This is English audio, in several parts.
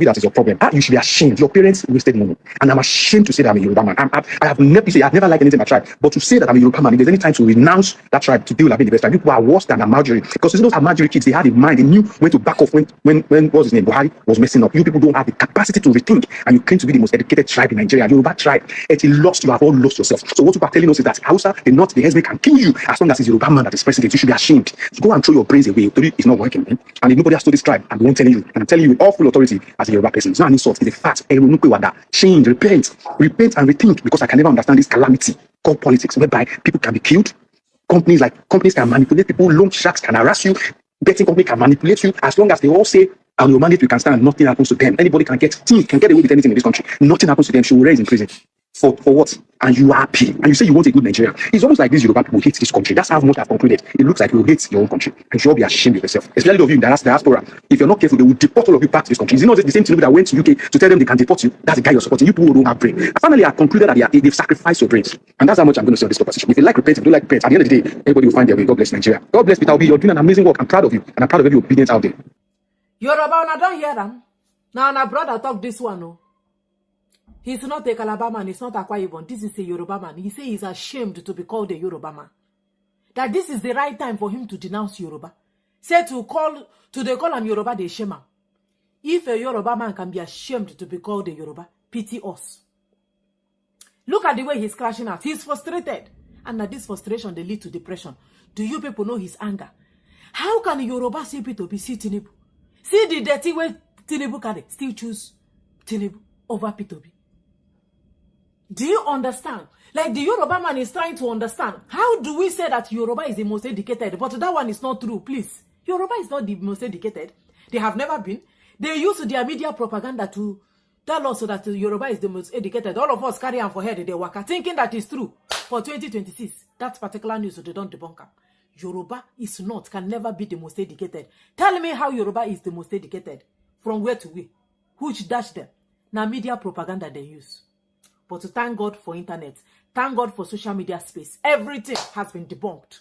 that is your problem. You should be ashamed. Your parents wasted money. And I'm ashamed to say that I'm a Yoruba man. I've never liked anything about tribe. But to say that I'm a Yoruba man, if there's any time to renounce that tribe, today will have been the best time. People are worse than Marjorie. Because those are Marjorie kids, they had a mind. They knew when to back off when what's his name, Buhari was messing up. You people don't have the capacity to rethink. And you claim to be the most educated tribe in Nigeria. Yoruba tribe. It's lost. You have all lost yourself. So what people are telling us is that Hausa, the North, the Hezbollah can kill you as long as it's Yoruba man that is president. You should be ashamed. So go and throw your brains away. It's not working. Man. And if nobody has told this tribe, I'm the one telling you. And I'm telling you with all full authority as a Yoruba person. It's not an insult. It's a fact. Change, repent and rethink, because I can never understand this calamity called politics, whereby people can be killed. Companies can manipulate people. Loan sharks can harass you. Betting company can manipulate you. As long as they all say, and your mandate, you can stand, nothing happens to them. Anybody can get away with anything in this country. Nothing happens to them. She will raise in prison. For what? And you are happy. And you say you want a good Nigeria. It's almost like these Yoruba people hate this country. That's how much I've concluded. It looks like you hate your own country. And you should all be ashamed of yourself. Especially of you in the diaspora. If you're not careful, they will deport all of you back to this country. Is it not the same Tinubu that went to UK to tell them they can deport you? That's the guy you're supporting. You people who don't have brain. And finally, I concluded that they've sacrificed your brains. And that's how much I'm going to say on this conversation. If you like repent, if you don't like repent, at the end of the day, everybody will find their way. God bless Nigeria. God bless Peter Obi. You're doing an amazing work. I'm proud of you. And I'm proud of every obedience out there. Yoruba, I don't hear them. Now, my brother talk this one, no. He's not a Calabar man, he's not a Akwa Ibom. This is a Yoruba man. He says he's ashamed to be called a Yoruba man. That this is the right time for him to denounce Yoruba. Say they call him Yoruba, they shame him. If a Yoruba man can be ashamed to be called a Yoruba, pity us. Look at the way he's crashing out. He's frustrated. And that this frustration, they lead to depression. Do you people know his anger? How can a Yoruba see Peter Obi, see Tinubu? See the dirty way Tinubu carry, still choose Tinubu over Peter Obi. Do you understand? Like the Yoruba man is trying to understand. How do we say that Yoruba is the most educated? But that one is not true, please. Yoruba is not the most educated. They have never been. They use their media propaganda to tell us that Yoruba is the most educated. All of us carry on for head, they work thinking that is true. For 2026, that particular news, so they don't debunk them. Yoruba is not, can never be the most educated. Tell me how Yoruba is the most educated. From where to where? Which dash them? Now media propaganda they use. But to thank God for internet, thank God for social media space, everything has been debunked.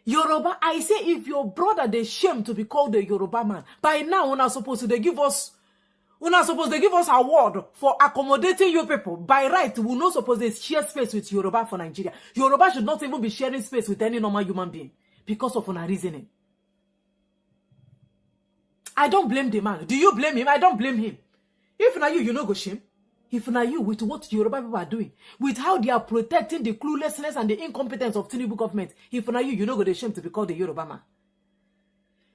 Yoruba, I say if your brother they shame to be called a Yoruba man, by now we're not supposed to give us award for accommodating you people. By right, we're not supposed to share space with Yoruba for Nigeria. Yoruba should not even be sharing space with any normal human being because of our reasoning. I don't blame the man. Do you blame him? I don't blame him. If not you no go shame. If not you, with what Yoruba people are doing, with how they are protecting the cluelessness and the incompetence of Tinubu government, if not you no go the shame to be called a Yoruba man.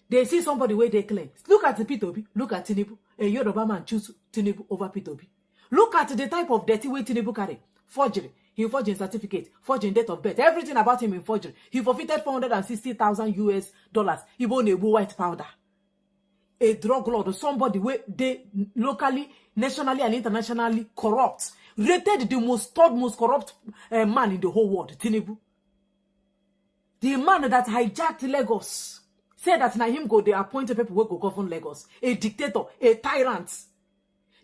They see somebody where they claim. Look at the Peter Obi, look at Tinubu. A Yoruba man choose Tinubu over Peter Obi. Look at the type of dirty way Tinubu carry. Forgery. He forged his certificate, forging date of birth, everything about him in forgery. He forfeited $460,000 US. He bought a white powder. A drug lord, somebody where they locally, nationally, and internationally corrupt, rated the third most corrupt man in the whole world, Tinubu. The man that hijacked Lagos, said that now him go, they appointed people who go govern Lagos. A dictator, a tyrant.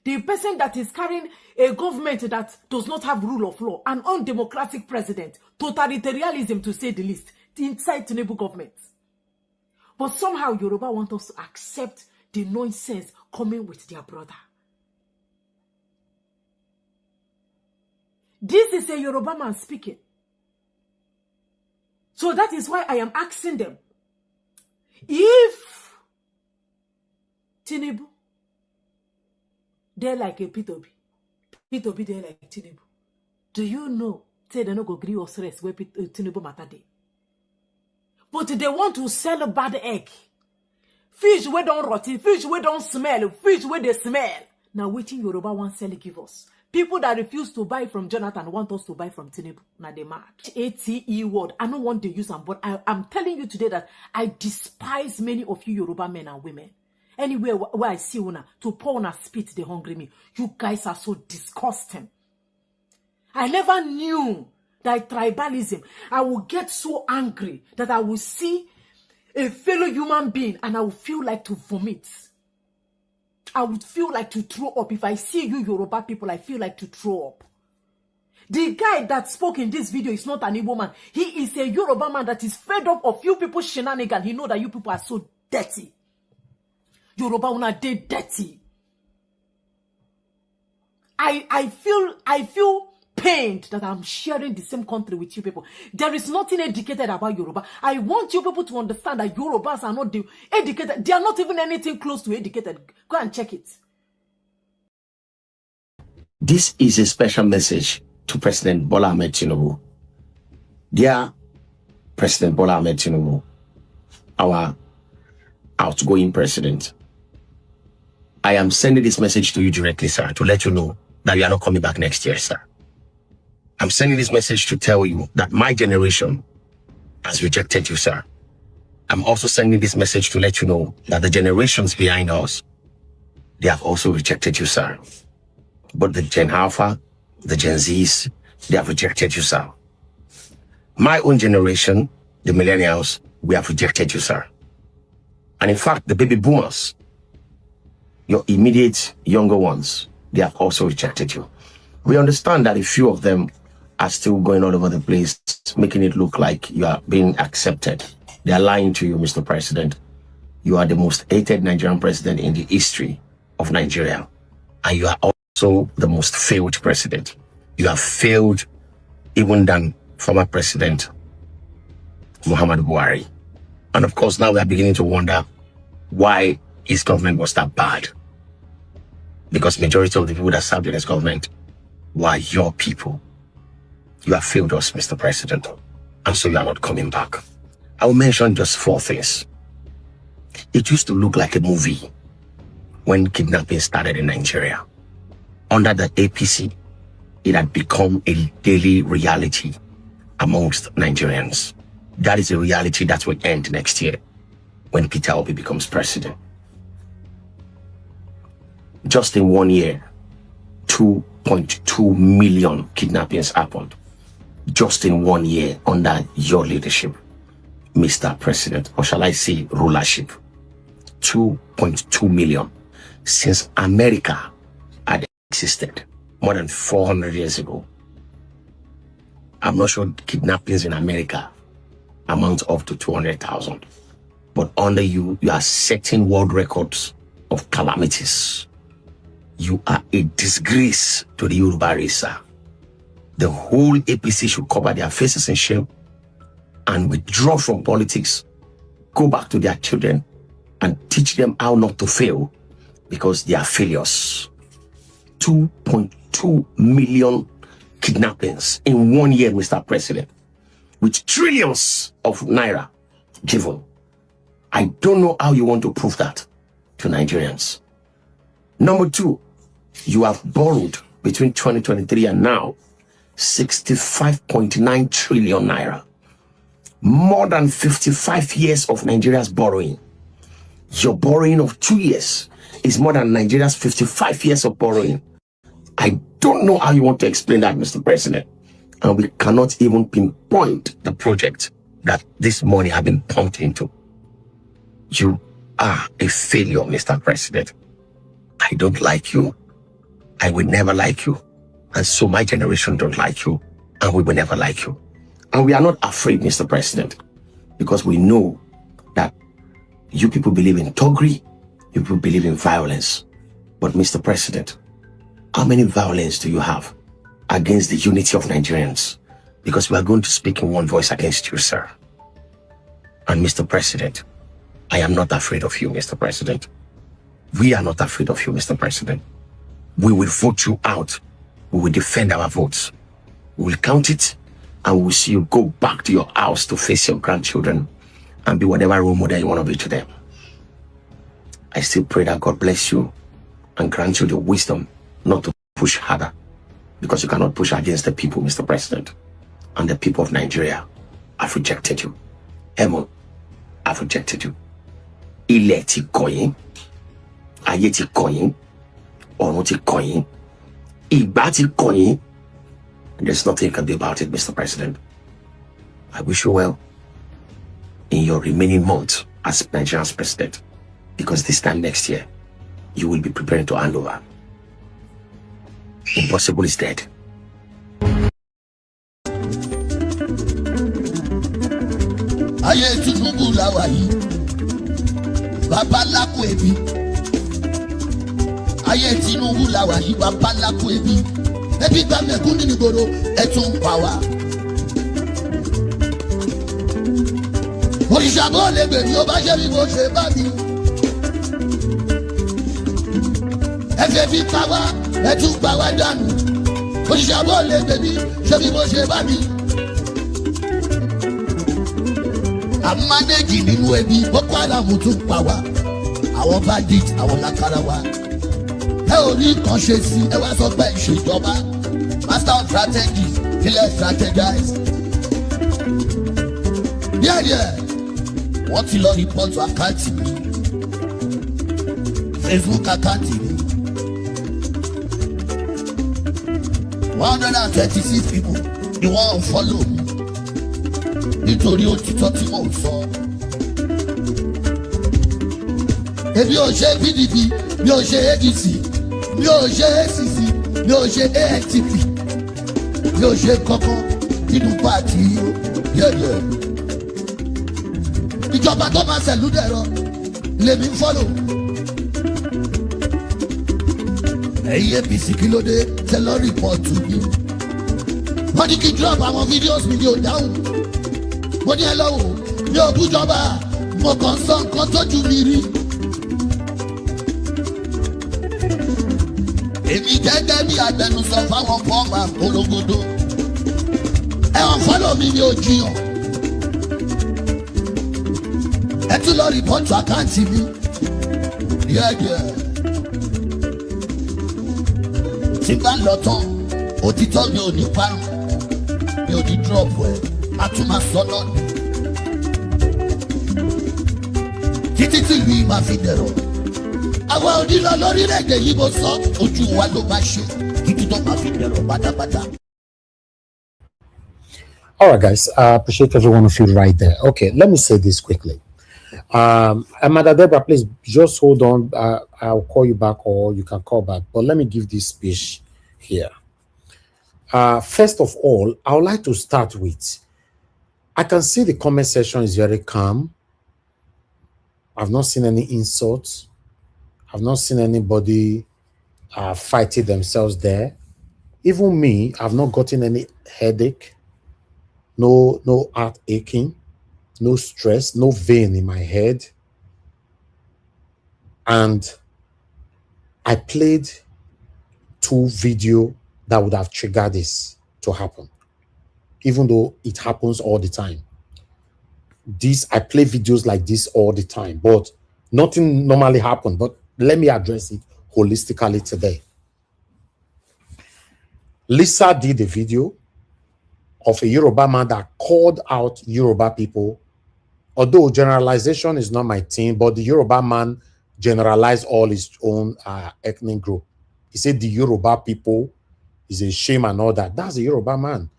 The person that is carrying a government that does not have rule of law, an undemocratic president, totalitarianism to say the least, inside Tinubu government. But somehow Yoruba want us to accept the nonsense coming with their brother. This is a Yoruba man speaking. So that is why I am asking them, if Tinubu, they're like a Peter Obi, they're like Tinubu, do you know, say they no go agree or stress where Tinubu matter day? But they want to sell a bad egg. Fish where don't rot, fish where don't smell, fish where they smell. Now waiting Yoruba want sell give us. People that refuse to buy from Jonathan want us to buy from Tinubu. Now they mad. ATE word. I don't want to use them, but I'm telling you today that I despise many of you Yoruba men and women. Anywhere where I see una, to pour on a spit, they hungry me. You guys are so disgusting. I never knew that tribalism, I will get so angry that I will see a fellow human being and I will feel like to vomit. I would feel like to throw up. If I see you Yoruba people, I feel like to throw up. The guy that spoke in this video is not an Igbo man. He is a Yoruba man that is fed up of you people shenanigans. He know that you people are so dirty. Yoruba una dey dirty. I feel pained that I'm sharing the same country with you people. There is nothing educated about Yoruba. I want you people to understand that Yorubas are not educated. They are not even anything close to educated. Go and check it. This is a special message to President Bola Ahmed Tinubu. Dear President Bola Ahmed Tinubu, our outgoing president, I am sending this message to you directly, sir, to let you know that you are not coming back next year, sir. I'm sending this message to tell you that my generation has rejected you, sir. I'm also sending this message to let you know that the generations behind us, they have also rejected you, sir. But the Gen Alpha, the Gen Zs, they have rejected you, sir. My own generation, the millennials, we have rejected you, sir. And in fact, the baby boomers, your immediate younger ones, they have also rejected you. We understand that a few of them are still going all over the place, making it look like you are being accepted. They are lying to you, Mr. President. You are the most hated Nigerian president in the history of Nigeria. And you are also the most failed president. You have failed even than former President Muhammadu Buhari. And of course, now we are beginning to wonder why his government was that bad. Because majority of the people that served in his government were your people. You have failed us, Mr. President, and so you are not coming back. I will mention just 4 things. It used to look like a movie when kidnapping started in Nigeria. Under the APC, it had become a daily reality amongst Nigerians. That is a reality that will end next year when Peter Obi becomes president. Just in 1 year, 2.2 million kidnappings happened. Just in 1 year under your leadership, Mr. President, or shall I say rulership. 2.2 million. Since America had existed more than 400 years ago. I'm not sure kidnappings in America amount up to 200,000. But under you, you are setting world records of calamities. You are a disgrace to the Yoruba race, sir. The whole APC should cover their faces in shame and withdraw from politics, go back to their children and teach them how not to fail because they are failures. 2.2 million kidnappings in 1 year, Mr. President, with trillions of naira given. I don't know how you want to prove that to Nigerians. Number 2, you have borrowed between 2023 and now 65.9 trillion naira. More than 55 years of Nigeria's borrowing. Your borrowing of 2 years is more than Nigeria's 55 years of borrowing. I don't know how you want to explain that, Mr. President. And we cannot even pinpoint the project that this money has been pumped into. You are a failure, Mr. President. I don't like you. I will never like you. And so my generation don't like you. And we will never like you. And we are not afraid, Mr. President, because we know that you people believe in thuggery, you people believe in violence. But Mr. President, how many violence do you have against the unity of Nigerians? Because we are going to speak in one voice against you, sir. And Mr. President, I am not afraid of you, Mr. President. We are not afraid of you, Mr. President. We will vote you out. We will defend our votes. We will count it, and we will see you go back to your house to face your grandchildren and be whatever role model you want to be to them. I still pray that God bless you and grant you the wisdom not to push harder, because you cannot push against the people, Mr. President. And the people of Nigeria have rejected you. Heaven have rejected you. Ilẹ̀ ti kọ̀ yín, ayé ti kọ̀ yín, ọ̀run ti kọ̀ yín, ìgbà ti kọ̀ yín. There's nothing you can do about it, Mr. President. I wish you well in your remaining months as Nigeria's president, because this time next year, you will be preparing to hand over. Impossible is dead. Ayé Tinubu la wà yìí, bàbá lákò ẹbí. ayé Tinubu la wà yí wa pálákó ebi gba mẹ̀kún nínú ìgboro ẹ tún pa wá. òrìṣà bó lè gbè mí ó bá ṣe bí mo ṣe bá mi. ẹ fẹ́ bí pa wá ẹ tún pa wá dànù. òrìṣà bó lè gbè mí ṣe bí mo ṣe bá mi. àmánéjì nínú ẹbí Boko Haram tún pa wá. àwọn bandit àwọn lákàrà wa. ẹ ò rí kan ṣe sí ẹ wá sọ pé ìṣèjọba master of strategy kílẹ̀ strategize. díẹ̀díẹ̀ wọ́n ti lọ rìpọ́tù àkáǹtì mi Facebook àkáǹtì mi 126 people ni wọ́n follow mi nítorí òtítọ́ tí mò ń sọ. èmi ò ṣe PDP mi ò ṣe ADC mi ò ṣe ACC mi ò ṣe ANTP mi ò ṣe kankan nínú pàtì yẹ̀yẹ̀. ìjọba tó máa ṣẹ̀lú dẹ̀rọ lèmi ń fọ́lò. ẹ̀yin APC kí ló dé tẹ lọ rìpọ́ọ̀tù mi. wọ́n ní kí drop àwọn fídíòs mi ní ò dáhùn. mo ní ẹ lọ́wọ́ mi ò bújọba mo kàn sọ nǹkan tójú mi rí. èmi gẹ́gẹ́ bí agbẹnusọ fáwọn fọ́ọ̀mù àpolongodo ẹ̀wọ̀n fọ́lọ̀ mi ni ó jiyàn. ẹ tún lọ rìpọ́tù àkáǹtì mi díẹ̀díẹ̀. tí bá lọ tán òtítọ́ mi ò ní parun mi ò ní dúrọ̀pù ẹ̀ a tún máa sọ lọ́nà títí tí ìlú yìí máa fi dẹ̀rọ̀. àwa onílọ lórílẹ̀‐èdè yìí mo sọ ojú wa ló máa ṣe títí tó máa fi dẹ̀rọ̀ pátápátá. All right, guys. I appreciate every one of you right there. Okay, let me say this quickly. Amanda Deborah, please just hold on. I'll call you back or you can call back. But let me give this speech here. First of all, I would like to start with, I can see the comment section is very calm. I've not seen any insults. I've not seen anybody fighting themselves there. Even me, I've not gotten any headache, no heart aching, no stress, no vein in my head. And I played 2 videos that would have triggered this to happen, even though it happens all the time. I play videos like this all the time, but nothing normally happens. But let me address it holistically today. Lisa did a video of a Yoruba man that called out Yoruba people. Although generalization is not my thing, but the Yoruba man generalized all his own ethnic group. He said the Yoruba people is a shame and all that. That's a Yoruba man.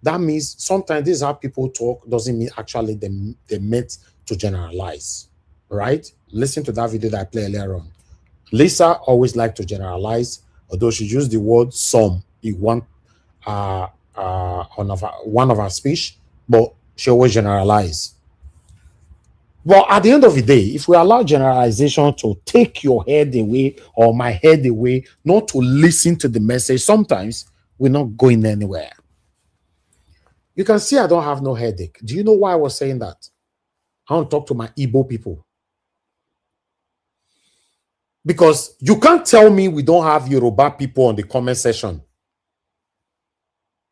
That means sometimes this is how people talk, doesn't mean actually they meant to generalize, right? Listen to that video that I played earlier on. Lisa always liked to generalize, although she used the word some in one of her speech, but she always generalized. But at the end of the day, if we allow generalization to take your head away or my head away, not to listen to the message, sometimes we're not going anywhere. You can see I don't have no headache. Do you know why I was saying that? I want to talk to my Igbo people. Because you can't tell me we don't have Yoruba people on the comment section.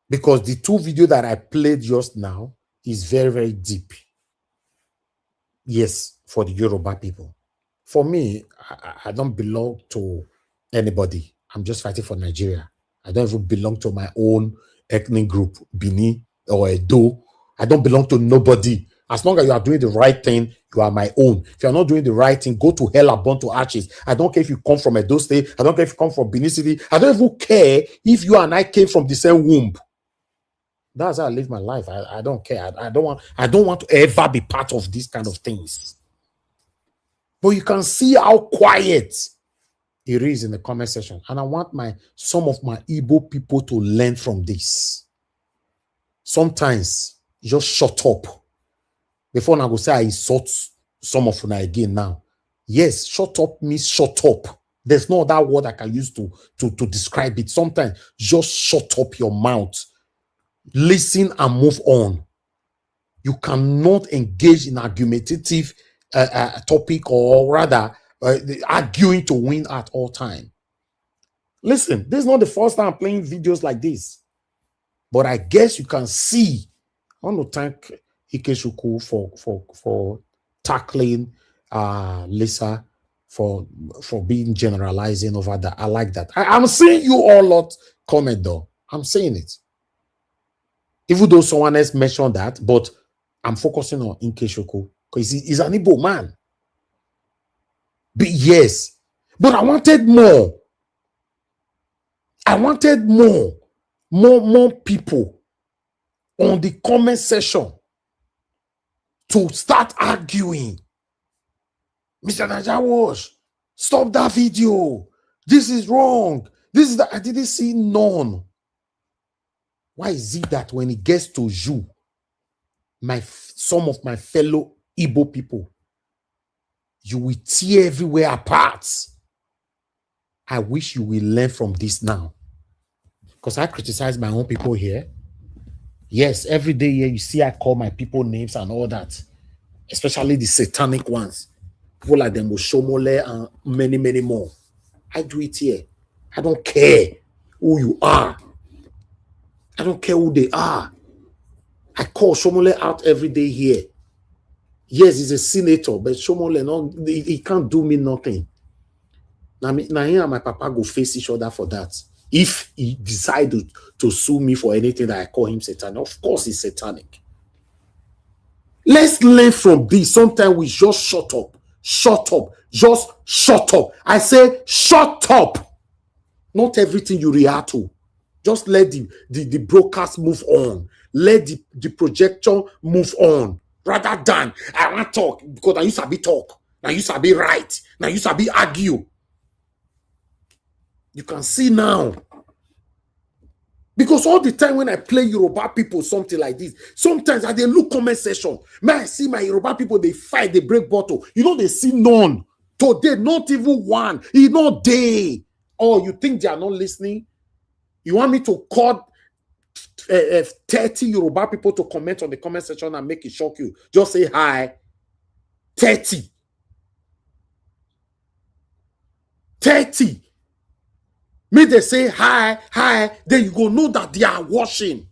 Because the 2 videos that I played just now is very, very deep. Yes, for the Yoruba people. For me, I don't belong to anybody. I'm just fighting for Nigeria. I don't even belong to my own ethnic group, Bini or Edo. I don't belong to nobody. As long as you are doing the right thing, you are my own. If you're not doing the right thing, go to hell and burn to ashes. I don't care if you come from Edo State. I don't care if you come from Benin City. I don't even care if you and I came from the same womb. That's how I live my life. I don't care. I don't want to ever be part of these kind of things. But you can see how quiet it is in the comment section. And I want some of my Igbo people to learn from this. Sometimes just shut up. Before I go say I insult some of you again now. Yes, shut up means shut up. There's no other word I can use to describe it. Sometimes just shut up your mouth, listen and move on. You cannot engage in argumentative topic, or rather arguing to win at all time. Listen, this is not the first time I'm playing videos like this, but I guess you can see. I want to thank Ikechukwu for tackling Lisa for being generalizing over that. I like that. I'm seeing you all lot comment though. I'm saying it. Even though someone else mentioned that, but I'm focusing on Ikechukwu because he's an Igbo man. But yes, but I wanted more. I wanted more people on the comment section to start arguing. Mr. Najawash, stop that video. This is wrong. This is that. I didn't see none. Why is it that when it gets to you, some of my fellow Igbo people, you will tear everywhere apart? I wish you will learn from this now. Because I criticize my own people here. Yes, every day here you see I call my people names and all that. Especially the satanic ones. People like them Oshomole and many, many more. I do it here. I don't care who you are. I don't care who they are. I call Shomole out every day here. Yes, he's a senator, but Shomole, no, he can't do me nothing. Now here my papa go face each other for that. If he decided to sue me for anything that I call him satanic, of course he's satanic. Let's learn from this. Sometimes we just shut up. Shut up. Just shut up. I say shut up. Not everything you react to. Just let the broadcast move on. Let the projection move on. Rather than I want to talk because I used to be talk. Now you used to be right. Now you used to be argue. You can see now. Because all the time when I play Yoruba people, something like this, sometimes I they look comment section. May I see my Yoruba people, they fight, they break bottle. You know, they see none. Today, not even one. You know, they. Oh, you think they are not listening? You want me to call 30 Yoruba people to comment on the comment section and make it shock you? Just say hi. 30. 30. May they say hi, then you go know that they are watching.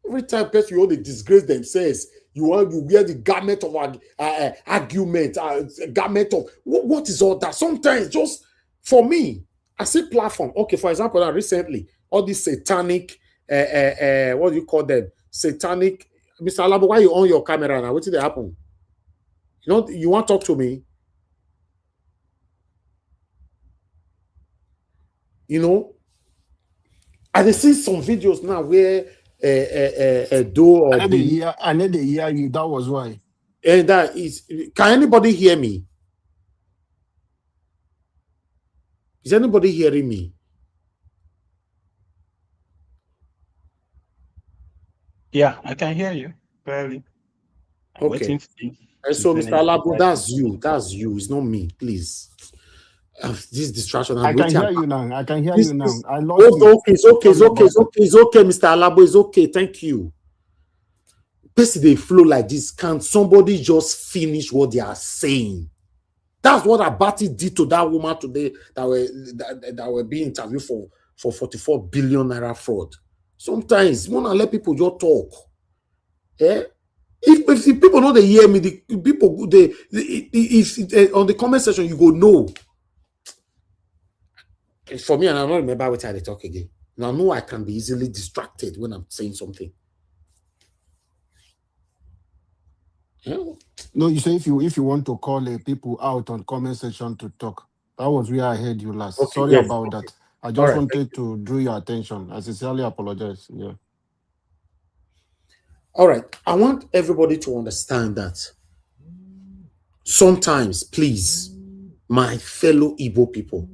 Every time person you want to disgrace themselves, you wear the garment of argument, garment of what is all that? Sometimes just for me, I see platform. Okay, for example, recently all these satanic, what do you call them? Satanic. Mr. Alabo, why you on your camera now? What did happen? You know, you want to talk to me? You know, I see some videos now where I need to hear you. That was why. And that is, can anybody hear me? Is anybody hearing me? Yeah, I can hear you. Barely. Okay. And so, Mr. Alabo, that's you. That's you. It's not me. Please. This distraction. I can hear you now. I can hear you now. I lost you. Okay, it's okay, Mr. Alabo. It's okay. Thank you. Basically, they flow like this. Can somebody just finish what they are saying? That's what Abati did to that woman today that were being interviewed for 44 billion naira fraud. Sometimes you want to let people just talk. Yeah? If people know they hear me, the people on the comment section, you go no. For me, and I don't remember what I talk again. Now, I know I can be easily distracted when I'm saying something. Yeah. No, you say if you want to call people out on comment section to talk. That was where I heard you last. Okay, sorry about that. I just wanted to draw your attention. I sincerely apologize. Yeah. All right. I want everybody to understand that sometimes, please, my fellow Igbo people,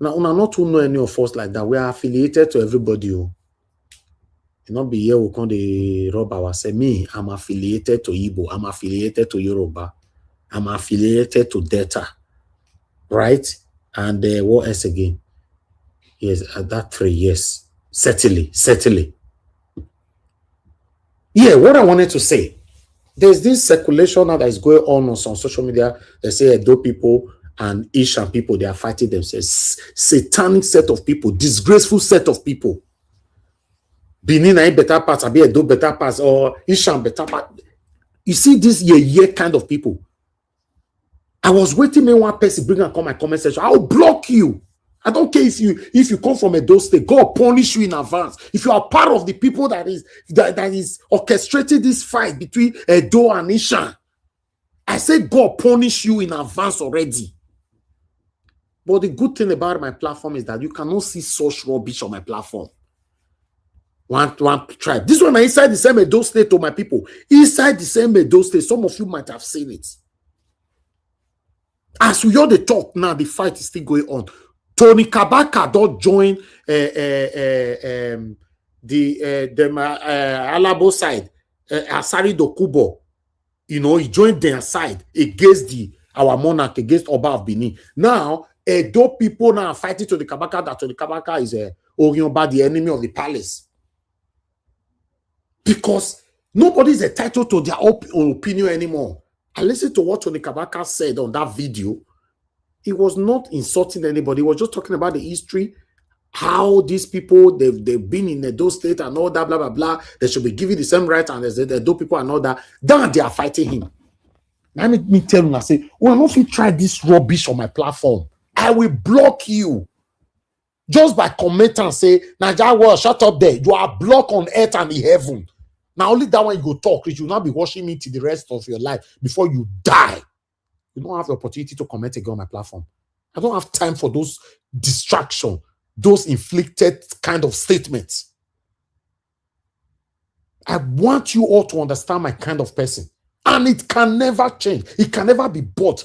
now, not to know any of us like that. We are affiliated to everybody. You not be here, we can't rob ourselves. Me, I'm affiliated to Igbo. I'm affiliated to Yoruba. I'm affiliated to Delta. right? And what else again? Yes, that 3 years. Certainly. Yeah, what I wanted to say, there's this circulation now that is going on some social media. They say Edo people and Ishan people, they are fighting themselves. Satanic set of people, disgraceful set of people. Benin a better part, Abi Edo better part, or Ishan better part. You see this year kind of people. I was waiting for one person bring and come my comment section. I'll block you. I don't care if you come from Edo State. God punish you in advance. If you are part of the people that is orchestrating this fight between Edo and Ishan, I said God punish you in advance already. But the good thing about my platform is that you cannot see such rubbish on my platform. One tribe. This one is inside the same Edo State to my people. Inside the same Edo State, some of you might have seen it. As we hear the talk now, the fight is still going on. Tony Kabaka don't join the Alabo side, Asari Dokubo. You know, he joined their side against our monarch, against Oba of Benin. Now, Edo people now are fighting Tony Kabaka that Tony Kabaka is Orionba, the enemy of the palace. Because nobody is entitled to their own opinion anymore. I listened to what Tony Kabaka said on that video. He was not insulting anybody. He was just talking about the history, how these people, they've been in Edo State and all that, blah, blah, blah. They should be given the same rights and the Edo people and all that. Then they are fighting him. Let me tell you, I say, well, if you try this rubbish on my platform, I will block you. Just by commenting and say, Naija, well, shut up there. You are blocked on earth and in heaven. Now, only that one you go talk, you will not be watching me till the rest of your life before you die. You don't have the opportunity to comment again on my platform. I don't have time for those distractions, those inflicted kind of statements. I want you all to understand my kind of person. And it can never change. It can never be bought.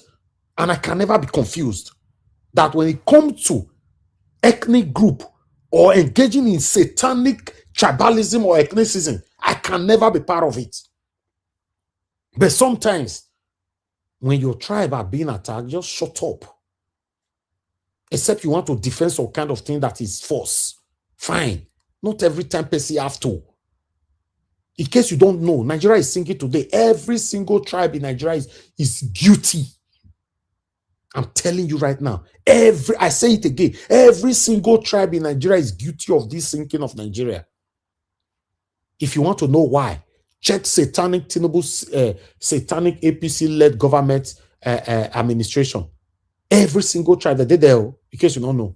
And I can never be confused. That when it comes to ethnic group or engaging in satanic tribalism or ethnicism, I can never be part of it. But sometimes, when your tribe are being attacked, just shut up. Except you want to defend some kind of thing that is false. Fine. Not every time person have to. In case you don't know, Nigeria is singing today. Every single tribe in Nigeria is guilty. I'm telling you right now. I say it again. Every single tribe in Nigeria is guilty of this sinking of Nigeria. If you want to know why, check satanic satanic APC-led government administration. Every single tribe that did there, in case you don't know,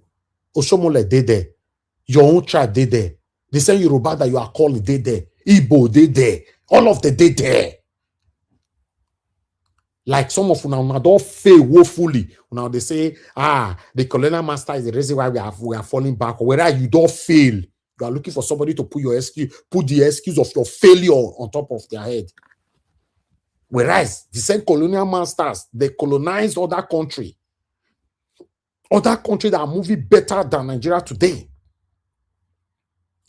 Oshomole did there. Your own tribe did there. The same Yoruba that you are calling did there. Igbo did there. All of them did there. Like some of now don't fail woefully. Now they say, the colonial master is the reason why we are falling back. Whereas you don't fail. You are looking for somebody to put the excuse of your failure on top of their head. Whereas the same colonial masters, they colonized other country. Other countries that are moving better than Nigeria today.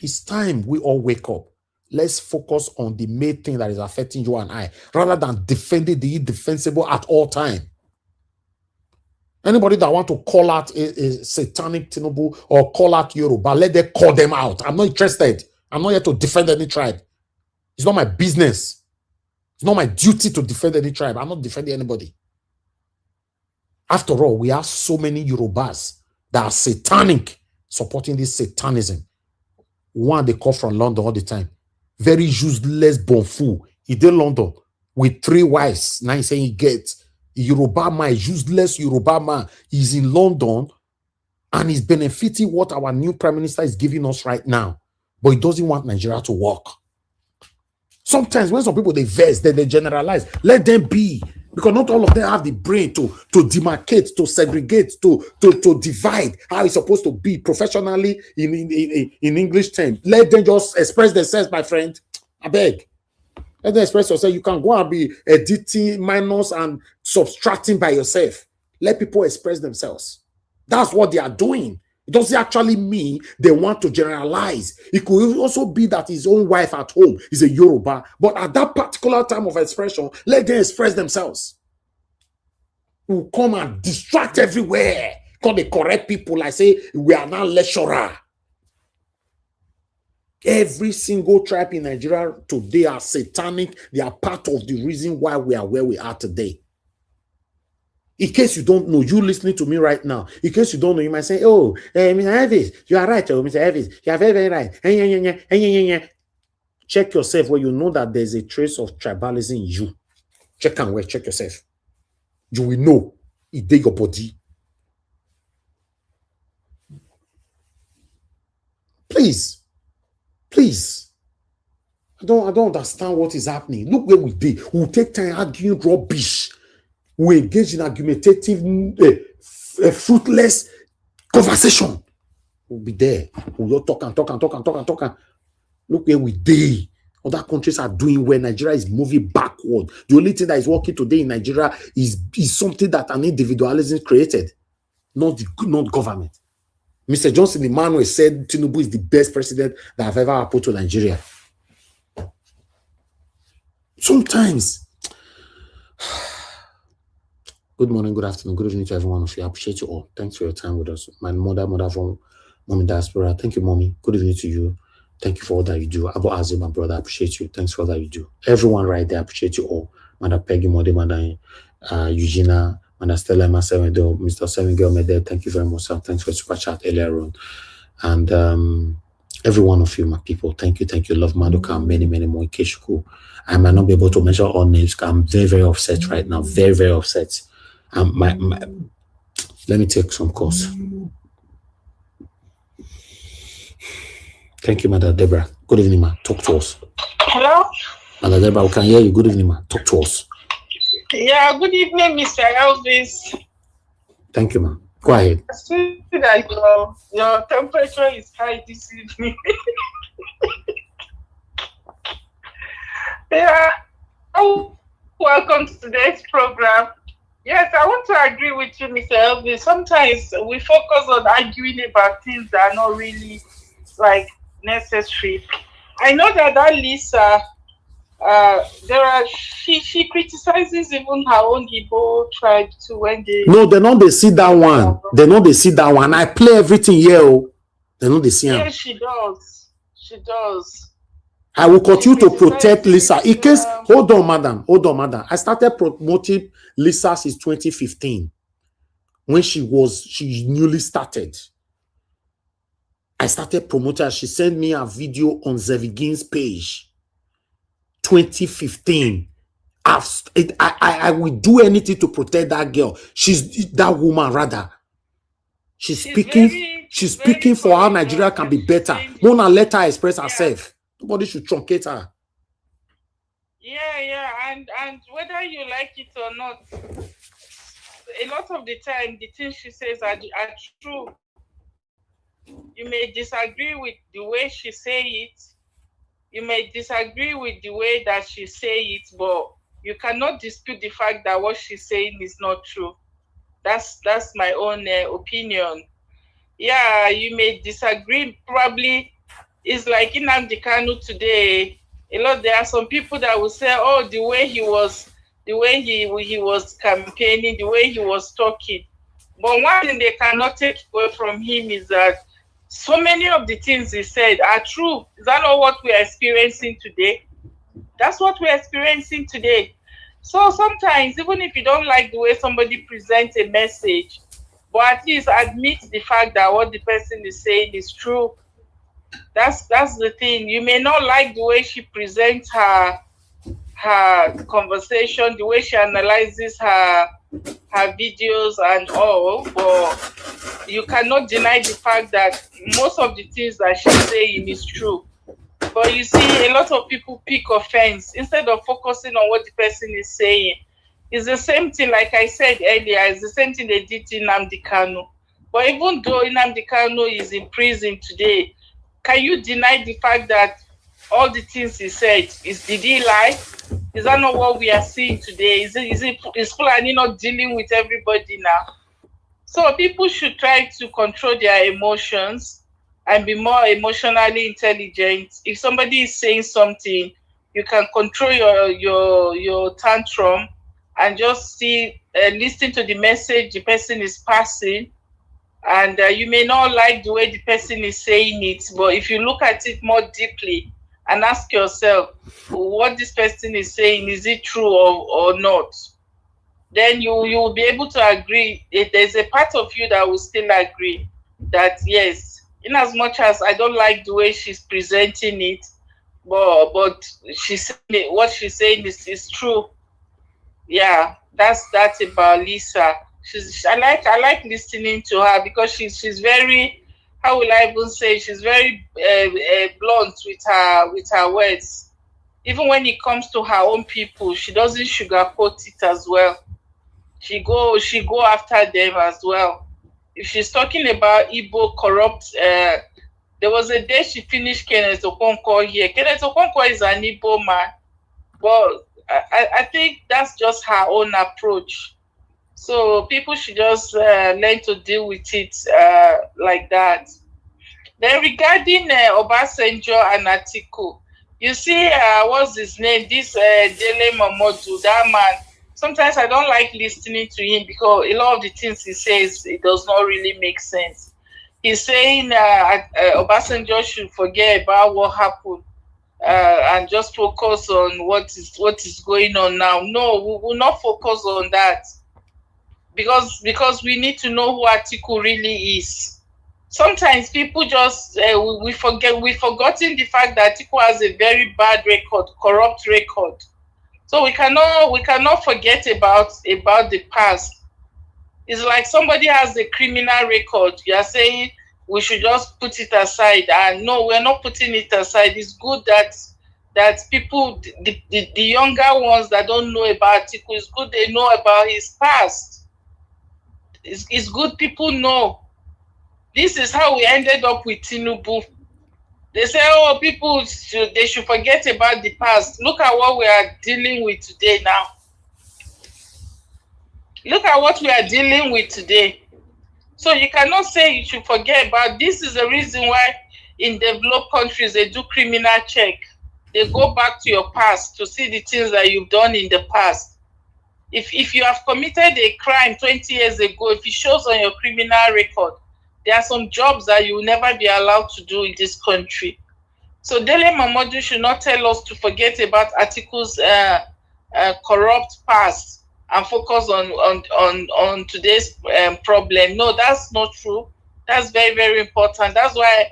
It's time we all wake up. Let's focus on the main thing that is affecting you and I, rather than defending the indefensible at all time. Anybody that want to call out a satanic Tinubu or call out Yoruba, let them call them out. I'm not interested. I'm not here to defend any tribe. It's not my business. It's not my duty to defend any tribe. I'm not defending anybody. After all, we have so many Yorubas that are satanic, supporting this satanism. One they call from London all the time. Very useless bonfu. He did London with 3 wives. Now he's saying he gets Yoruba man, useless Yoruba man. He's in London and he's benefiting what our new prime minister is giving us right now. But he doesn't want Nigeria to work. Sometimes when some people they vex, then they generalize. Let them be. Because not all of them have the brain to demarcate, to segregate, to divide how it's supposed to be professionally in English terms. Let them just express themselves, my friend. I beg. Let them express yourself. You can go and be editing, minus, and subtracting by yourself. Let people express themselves. That's what they are doing. It doesn't actually mean they want to generalize. It could also be that his own wife at home is a Yoruba. But at that particular time of expression, let them express themselves. will come and distract everywhere. Because they correct people like say we are now lecturer. Every single tribe in Nigeria today are satanic. They are part of the reason why we are where we are today. In case you don't know, you listening to me right now, in case you don't know, you might say, oh, Mr. Elvis, you are right, oh, Mr. Elvis, you are very, very right. Check yourself where you know that there's a trace of tribalism in you. Check and where, check yourself. You will know it dig your body. Please. I don't understand what is happening. Look where we did. We'll take time arguing rubbish. We engage in argumentative, fruitless conversation. We'll be there. We'll talk and talk. Look where we did. Other countries are doing well. Nigeria is moving backward. The only thing that is working today in Nigeria is something that an individualism created, not government. Mr. Johnson Emmanuel said Tinubu is the best president that have ever happened to Nigeria. Sometimes. Good morning, good afternoon, good evening to every one of you. I appreciate you all. Thanks for your time with us. My mother from Mommy Diaspora. Thank you, Mommy. Good evening to you. Thank you for all that you do. Abu Azim, my brother, I appreciate you. Thanks for all that you do. Everyone right there, I appreciate you all. Mother Peggy, Mother Eugenia, Mother Stella, Mr. Semingel Mede, thank you very much, sir. Thanks for the super chat earlier on. And every one of you, my people, thank you. Love Madoka, many more. Keshuku. I might not be able to mention all names because I'm very, very upset right now. Very, very upset. Let me take some calls. Thank you, Mother Deborah. Good evening, ma. Talk to us. Hello? Mother Deborah, we can hear you. Good evening, ma. Talk to us. Yeah, good evening, Mr. Elvis. Thank you, ma. Go ahead. I see that your temperature is high this evening. Yeah. Oh, welcome to today's program. Yes, I want to agree with you, Mr. Elvis. Sometimes we focus on arguing about things that are not really necessary. I know that Lisa, she criticizes even her own Igbo tribe too when they. No, they know they see that one. They know they see that one. I play everything here. They know they see him. Yes, she does. I will continue to protect Lisa. In case, hold on, madam. I started promoting Lisa since 2015 when she newly started. I started promoting her. She sent me a video on Zevigin's page. 2015. I will do anything to protect that girl. She's that woman, rather. She's speaking for how Nigeria can be better. Mona, let her express herself. Nobody should truncate her. Yeah, and whether you like it or not, a lot of the time the things she says are true. You may disagree with the way she say it. You may disagree with the way that she say it, but you cannot dispute the fact that what she's saying is not true. That's my own opinion. Yeah, you may disagree. Probably it's like Nnamdi Kanu today. There are some people that will say, "Oh, the way he was campaigning, the way he was talking." But one thing they cannot take away from him is that so many of the things he said are true. Is that not what we are experiencing today? That's what we're experiencing today. So sometimes, even if you don't like the way somebody presents a message, but at least admit the fact that what the person is saying is true. That's the thing. You may not like the way she presents her conversation, the way she analyzes her videos and all, but you cannot deny the fact that most of the things that she's saying is true. But you see, a lot of people pick offense instead of focusing on what the person is saying. It's the same thing, like I said earlier, it's the same thing they did to Nnamdi Kanu. But even though Nnamdi Kanu is in prison today, can you deny the fact that all the things he said, did he lie? Is that not what we are seeing today? Is Fulani not dealing with everybody now? So people should try to control their emotions and be more emotionally intelligent. If somebody is saying something, you can control your tantrum and just see, listen to the message the person is passing. And you may not like the way the person is saying it, but if you look at it more deeply and ask yourself what this person is saying, is it true or not? Then you will be able to agree. There's a part of you that will still agree that yes, in as much as I don't like the way she's presenting it, but she's saying what she's saying is true. Yeah, that's about Lisa. I like listening to her because she's very, how will I even say, she's very blunt with her words. Even when it comes to her own people, she doesn't sugarcoat it as well. She go after them as well. If she's talking about Igbo corrupt, there was a day she finished Kenneth Okonkwo here. Kenneth Okonkwo is an Igbo man, but I think that's just her own approach. So people should just learn to deal with it like that. Then regarding Obasanjo and Atiku, you see, what's his name? This Dele Momodu, that man. Sometimes I don't like listening to him because a lot of the things he says, it does not really make sense. He's saying Obasanjo should forget about what happened and just focus on what is going on now. No, we will not focus on that because we need to know who Atiku really is. Sometimes people just we've forgotten the fact that Atiku has a very bad record, corrupt record. So we cannot forget about the past. It's like somebody has a criminal record. You are saying we should just put it aside. And no, we're not putting it aside. It's good that people, the younger ones that don't know about Atiku, it's good they know about his past. It's good people know. This is how we ended up with Tinubu. They say, oh, people should forget about the past. Look at what we are dealing with today now. Look at what we are dealing with today. So you cannot say you should forget about this. Is the reason why in developed countries they do criminal check. They go back to your past to see the things that you've done in the past. If you have committed a crime 20 years ago, if it shows on your criminal record, there are some jobs that you will never be allowed to do in this country. So Dele Momodu should not tell us to forget about Atiku's corrupt past and focus on today's problem. No, that's not true. That's very, very important. That's why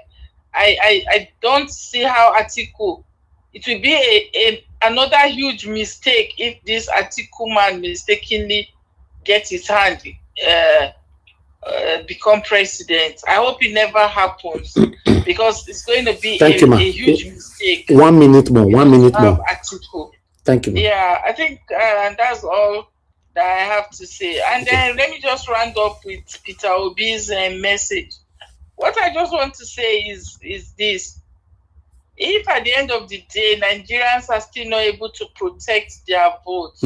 I don't see how Atiku, it will be another huge mistake if this Atiku man mistakenly gets his hand become president. I hope it never happens because it's going to be a huge mistake. 1 minute more. Atiku. Thank you, ma'am. Yeah, I think that's all that I have to say. And then let me just round up with Peter Obi's message. What I just want to say is this. If at the end of the day, Nigerians are still not able to protect their votes,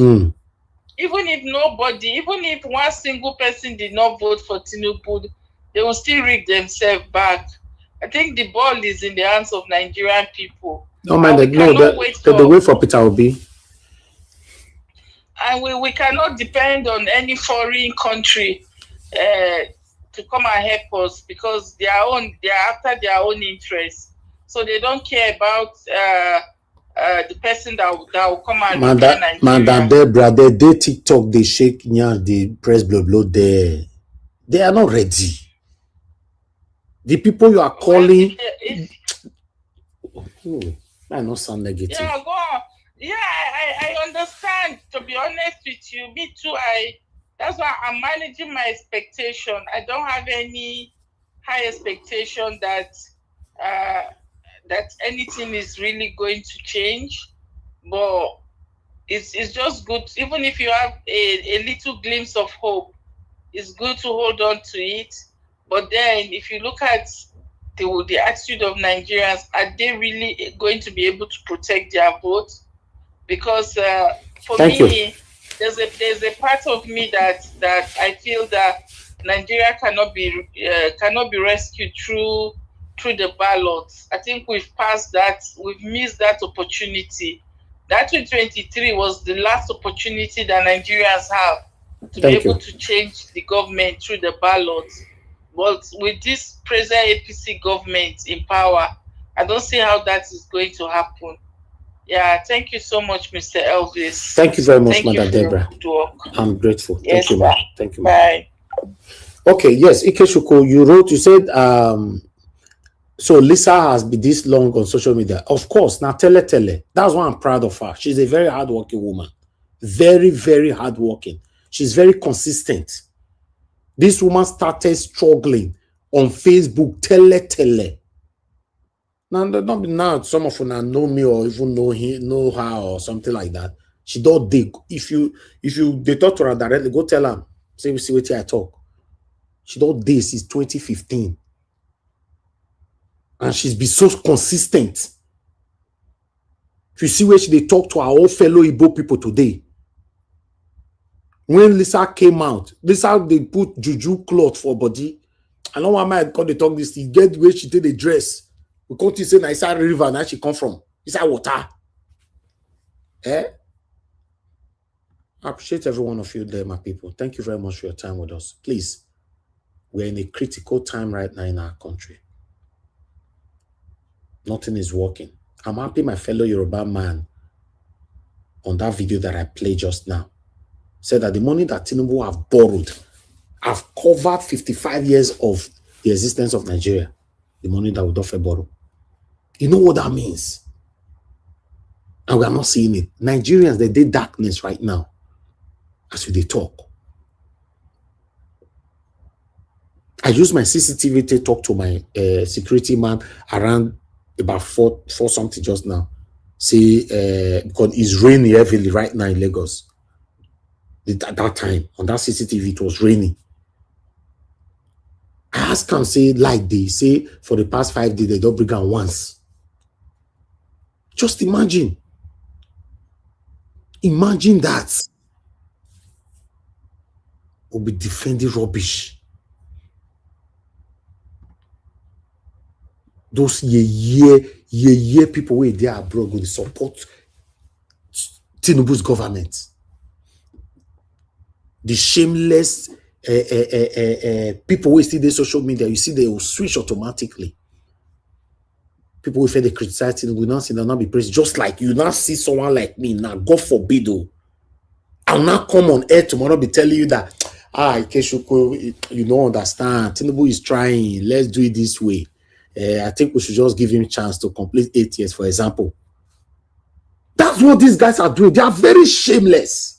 even if one single person did not vote for Tinubu, they will still rig themselves back. I think the ball is in the hands of Nigerian people. No, man, they wait for Peter Obi. And we cannot depend on any foreign country to come and help us because they are after their own interests. So they don't care about the person that will come and Nigeria. Man, that brother, they TikTok, they shake, they press blah blah. They are not ready. The people you are calling, I not sound negative. Yeah, go on. Yeah, I understand. To be honest with you, me too. That's why I'm managing my expectation. I don't have any high expectation that anything is really going to change, but it's just good. Even if you have a little glimpse of hope, it's good to hold on to it. But then if you look at the attitude of Nigerians, are they really going to be able to protect their vote? Because for me, there's a part of me that I feel that Nigeria cannot be rescued through the ballots. I think we've passed that. We've missed that opportunity. that 2023 was the last opportunity that Nigerians have to Thank be able you. to change the government through the ballot. But with this present APC government in power, I don't see how that is going to happen. Yeah, thank you so much, Mr. Elvis. Thank you very much, Thank you Madam for your Deborah. good work. I'm grateful. Yes, Thank you, sir. ma'am. Thank you, ma'am. Bye. Okay, yes, Ikeshuko, you wrote, you said, so Lisa has been this long on social media. Of course, now tele. That's why I'm proud of her. She's a very hardworking woman. Very, very hardworking. She's very consistent. This woman started struggling on Facebook, tele. Now, some of you know me or even know her or something like that. She don't dig. If you they talk to her directly, go tell her. See what I talk. She don't dig since 2015. And she's been so consistent. If you see where they talk to our old fellow Igbo people today. When Lisa came out, Lisa, they put juju cloth for body. I know why my God they talk this thing. Get where she did the dress. We come to say Lisar River, now she come from. Lisar water. I appreciate every one of you there, my people. Thank you very much for your time with us. Please, we're in a critical time right now in our country. Nothing is working. I'm happy my fellow Yoruba man on that video that I played just now said that the money that Tinubu have borrowed have covered 55 years of the existence of Nigeria. The money that we don't borrow. You know what that means? And we are not seeing it. Nigerians, they did darkness right now as we talk. I use my CCTV to talk to my security man around about 4 something just now. See, because it's raining heavily right now in Lagos. At that time, on that CCTV, it was raining. I asked him, say, like they say, for the past 5 days, they don't bring on once. Just imagine. Imagine that. We'll be defending rubbish. Those ye people where they are abroad will support Tinubu's government. The shameless people who see the social media, you see they will switch automatically. People who feel they criticize Tinubu will not see they'll not be praised. Just like you now see someone like me now, God forbid, I'll not come on air tomorrow be telling you that Ikeshuko, you don't understand. Tinubu is trying. Let's do it this way. I think we should just give him a chance to complete 8 years, for example. That's what these guys are doing. They are very shameless.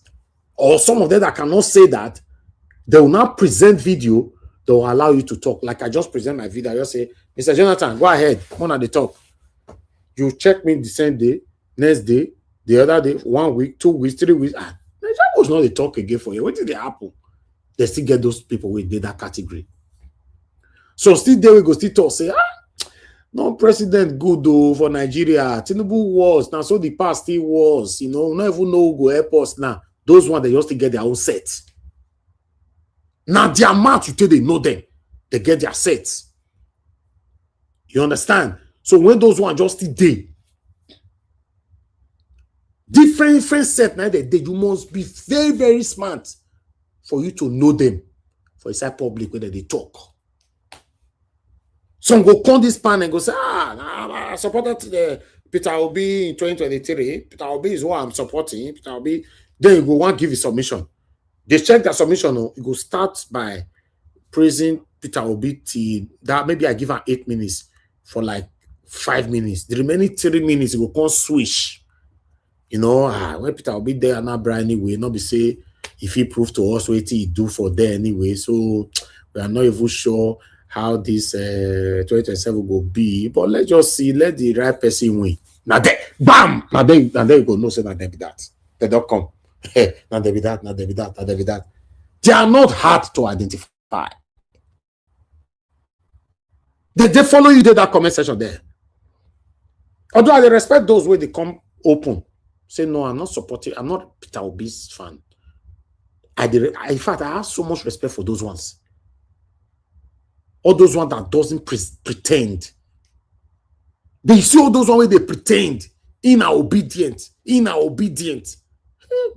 Or some of them that cannot say that, they will not present video. They will allow you to talk. Like I just present my video. I just say, Mr. Jonathan, go ahead. Come on at the top. You check me the same day, next day, the other day, 1 week, 2 weeks, 3 weeks. That was not the talk again for you. What did they happen? They still get those people with that category. So still there we go, still talk, say, no president good though for Nigeria. Tinubu was now, so the past still was, you know, not even know who go help us now. Those ones they just get their own sets. Now their mouth, you tell they know them, they get their sets. You understand? So when those ones just still day, different set now that you must be very, very smart for you to know them for inside public where they talk. Some go come this pan and go say, I supported Peter Obi in 2023. Peter Obi is what I'm supporting. Peter Obi. Then you go want to give his submission. They check that submission. You go start by praising Peter Obi till that maybe I give her 8 minutes for like 5 minutes. The remaining 3 minutes you go come switch. You know, when Peter Obi there not bright anyway, not be say if he prove to us what he do for there anyway. So we are not even sure how this 2027 will be, but let's just see, let the right person win. Now there, bam! Now there you go, no say now there be that. They don't come. Now there be that, now there be that, now there be that. They are not hard to identify. They follow you, that comment section there. Although I respect those where they come open. Say, no, I'm not supporting, I'm not Peter Obi's fan. In fact, I have so much respect for those ones. All those ones that doesn't pretend. They see all those ones where they pretend. obedient.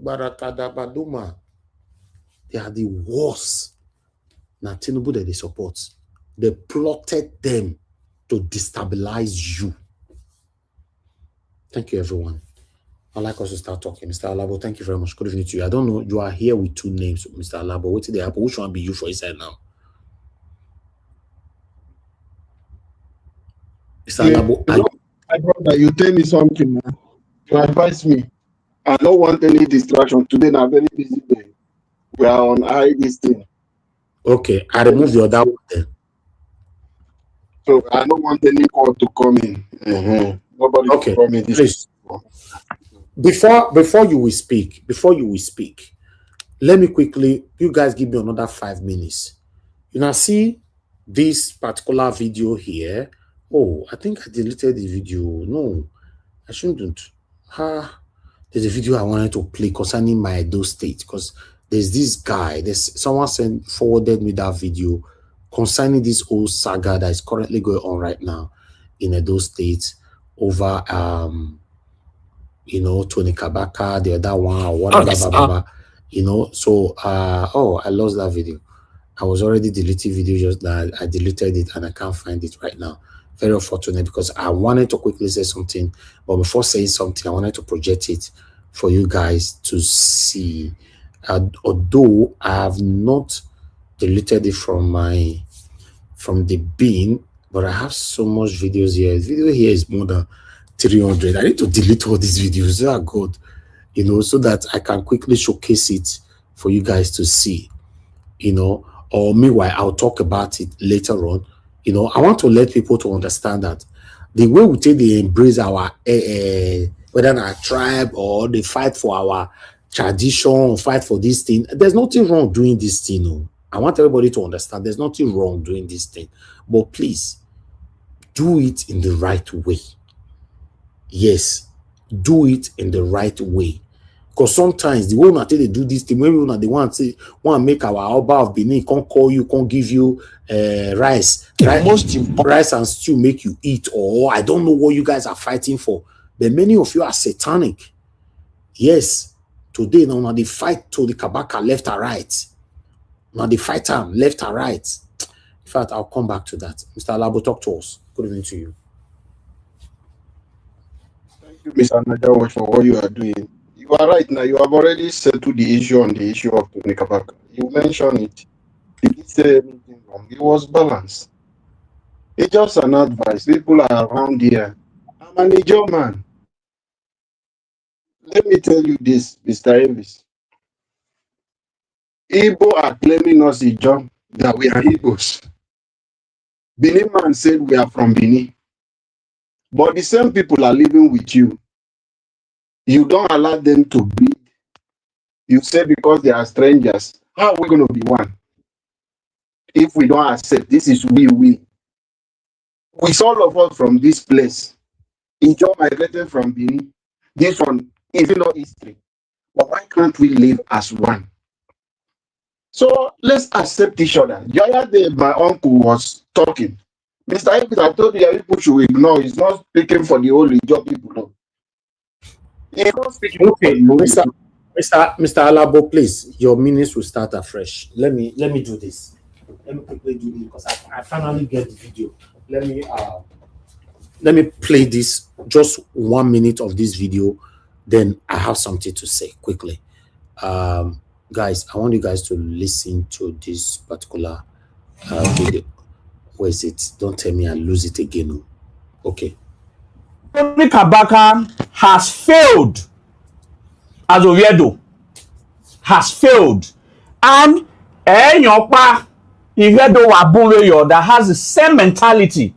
Barakadabaduma. They are the worst. Now, Tinubu that they support. They plotted them to destabilize you. Thank you, everyone. I'd like us to start talking. Mr. Alabo, thank you very much. Good evening to you. I don't know. You are here with two names, Mr. Alabo. What did they happen? Which one be you for inside now? Mr. Alabo, my brother, you tell me something now. You advise me. I don't want any distraction. Today, I'm very busy day. We are on high this thing. Okay, I remove the other one then. So I don't want any call to come in. Nobody okay, to come in. Please. Before you will speak, let me quickly, you guys give me another 5 minutes. You now see this particular video here. Oh, I think I deleted the video. No, I shouldn't. There's a video I wanted to play concerning my Edo state, because there's this guy, someone forwarded me that video concerning this whole saga that is currently going on right now in Edo State over Tony Kabaka, the other one, or whatever, so I lost that video. I was already deleting video, just that I deleted it and I can't find it right now. Very unfortunate, because I wanted to quickly say something, but before saying something, I wanted to project it for you guys to see. Although I have not deleted it from the bin, but I have so much videos here. The video here is more than 300. I need to delete all these videos. Oh God, so that I can quickly showcase it for you guys to see, or meanwhile I'll talk about it later on. I want to let people to understand that the way we take the embrace our whether our tribe or they fight for our tradition or fight for this thing, there's nothing wrong doing this thing. I want everybody to understand there's nothing wrong doing this thing, but please do it in the right way. Yes, do it in the right way. Because sometimes the way they do this thing, maybe they want to make our Oba of Benin can't call you, can't give you rice. Rice and stew make you eat, or I don't know what you guys are fighting for. But many of you are satanic. Yes, today now they fight to the Kabaka left and right. Now they fight them left and right. In fact, I'll come back to that. Mr. Alabo, talk to us. Good evening to you. Thank you, Mr. Najawa, for what you are doing. You are right now. You have already settled the issue on the issue of Tony Kabaka. You mentioned it. He didn't say anything wrong. It was balanced. It's just an advice. People are around here. I'm an Ijo man. Let me tell you this, Mr. Elvis. Igbo are claiming us Ijo, that we are Igbos. Benin man said we are from Benin. But the same people are living with you. You don't allow them to breed. You say because they are strangers, how are we going to be one? If we don't accept, this is we. With all of us from this place, Ijo migrated from Benin. This one is not history. But why can't we live as one? So let's accept each other. The other day, my uncle was talking. Mr. Evans, I told you people should ignore. He's not speaking for the whole Ijo people. No. He's not speaking okay, Mr. Alabo, please, your minutes will start afresh. Let me do this. Let me quickly do this because I finally get the video. Let me play this, just 1 minute of this video. Then I have something to say quickly. Guys, I want you guys to listen to this particular video. Where is it? Don't tell me I lose it again. Okay. Tony Kabaka has failed as Oviedo. Has failed. And Enyokpa Ivedo Wabureyo that has the same mentality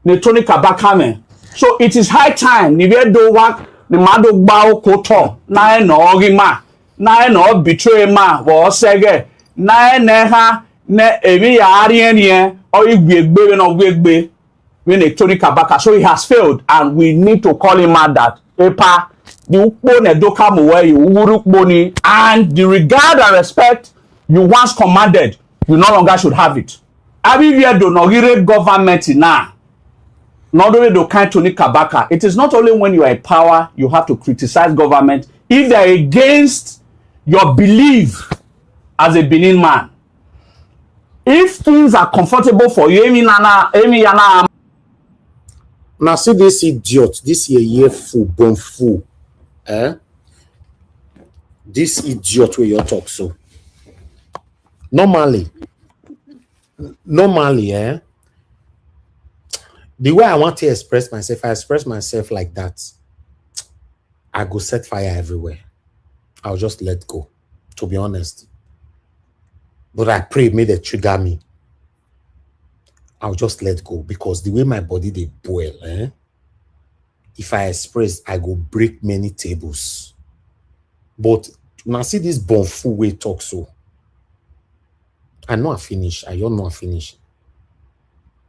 the Tony Kabaka man. So it is high time Ivedo wa the Mado Bao Koto na no Rima na no betray ma wo sege na ha ne ebi ya arienie or igbe no gbegbe when a Tony Kabaka. So he has failed and we need to call him out that Epa the ukpo ne doka muwe urukboni and the regard and respect you once commanded, you no longer should have it. Abiviedo no government now. not only the kind to Kabaka. It is not only when you are in power you have to criticize government if they are against your belief as a Benin man. If things are comfortable for you, now see this idiot, this year fool, bon fool. This idiot where you talk so. Normally, the way I want to express myself, I express myself like that. I go set fire everywhere. I'll just let go, to be honest. But I pray may they trigger me. I'll just let go because the way my body they boil, if I express, I go break many tables. But now see this bonfoo way talk so. I know I finish. I don't know I finish.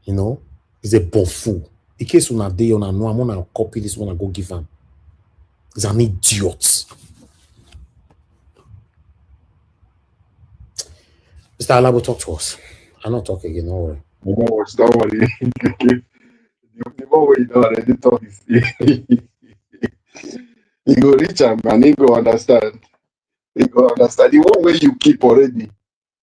You know, it's a bonfoo. In case una day on know I'm gonna copy this one, I go give him. He's an idiot. Mr. Alabo, talk to us. I'm not talking again, don't worry. Don't worry. The more we don't already talk is he go reach him and he go understand. He go understand. The one way you keep already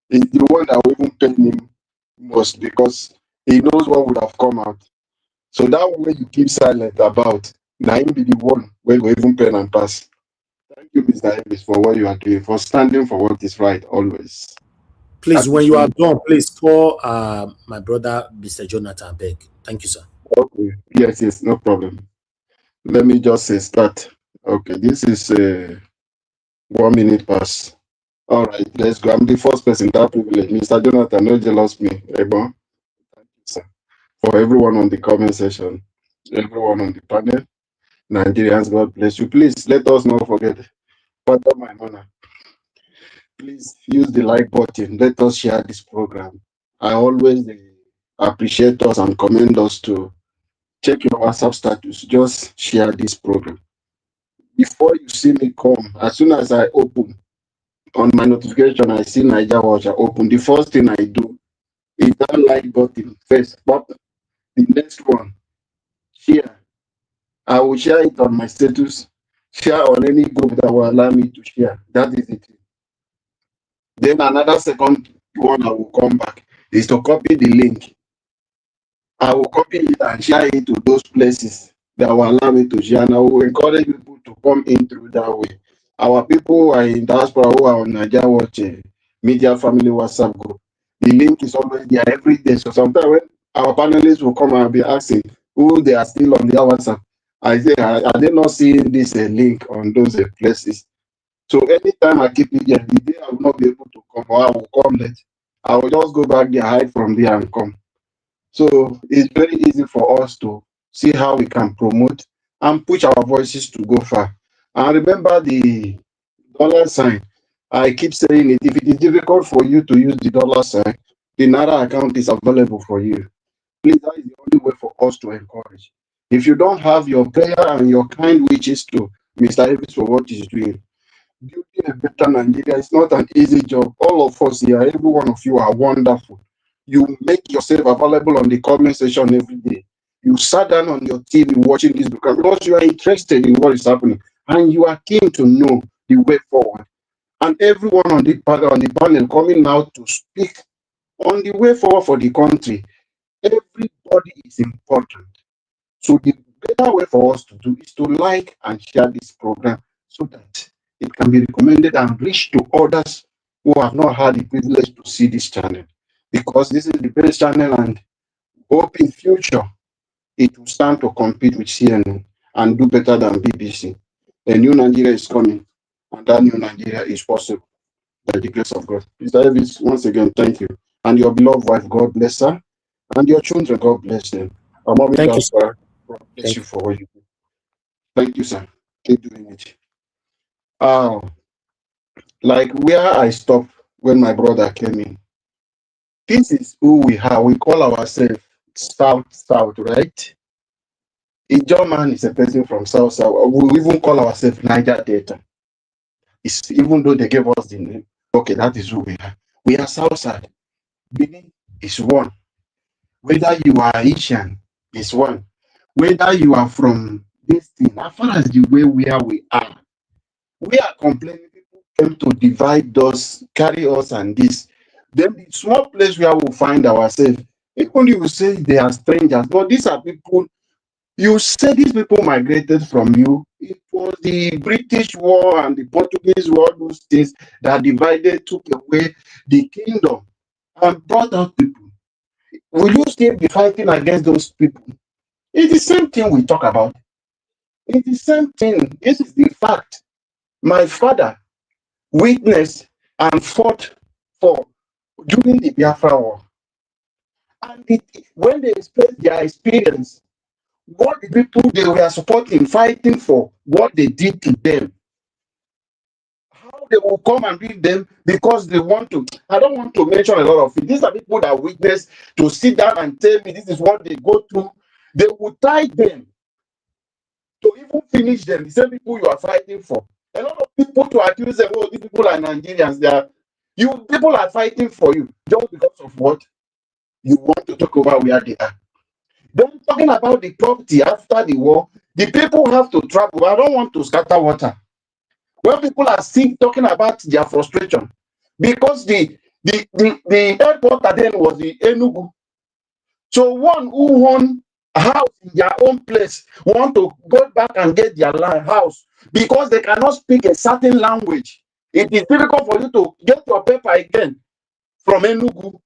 is the one that will even pain him most because he knows what would have come out. So that way you keep silent about, now him be the one where will even pain and pass. Thank you, Mr. Elvis, for what you are doing, for standing for what is right always. Please, when you are done, please call my brother, Mr. Jonathan Beg. Thank you, sir. Okay. Yes, no problem. Let me just say start. Okay, this is 1 minute pass. All right, let's go. I'm the first person that privilege. Mr. Jonathan, no jealous me. Ebon. Thank you, sir. For everyone on the comment section, everyone on the panel, Nigerians, God bless you. Please let us not forget. Pardon my manner. Please use the like button. Let us share this program. I always appreciate us and commend us to check your WhatsApp status. Just share this program. Before you see me come, as soon as I open on my notification, I see Niger Watch, I open. The first thing I do is that like button first. But the next one, share. I will share it on my status, share on any group that will allow me to share. That is it. Then another second one I will come back is to copy the link. I will copy it and share it to those places that will allow me to share. And I will encourage people to come in through that way. Our people who are in diaspora who are on Niger Watch Media Family WhatsApp group, the link is always there every day. So sometimes when our panelists will come and be asking who they are still on their WhatsApp, I say, are they not seeing this link on those places? So anytime I keep it there, the day I will not be able to come or I will come late, I will just go back there, hide from there and come. So it's very easy for us to see how we can promote and push our voices to go far. And remember the $sign. I keep saying it, if it is difficult for you to use the $sign, the Naira account is available for you. Please, that is the only way for us to encourage. If you don't have your prayer and your kind wishes to Mr. Davis for what he's doing, building a better Nigeria is not an easy job. All of us here, every one of you are wonderful. You make yourself available on the comment section every day. You sat down on your TV watching this program because you are interested in what is happening and you are keen to know the way forward. And everyone on the panel coming out to speak on the way forward for the country. Everybody is important. So the better way for us to do is to like and share this program so that it can be recommended and reach to others who have not had the privilege to see this channel. Because this is the best channel and hope in future it will stand to compete with CNN and do better than BBC. A new Nigeria is coming and that new Nigeria is possible by the grace of God. Mr. Davis, once again, thank you. And your beloved wife, God bless her. And your children, God bless them. Thank you, sir. God bless you for what you do. Thank you, sir. Keep doing it. Like where I stopped when my brother came in. This is who we are. We call ourselves South, right? A German is a person from South. We even call ourselves Niger Delta. It's, even though they gave us the name. Okay, that is who we are. We are Southside. Benin is one. Whether you are Asian, is one. whether you are from this thing, as far as the way where we are complaining, people came to divide us, carry us, and this. Then the small place where we find ourselves, even you say they are strangers, but these are people. You say these people migrated from you. It was the British War and the Portuguese War, those things that divided, took away the kingdom and brought out people. Will you still be fighting against those people? It's the same thing we talk about. It's the same thing. This is the fact. My father witnessed and fought for during the Biafra War. And when they expressed their experience, what the people they were supporting, fighting for, what they did to them, how they will come and beat them because they want to. I don't want to mention a lot of it. These are people that witness to sit down and tell me this is what they go through. They will tie them to even finish them. The same people you are fighting for. A lot of people to accuse them, oh, these people are Nigerians. People are fighting for you just because of what you want to talk over where they are. Then talking about the property after the war, the people have to travel. I don't want to scatter water. When people are sick, talking about their frustration, because the headquarter then was the Enugu. So one who own a house in their own place want to go back and get their house because they cannot speak a certain language. It is difficult for you to get your paper again from Enugu.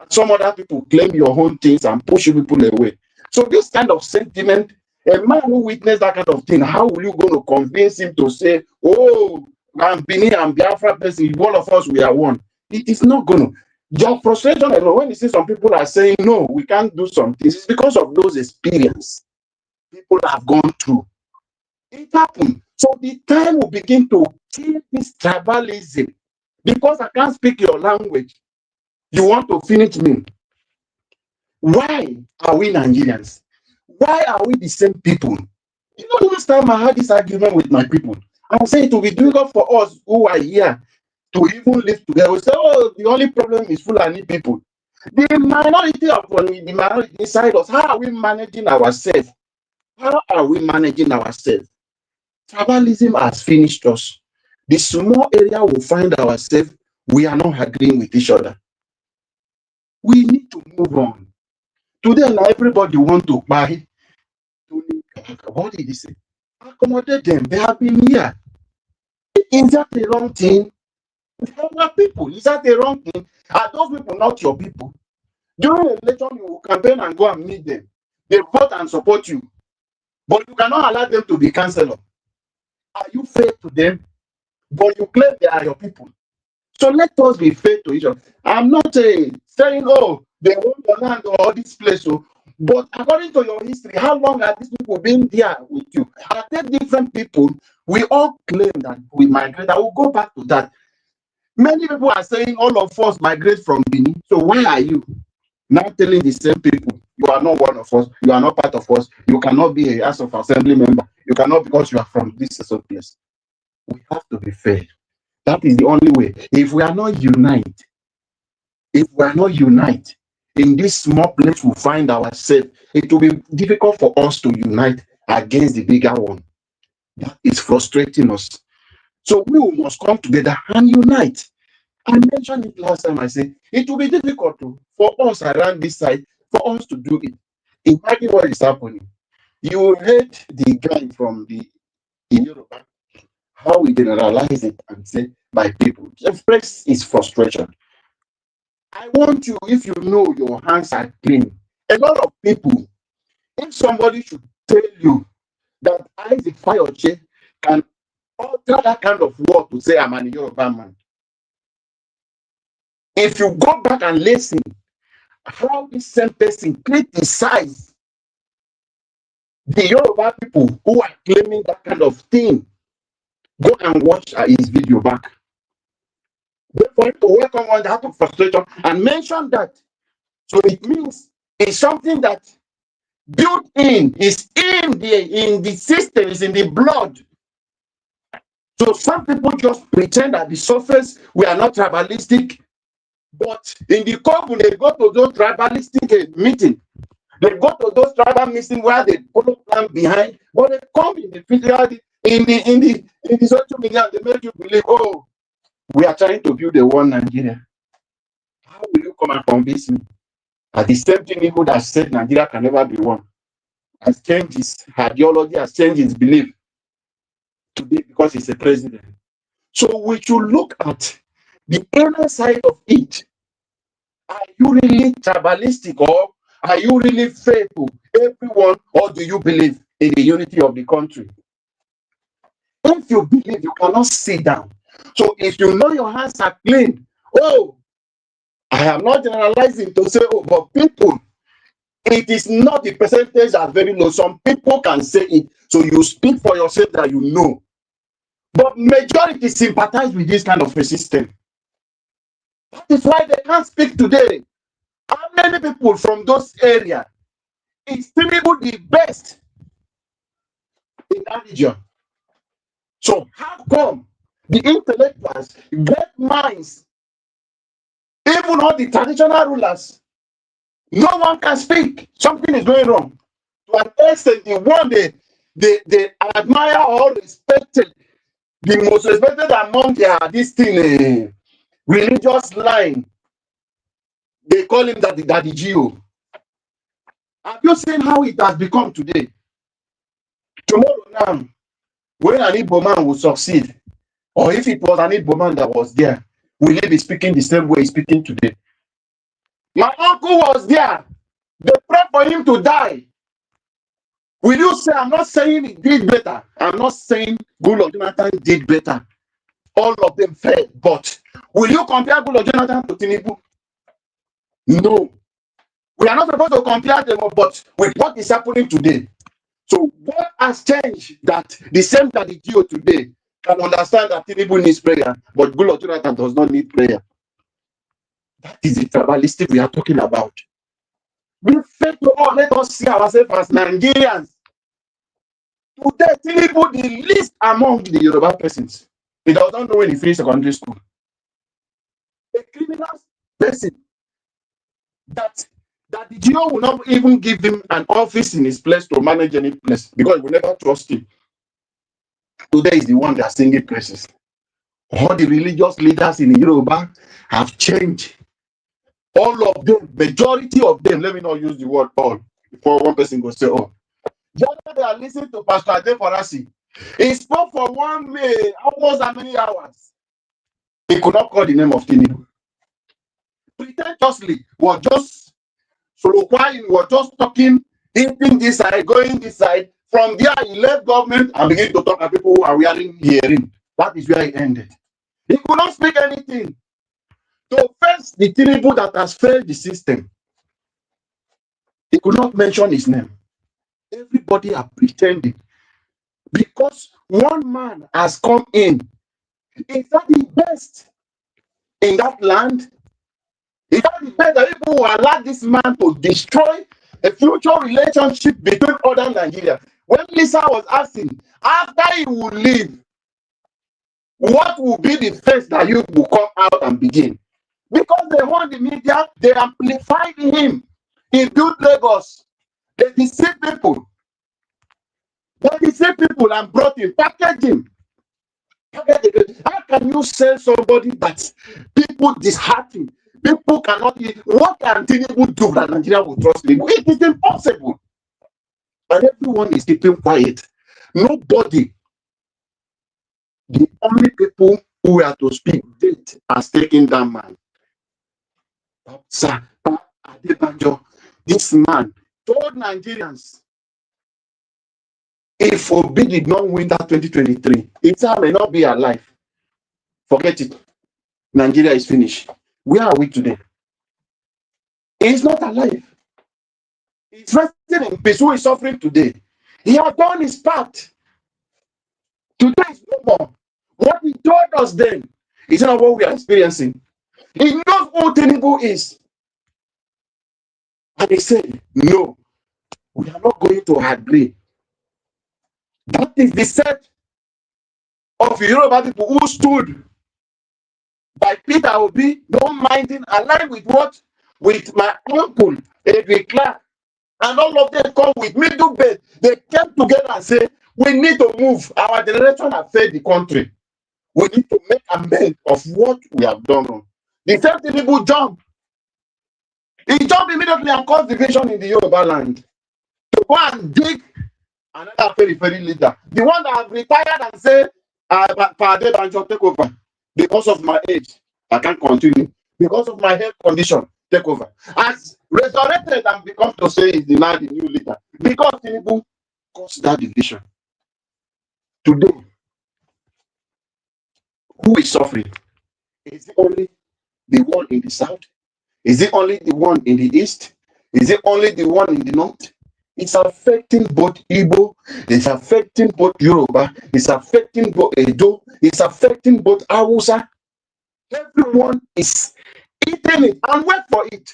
Some other people claim your own things and push people away. So this kind of sentiment, a man who witnessed that kind of thing, how will you going to convince him to say, oh, I'm Bini and Biafra person, all of us, we are one? It is not going to. Your frustration, when you see some people are saying, no, we can't do some things, it's because of those experiences people have gone through. It happened. So the time will begin to kill this tribalism because I can't speak your language. You want to finish me. Why are we Nigerians? Why are we the same people? You know, last time I had this argument with my people, I said it will be difficult for us who are here to even live together. We say, oh, the only problem is Fulani people. The minority of the minority inside us, how are we managing ourselves? How are we managing ourselves? Tribalism has finished us. The small area we find ourselves, we are not agreeing with each other. We need to move on. Today, now everybody want to buy. What did he say? Accommodate them. They have been here. Is that the wrong thing? They are people. Is that the wrong thing? Are those people not your people? During the election, you will campaign and go and meet them. They vote and support you. But you cannot allow them to be councillor. Are you fair to them? But you claim they are your people. So let us be fair to each other. I'm not saying, oh, they want the land or this place. So, but according to your history, how long have these people been there with you? Are they different people? We all claim that we migrate. I will go back to that. Many people are saying all of us migrate from Benin. So why are you now telling the same people you are not one of us, you are not part of us, you cannot be a House of Assembly member, you cannot because you are from this place? We have to be fair. That is the only way. If we are not united, in this small place we find ourselves, it will be difficult for us to unite against the bigger one. That is frustrating us. So we must come together and unite. I mentioned it last time. I said it will be difficult for us around this side for us to do it. Imagine what is happening. You heard the guy from the Yoruba, how we generalize it and say by people. Express his frustration. I want you, if you know your hands are clean, a lot of people, if somebody should tell you that Isaac Fayoche can utter that kind of word to say I'm an Yoruba man, if you go back and listen how this same person criticize the Yoruba people who are claiming that kind of thing, go and watch his video back. For him to welcome on that of frustration and mention that. So it means it's something that built in, is in the system, is in the blood. So some people just pretend at the surface we are not tribalistic, but in the core, when they go to those tribalistic meeting, They go to those tribal meetings where they put a plan behind, but they come in the physical, in the social media, they make you believe, oh, we are trying to build a one Nigeria. How will you come and convince me? At the same thing, people that said Nigeria can never be one has changed his ideology, has changed his belief today because he's a president. So we should look at the inner side of it. Are you really tribalistic, or are you really faithful to everyone, or do you believe in the unity of the country? If you believe, you cannot sit down. So if you know your hands are clean, oh, I am not generalizing to say, oh, but people, it is not the percentage that's very low. Some people can say it, so you speak for yourself that you know. But majority sympathize with this kind of a system. That is why they can't speak today. How many people from those areas is Tinubu the best in that region? So how come the intellectuals, great minds, even all the traditional rulers, no one can speak? Something is going wrong. To an extent, the one they admire or respected, the most respected among their religious line, they call him Daddy Gio. Have you seen how it has become today? Tomorrow now, when an Igbo man will succeed, or if it was an Igbo man that was there, will he be speaking the same way he's speaking today? My uncle was there. They prayed for him to die. Will you say, I'm not saying he did better. I'm not saying Goodluck Jonathan did better. All of them failed. But will you compare Goodluck Jonathan to Tinubu? No. We are not supposed to compare them, but with what is happening today. So what has changed that the same that the Geo today can understand that Tinubu needs prayer, but Goodluck Jonathan does not need prayer? That is the tribalistic we are talking about. We fail to all, let us see ourselves as Nigerians. Today, Tinubu the least among the Yoruba persons. He does not know when he finished secondary school. A criminal person that the GO will not even give him an office in his place to manage any place because he will never trust him. Today is the one that is singing praises. All the religious leaders in Yoruba have changed. All of them, majority of them, let me not use the word all, before one person goes say all. Just they are listening to Pastor Ade Forasi. He spoke for 1 minute, almost how many hours? He could not call the name of Tinubu. Pretentiously, was just soliloquying, was just talking, hitting this side, going this side. From there, he left government and began to talk to people who are wearing hearing. That is where he ended. He could not speak anything. To face the Tinubu that has failed the system, he could not mention his name. Everybody are pretending because one man has come in. Is that the best in that land? Is that the best that people will allow this man to destroy a future relationship between other Nigeria? When Lisa was asking, after he will leave, what will be the face that you will come out and begin? Because they want the media, they amplified him. He built Lagos. They deceive people. They deceive people and brought him, packaged him. How can you sell somebody that people dishearten? People cannot eat. What can Tinubu do that Nigeria will trust him? It is impossible. And everyone is keeping quiet. Nobody. The only people who are to speak date has taken that man. Sir, this man told Nigerians, if Obi did not win that 2023, Ita may not be alive. Forget it. Nigeria is finished. Where are we today? He's not alive. He's resting in peace. Who is suffering today? He has done his part. Today is no more. What he told us then is not what we are experiencing. He knows who Tinubu is. And he said, no, we are not going to agree. That is the set of Yoruba people who stood by Peter Obi, no minding, aligned with what? With my uncle, Edwin Clark, And all of them come with middle bed. They came together and say, we need to move. Our generation has failed the country. We need to make amends of what we have done wrong. The same Tinubu jumped. He jumped immediately and caused division in the Yoruba land. To go and dig another very leader. The one that have retired and say, Pade Banjo, take over. Because of my age, I can't continue. Because of my health condition, take over. As resurrected and become to say is denied the new leader. Because Tinubu caused that division. Today, who is suffering? Is it only the one in the south? Is it only the one in the east? Is it only the one in the north? It's affecting both Igbo, it's affecting both Yoruba, it's affecting both Edo, it's affecting both Hausa. Everyone is eating it and wait for it.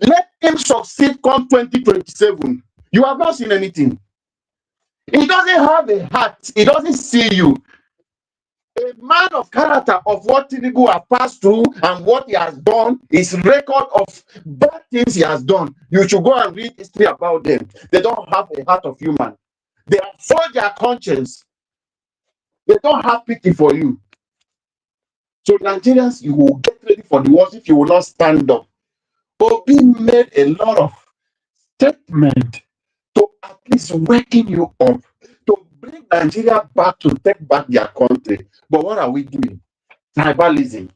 Let him succeed come 2027. You have not seen anything. He doesn't have a heart. He doesn't see you. A man of character of what Tinubu has passed through and what he has done, his record of bad things he has done. You should go and read history about them. They don't have a heart of human. They have sold their conscience. They don't have pity for you. So Nigerians, you will get ready for the worst if you will not stand up. Obi made a lot of statements to at least waking you up, to bring Nigeria back, to take back their country. But what are we doing? Tribalism.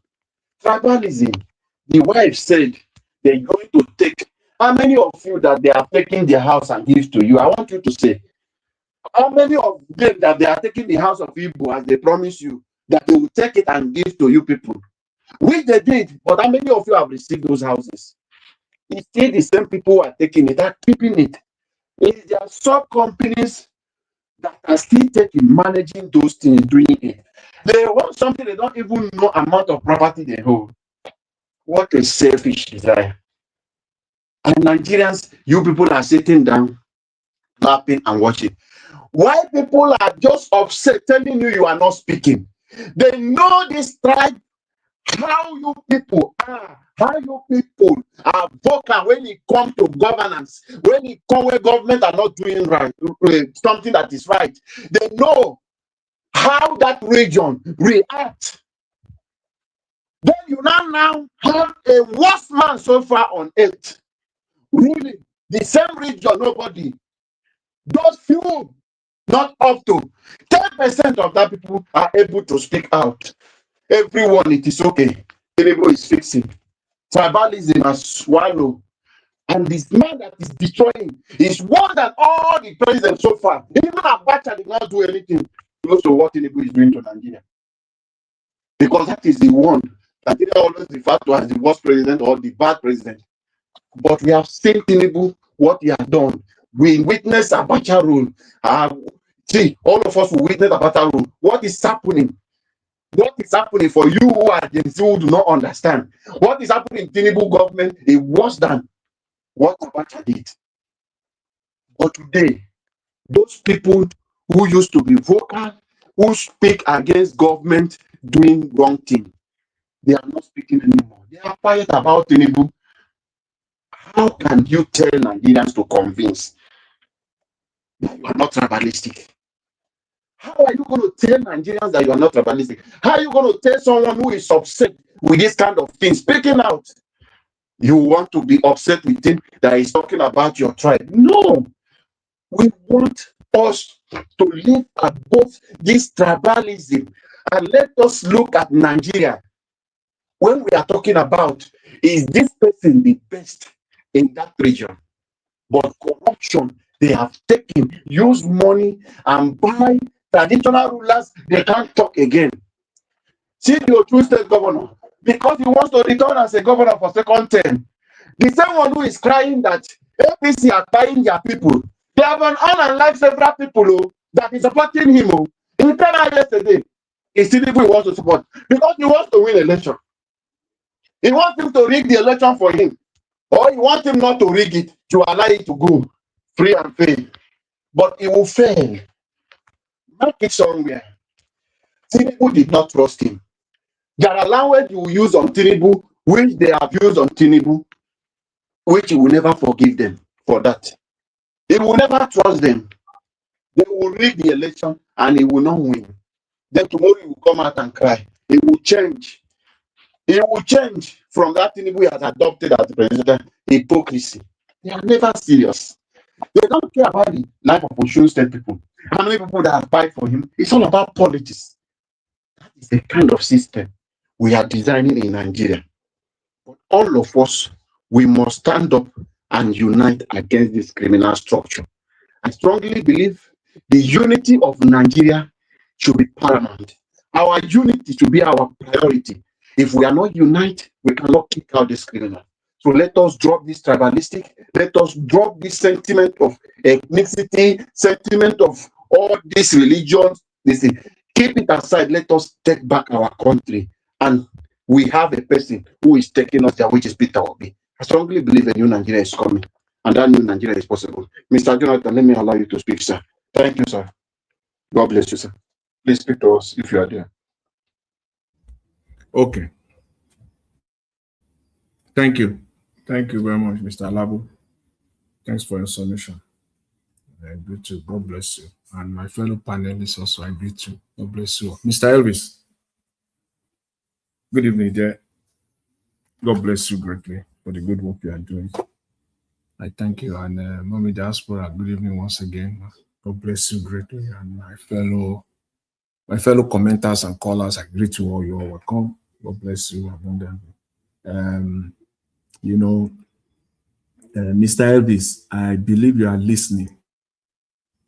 Tribalism. The wife said they're going to take. How many of you that they are taking their house and give to you? I want you to say, how many of them that they are taking the house of Igbo as they promise you that they will take it and give to you people? Which they did, but how many of you have received those houses? It's still the same people who are taking it, are keeping it. It's their sub companies that are still taking, managing those things, doing it. They want something they don't even know amount of property they hold. What a selfish desire. And Nigerians, you people are sitting down, laughing and watching. Why people are just upset, telling you are not speaking? They know this tribe, how you people are, how you people are vocal when it comes to governance, when it comes where government are not doing right, something that is right. They know how that region reacts. Then you now have a worst man so far on earth ruling the same region. Nobody, those few, not up to 10% of that people are able to speak out. Everyone, it is okay. Everybody is fixing. Tribalism has swallowed. And this man that is destroying is worse than all the presidents so far. Even Abacha did not do anything close to what Tinubu is doing to Nigeria. Because that is the one that they always refer to as the worst president or the bad president. But we have seen Tinubu, what he has done. We witnessed Abacha rule. See, all of us will witness Abacha rule. What is happening? What is happening for you who are the who do not understand? What is happening in Tinubu government is worse than what Abacha did. But today, those people who used to be vocal, who speak against government doing wrong thing, they are not speaking anymore. They are quiet about Tinubu. How can you tell Nigerians to convince that you are not tribalistic? How are you going to tell Nigerians that you are not tribalistic? How are you going to tell someone who is upset with this kind of thing, speaking out? You want to be upset with him that he's talking about your tribe? No. We want us to live above this tribalism and let us look at Nigeria. When we are talking about, is this person the best in that region? But corruption, they have taken, used money and buy traditional rulers, they can't talk again. See the Otu State governor, because he wants to return as a governor for second term. The same one who is crying that APC are buying their people. They have an unlike several people that is supporting him. He told us yesterday, he still wants to support because he wants to win election. He wants him to rig the election for him, or he wants him not to rig it to allow it to go free and fair. But it will fail. Mark it somewhere. Tinubu did not trust him. There are language you will use on Tinubu, which they have used on Tinubu, which he will never forgive them. for that. He will never trust them. They will rig the election and he will not win. Then tomorrow he will come out and cry. He will change. He will change from that thing he has adopted as the president. Hypocrisy. They are never serious. They don't care about the life of Osun State people. How many people that have fight for him? It's all about politics. That is the kind of system we are designing in Nigeria. But all of us, we must stand up and unite against this criminal structure. I strongly believe the unity of Nigeria should be paramount. Our unity should be our priority. If we are not united, we cannot kick out this criminal. So let us drop this tribalistic, let us drop this sentiment of ethnicity, sentiment of all these religions. Listen, keep it aside. Let us take back our country. And we have a person who is taking us there, which is Peter Obi. I strongly believe a new Nigeria is coming. And that new Nigeria is possible. Mr. Jonathan, let me allow you to speak, sir. Thank you, sir. God bless you, sir. Please speak to us if you are there. Okay. Thank you. Thank you very much, Mr. Alabo. Thanks for your submission. I greet you. God bless you. And my fellow panelists also, I greet you. God bless you. Mr. Elvis, good evening there. God bless you greatly for the good work you are doing. I thank you. And Mommy Diaspora, good evening once again. God bless you greatly. And my fellow commenters and callers, I greet you all. You are welcome. God bless you abundantly. Mr. Elvis, I believe you are listening.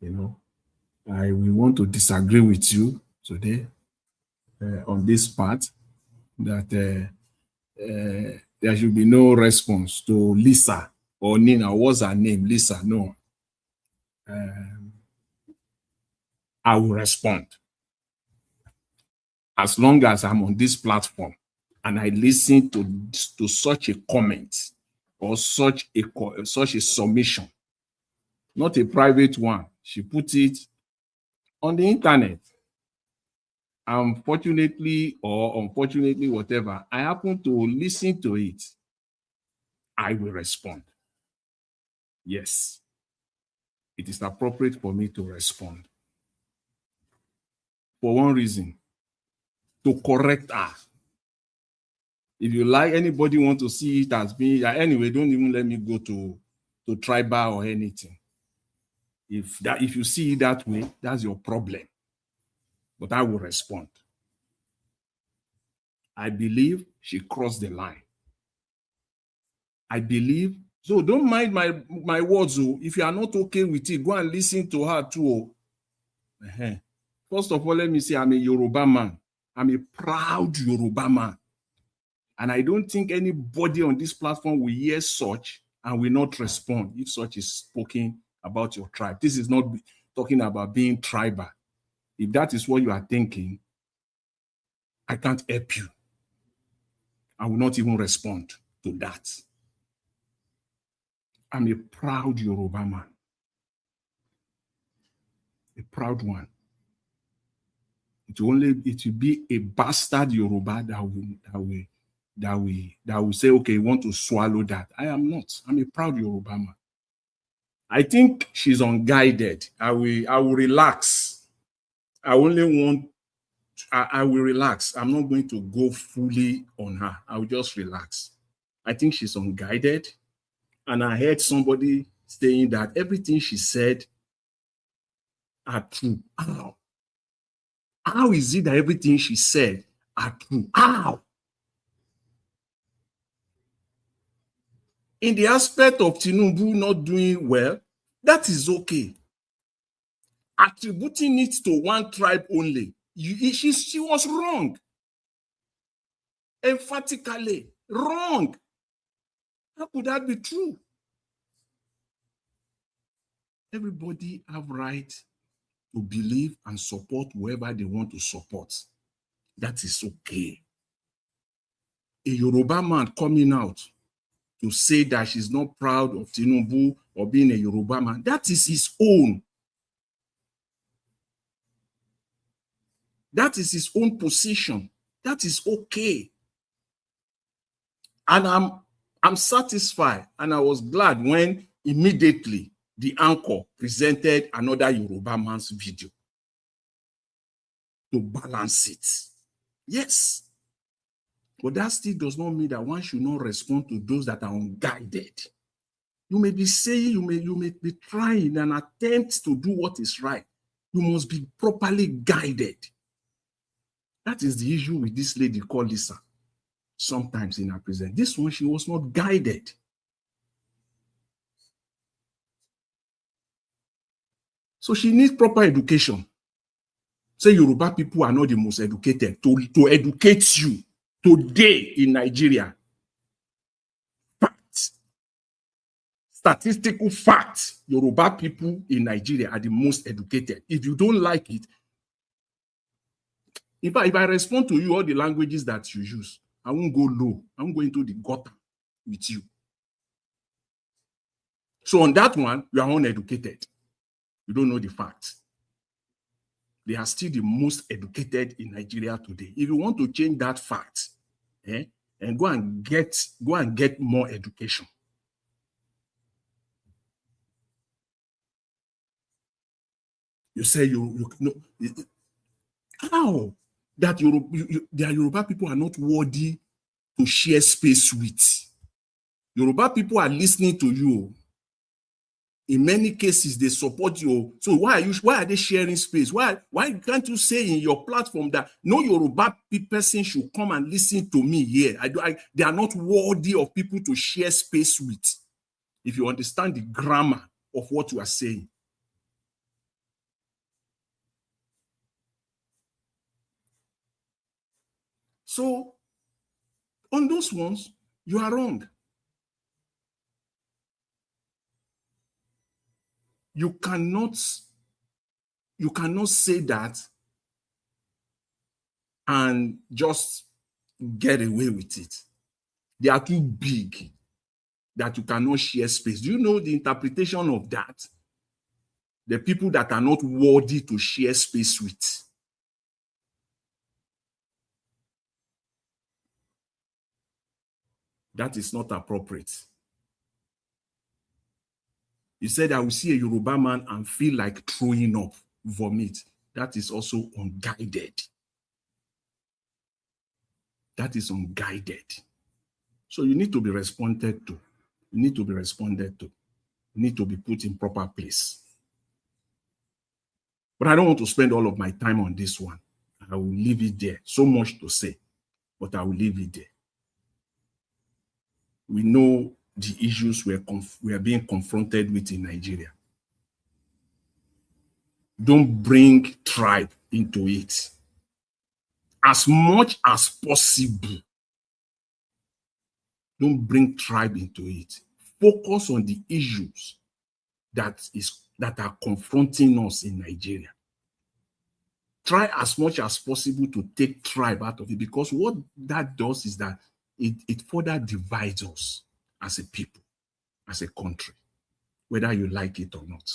I will want to disagree with you today on this part that there should be no response to Lisa or Nina. What's her name? Lisa. No. I will respond. As long as I'm on this platform and I listen to such a comment or such a submission, not a private one. She put it on the internet. Unfortunately or unfortunately, whatever, I happen to listen to it. I will respond. Yes, it is appropriate for me to respond. For one reason, to correct her. If you like, anybody want to see it as being, anyway, don't even let me go to tribal or anything. If you see it that way, that's your problem. But I will respond. I believe she crossed the line. I believe, so don't mind my words. If you are not okay with it, go and listen to her too. First of all, let me say I'm a Yoruba man. I'm a proud Yoruba man. And I don't think anybody on this platform will hear such and will not respond if such is spoken about your tribe. This is not talking about being tribal. If that is what you are thinking, I can't help you. I will not even respond to that. I'm a proud Yoruba man. A proud one. It will be a bastard Yoruba that will say, okay, you want to swallow that. I am not. I'm a proud Yoruba man. I think she's unguided. I will relax. I will relax. I'm not going to go fully on her. I will just relax. I think she's unguided. And I heard somebody saying that everything she said are true. How is it that everything she said are true? How? In the aspect of Tinubu not doing well, that is okay. Attributing it to one tribe only, she was wrong. Emphatically wrong. How could that be true? Everybody have right to believe and support whoever they want to support. That is okay. A Yoruba man coming out to say that she's not proud of Tinubu or being a Yoruba man, that is his own. That is his own position. That is okay. And I'm satisfied, and I was glad when immediately the anchor presented another Yoruba man's video to balance it. Yes. But that still does not mean that one should not respond to those that are unguided. You may be saying, you may be trying an attempt to do what is right. You must be properly guided. That is the issue with this lady called Lisa. Sometimes in her present. This one, she was not guided. So she needs proper education. Say Yoruba people are not the most educated. To educate you today in Nigeria. Facts. Statistical facts. Yoruba people in Nigeria are the most educated. If you don't like it, if I respond to you all the languages that you use, I won't go low. I won't go into the gutter with you. So on that one, you are uneducated. You don't know the facts. They are still the most educated in Nigeria today. If you want to change that fact, and go and get more education. You say you know how that their Yoruba people are not worthy to share space with. Yoruba people are listening to you. In many cases, they support you. So why are they sharing space? Why can't you say in your platform that no Yoruba person should come and listen to me here? They are not worthy of people to share space with. If you understand the grammar of what you are saying. So on those ones, you are wrong. You cannot say that and just get away with it. They are too big that you cannot share space. Do you know the interpretation of that? The people that are not worthy to share space with. That is not appropriate. You said, I will see a Yoruba man and feel like throwing up, vomit. That is also unguided. That is unguided. So you need to be responded to. You need to be responded to. You need to be put in proper place. But I don't want to spend all of my time on this one. I will leave it there. So much to say, but I will leave it there. We know the issues we are being confronted with in Nigeria. Don't bring tribe into it. As much as possible, don't bring tribe into it. Focus on the issues that are confronting us in Nigeria. Try as much as possible to take tribe out of it, because what that does is that it further divides us as a people, as a country, whether you like it or not.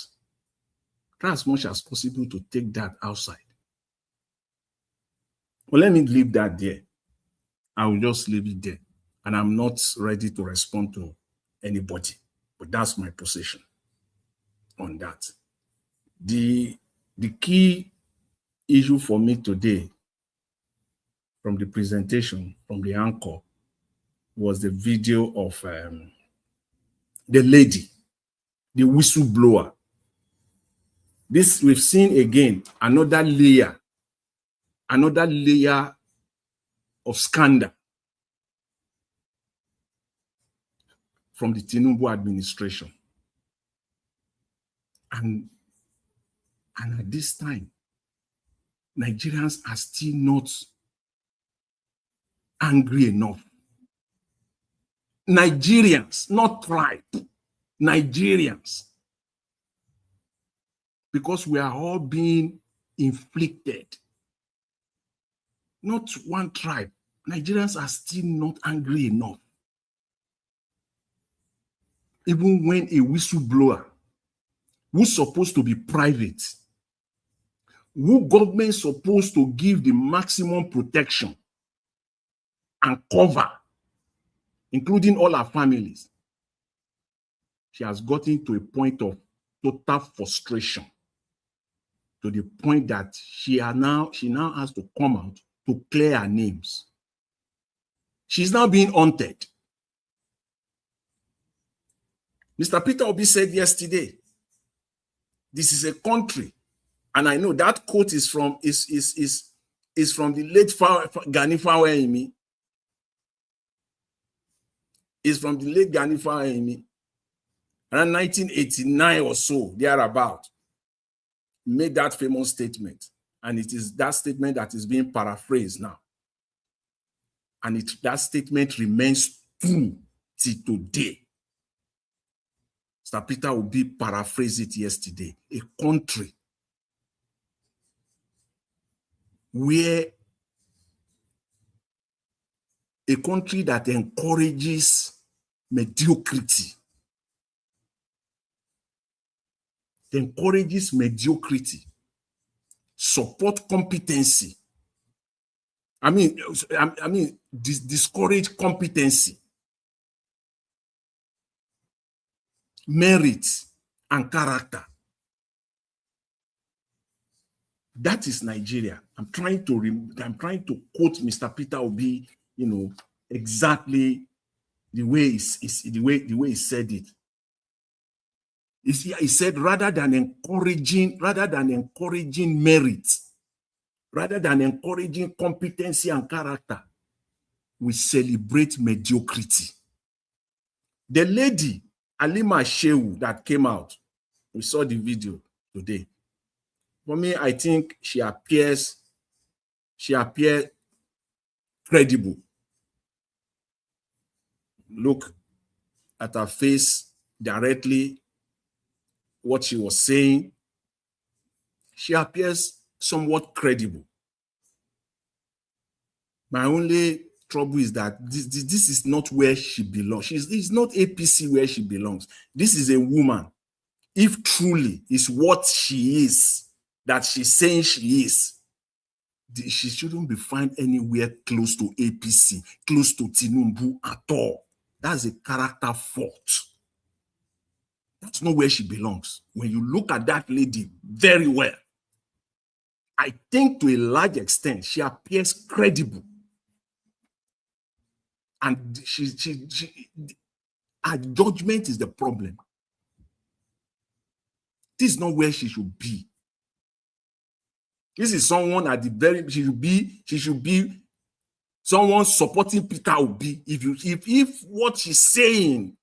Try as much as possible to take that outside. Well, let me leave that there. I will just leave it there. And I'm not ready to respond to anybody. But that's my position on that. The key issue for me today from the presentation, from the anchor, was the video of the lady, the whistleblower. This, we've seen again, another layer of scandal from the Tinubu administration. And at this time, Nigerians are still not angry enough. Nigerians, not tribe, Nigerians. Because we are all being inflicted. Not one tribe. Nigerians are still not angry enough. Even when a whistleblower, who's supposed to be private, who government is supposed to give the maximum protection and cover, including all our families, she has gotten to a point of total frustration, to the point that she now has to come out to clear her names. She's now being haunted. Mr. Peter Obi said yesterday, this is a country, and I know that quote is from the late Gani Fawemi. Is from the late Gani Fawemi, around 1989 or so, thereabout, made that famous statement. And it is that statement that is being paraphrased now. And that statement remains true till today. Mr. Peter Obi paraphrased it yesterday. A country that encourages mediocrity. Encourages mediocrity. Support competency. Discourage competency, merit, and character. That is Nigeria. I'm trying to quote Mr. Peter Obi, exactly the way he said it. He said, rather than encouraging merit, rather than encouraging competency and character, we celebrate mediocrity. The lady, Halima Shehu, that came out, we saw the video today. For me, I think she appears credible. Look at her face directly, what she was saying. She appears somewhat credible. My only trouble is that this is not where she belongs. It's not APC where she belongs. This is a woman. If truly is what she is, that she's saying she is, she shouldn't be found anywhere close to APC, close to Tinubu at all. That's a character fault. That's not where she belongs. When you look at that lady very well, I think to a large extent, she appears credible. And her judgment is the problem. This is not where she should be. This is someone at the very, she should be someone supporting Peter Obi. If what she's saying,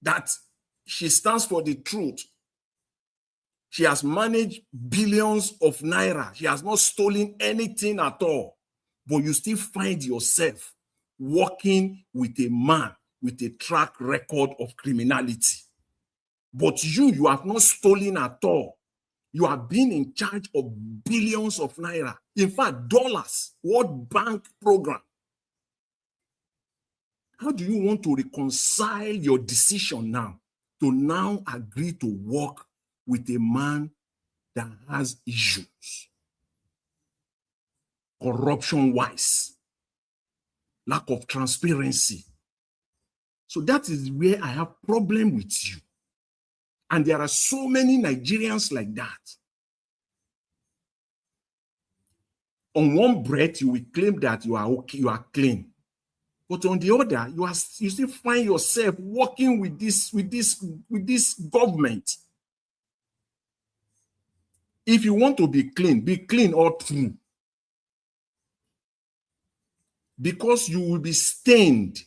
that she stands for the truth, she has managed billions of naira, she has not stolen anything at all, but you still find yourself working with a man with a track record of criminality. But you have not stolen at all. You have been in charge of billions of naira, in fact, dollars, World Bank program. How do you want to reconcile your decision now to now agree to work with a man that has issues, corruption-wise, lack of transparency? So that is where I have problem with you. And there are so many Nigerians like that. On one breath, you will claim that you are okay, you are clean. But on the other, you still find yourself working with this government. If you want to be clean all through. Because you will be stained.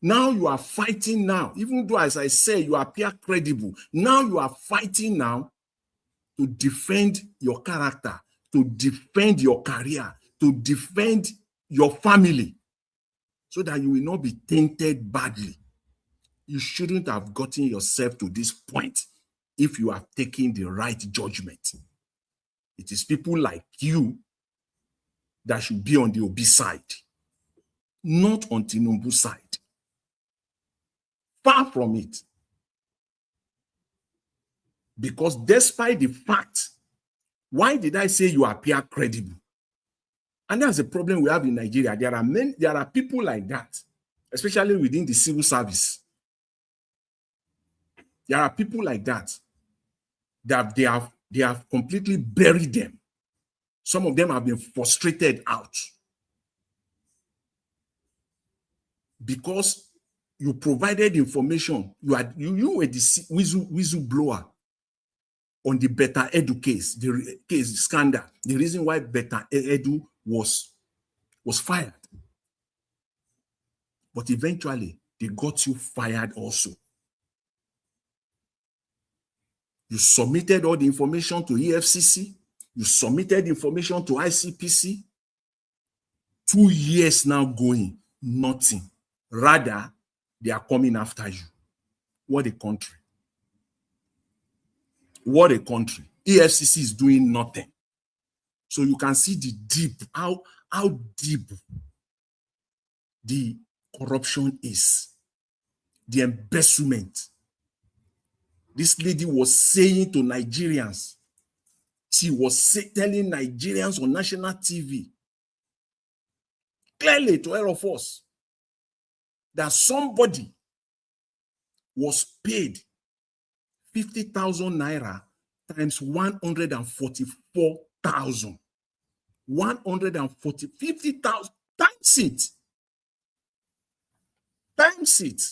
Now you are fighting now, even though, as I say, you appear credible. Now you are fighting now to defend your character, to defend your career, to defend your family, so that you will not be tainted badly. You shouldn't have gotten yourself to this point if you are taking the right judgment. It is people like you that should be on the Obi side, not on Tinubu's side. Far from it. Because despite the fact, why did I say you appear credible? And that's the problem we have in Nigeria. There are people like that. especially within the civil service. There are people like that they have completely buried them. Some of them have been frustrated out because you provided information. You were the whistleblower on the Beta Edu case, the case scandal. The reason why Beta Edu was fired, but eventually they got you fired also. You submitted all the information to EFCC. You submitted information to ICPC. 2 years now going, nothing. Rather, they are coming after you. What a country. What a country. EFCC is doing nothing. So you can see the deep, how deep the corruption is, the embezzlement. This lady was saying to Nigerians, she was telling Nigerians on national TV, clearly to all of us, that somebody was paid 50,000 naira times 144,000. 50,000 times it. Times it.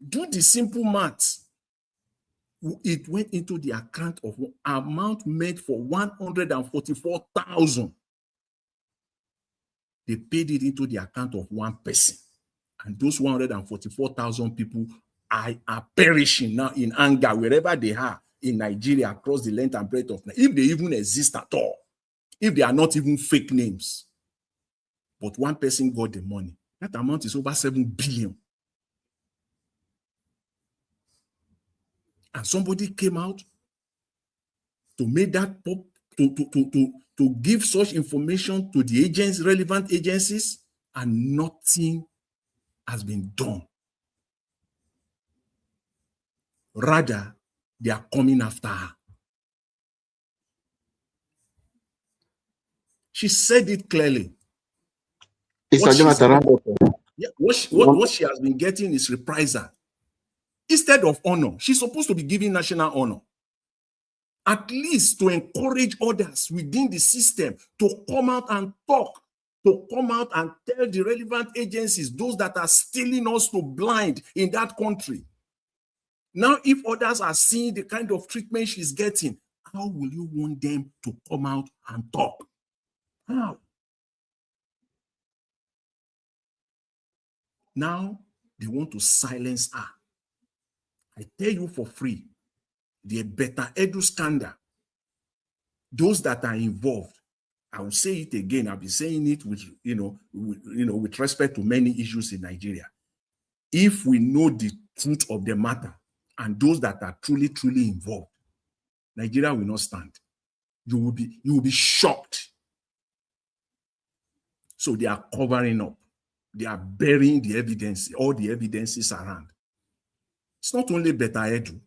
Do the simple math. It went into the account of amount made for 144,000. They paid it into the account of one person. And those 144,000 people are perishing now in anger wherever they are in Nigeria, across the length and breadth of Nigeria, if they even exist at all, if they are not even fake names. But one person got the money. That amount is over 7 billion. And somebody came out to make that to give such information to the agents, relevant agencies, and nothing has been done. Rather, they are coming after her. She said it clearly. What she has been getting is reprisal. Instead of honor, she's supposed to be giving national honor. At least to encourage others within the system to come out and talk, to come out and tell the relevant agencies, those that are stealing us to blind in that country. Now, if others are seeing the kind of treatment she's getting, how will you want them to come out and talk? How? Now, they want to silence her. I tell you for free, the Beta Edu scandal, those that are involved, I will say it again, I've been saying it with, with respect to many issues in Nigeria. If we know the truth of the matter and those that are truly involved, Nigeria will not stand. You will be shocked. So they are covering up. They are burying the evidence, all the evidences around. It's not only Beta Edu.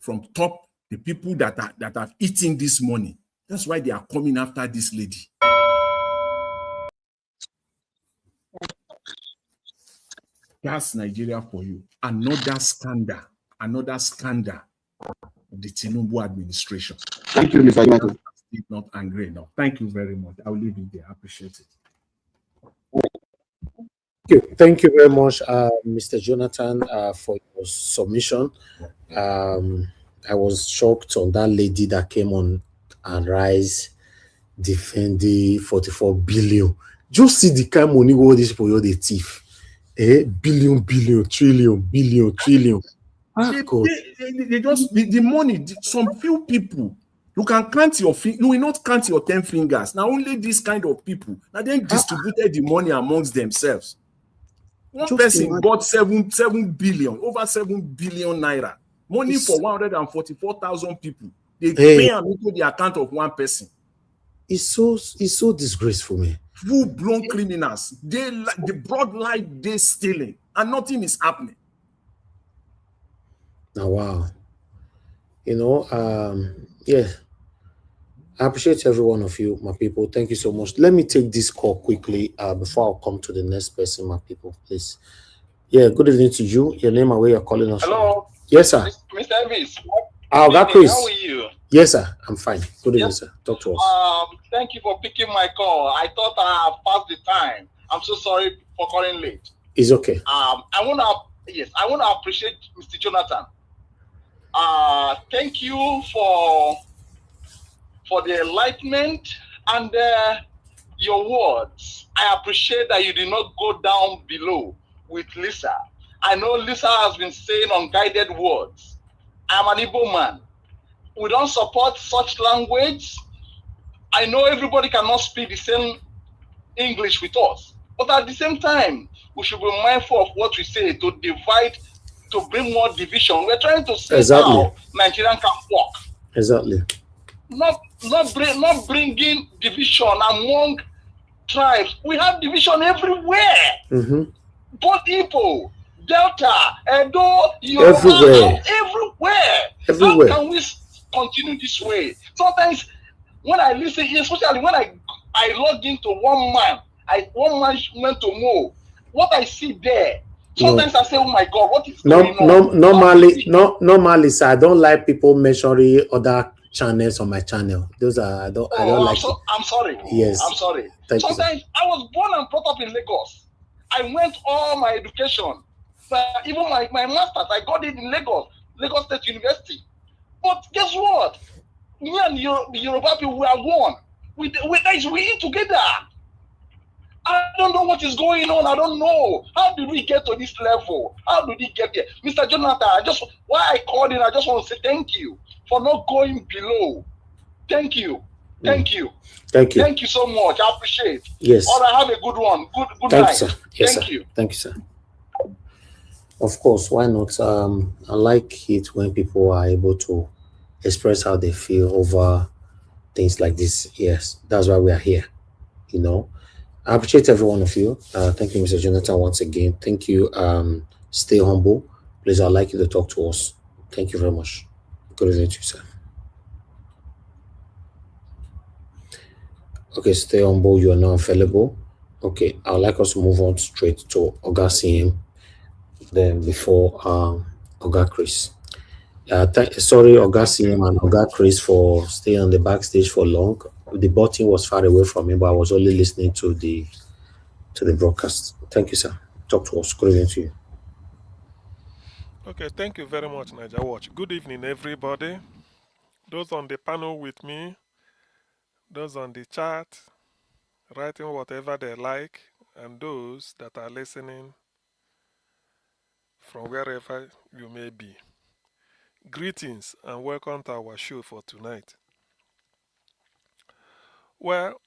From top, the people that have eaten this money. That's why they are coming after this lady. That's Nigeria for you. Another scandal of the Tinubu administration. Thank you, Mr. Jonathan. Not angry enough. Thank you very much. I'll leave it there. I appreciate it. Thank you very much, Mr. Jonathan, for your submission. I was shocked on that lady that came on and rise defend the 44 billion. Just see the kind of money all these people the thief. Billion, trillion. They just the money. Some few people. You can count you will not count your 10 fingers. Now only this kind of people. Now then distributed the money amongst themselves. One person got 7 billion, over 7 billion naira. Money for 144,000 people. They pay them into the account of one person. It's so disgraceful, man. Full-blown criminals. The broad light, they stealing, and nothing is happening. Now, wow. Yeah. I appreciate every one of you, my people. Thank you so much. Let me take this call quickly before I come to the next person, my people, please. Yeah, good evening to you. Your name and where you're calling us from. Hello. Yes, sir. Mr. Elvis. I'll got Chris. How are you? Yes, sir. I'm fine. Good evening, sir. Talk to us. Thank you for picking my call. I thought I passed the time. I'm so sorry for calling late. It's okay. I want to appreciate Mr. Jonathan. Thank you for the enlightenment and your words. I appreciate that you did not go down below with Lisa. I know Lisa has been saying unguided words. I'm an Igbo man. We don't support such language. I know everybody cannot speak the same English with us, but at the same time, we should be mindful of what we say to divide, to bring more division. We're trying to see how Nigerian can work. Exactly. Not bringing division among tribes. We have division everywhere. Mm-hmm. Both people, Delta, Edo, Yoruba, everywhere. How can we continue this way? Sometimes when I listen, especially when I log into one man went to Mo, what I see there, sometimes I say, oh my God, what is going on? Normally, sir, I don't like people measuring other channels on my channel. Those are I don't like it. I'm sorry. Yes. I'm sorry. Sometimes I was born and brought up in Lagos. I went all my education. Even my master's, I got it in Lagos State University. But guess what? Me and the Yoruba people, we are one. We eat together. I don't know what is going on. I don't know. How did we get to this level? How did we get there? Mr. Jonathan, why I called in, I just want to say thank you for not going below. Thank you. Thank you. Thank you. Thank you so much. I appreciate. Yes. All right, have a good one. Good Thank night. you, sir. Yes, Thank sir. you. Thank you, sir. Of course, why not? I like it when people are able to express how they feel over things like this. Yes, that's why we are here. You know, I appreciate every one of you. Thank you, Mr. Jonathan, once again. Thank you. Stay humble. Please, I'd like you to talk to us. Thank you very much. Good evening to you, sir. Okay, stay humble. You are now available. Okay, I'd like us to move on straight to Oga CM. Then before Oga Chris. Sorry, Oga CM and Oga Chris for staying on the backstage for long. The button was far away from me, but I was only listening to the broadcast. Thank you, sir. Talk to us. Good evening to you. Okay, thank you very much, Niger Watch. Good evening, everybody. Those on the panel with me, those on the chat, writing whatever they like, and those that are listening from wherever you may be. Greetings and welcome to our show for tonight. Well,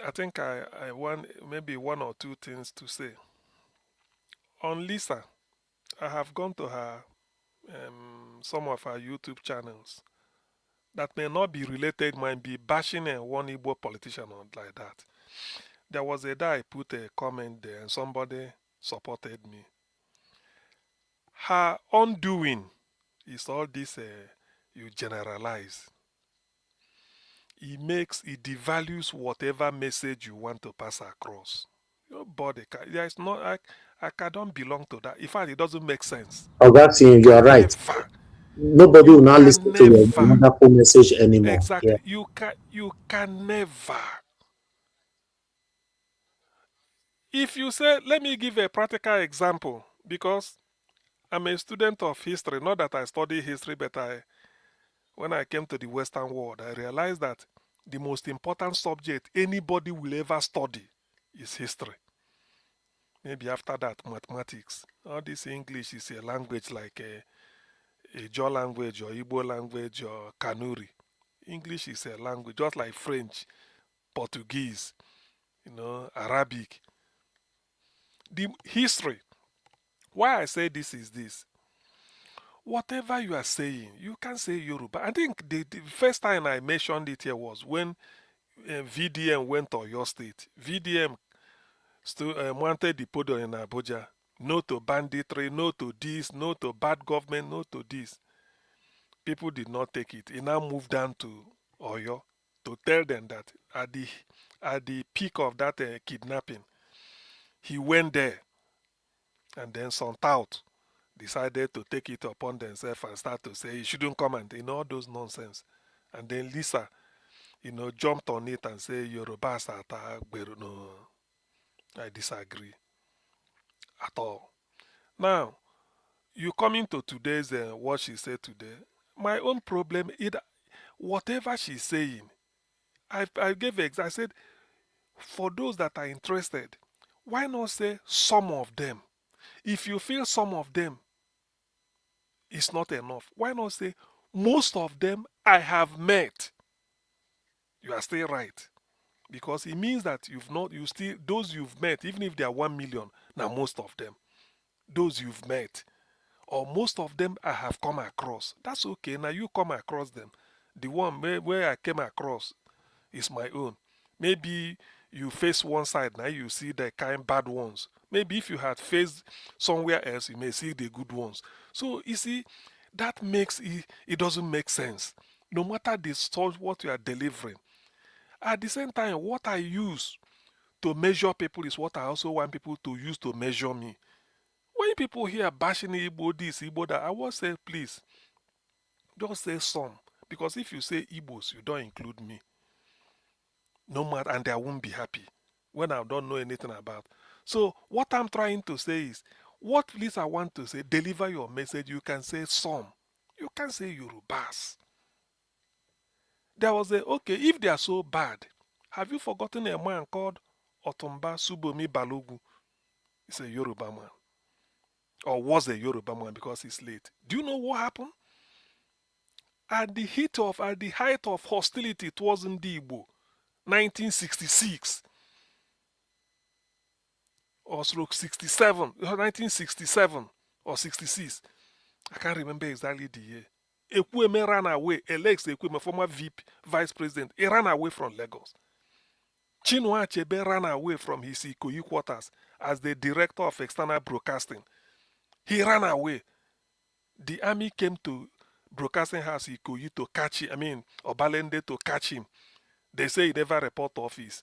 I think I want maybe one or two things to say. On Lisa, I have gone to her some of her YouTube channels that may not be related, might be bashing one Igbo politician or like that. There was a day I put a comment there and somebody supported me. Her undoing is all this you generalize. It devalues whatever message you want to pass across. Your body, there is no, I don't belong to that. In fact, it doesn't make sense. Oga, you are right. Nobody will not listen to your wonderful message anymore. Exactly. Yeah. You can never. If you say, let me give a practical example, because I'm a student of history, not that I study history, but when I came to the Western world, I realized that the most important subject anybody will ever study is history. Maybe after that, mathematics. All this English is a language like a Jaw language or Igbo language or Kanuri. English is a language just like French, Portuguese, Arabic. The history. Why I say this is this. Whatever you are saying, you can say Yoruba. I think the first time I mentioned it here was when VDM went to your state. VDM wanted the podium in Abuja. No to banditry, no to this, no to bad government, no to this. People did not take it. It now moved down to Oyo. to tell them that at the peak of that kidnapping, he went there, and then some tout decided to take it upon themselves and start to say he shouldn't come, and all those nonsense. And then Lisa, jumped on it and say Yorubas are attack. No, I disagree at all. Now, you coming to today's what she said today. My own problem is whatever she's saying. I gave I said, for those that are interested, why not say some of them? If you feel some of them is not enough, why not say most of them I have met? You are still right. Because it means that those you've met, even if they are 1 million, now most of them, those you've met, or most of them I have come across. That's okay. Now you come across them. The one where I came across is my own. Maybe you face one side, now you see the kind bad ones. Maybe if you had faced somewhere else, you may see the good ones. So you see, that makes it doesn't make sense. No matter the source, what you are delivering. At the same time, what I use to measure people is what I also want people to use to measure me. When people hear bashing Igbo this, Igbo that, I will say, please, just say some. Because if you say Igbos, you don't include me. No matter, and I won't be happy when I don't know anything about. So what I'm trying to say is, what Lisa want to say, deliver your message, you can say some. You can say Yorubas. There was okay, if they are so bad, have you forgotten a man called Otumba Subomi Balogu? He's a Yoruba man. Or was a Yoruba man because he's late. Do you know what happened? At the height of hostility towards Igbo, 1966 or 1967 or 66. I can't remember exactly the year. Ekwueme ran away. Alex Ekwueme, former vice president, he ran away from Lagos. Chinua Achebe ran away from his Ikoyi quarters as the director of external broadcasting. He ran away. The army came to broadcasting house Ikoyi to catch him. Obalende to catch him. They say he never report to office.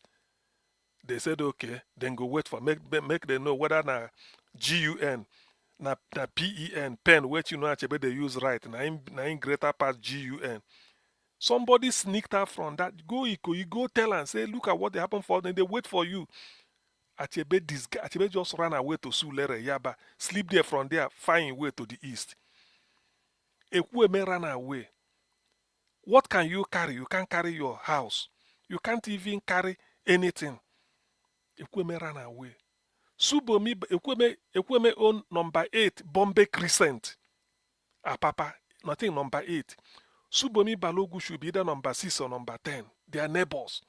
They said, okay, then go wait for, make them know whether na GUN, na PEN, pen, which Achebe they use right, na in greater part GUN. Somebody sneaked out from that. Go Ikoyi, go tell and say, look at what they happened for them. They wait for you. Achebe just ran away to Sulere, Yaba, sleep there from there, find way to the east. Ekwueme ran away. What can you carry? You can't carry your house. You can't even carry anything. Ekwueme ran away. Subomi Ekwueme owned number 8 Bombay Crescent. Apapa, nothing number 8. Subomi Balogu should be either number 6 or number 10. They are neighbors.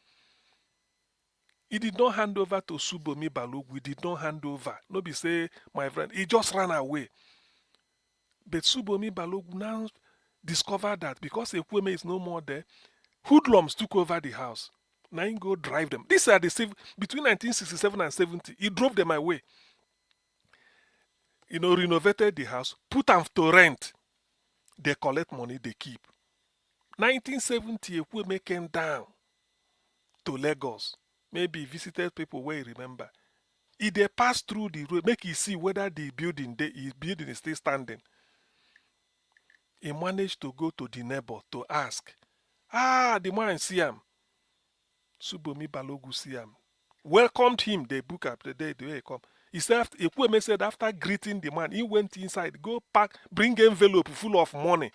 He did not hand over to Subomi Balogu. He did not hand over. Nobody say, my friend, he just ran away. But Subomi Balogu now discovered that because Ekwueme is no more there, hoodlums took over the house. Now he go drive them. These are the between 1967 and 70. He drove them away. Renovated the house, put them to rent. They collect money, they keep. 1970, Ekwueme came down to Lagos. Maybe visited people where you remember. If they pass through the road, make you see whether the building is still standing. He managed to go to the neighbor to ask. The man see him. Subomi Balogu see him. Welcomed him. They book up the day he come. He said, Ekwueme said after greeting the man, he went inside, go pack, bring envelope full of money.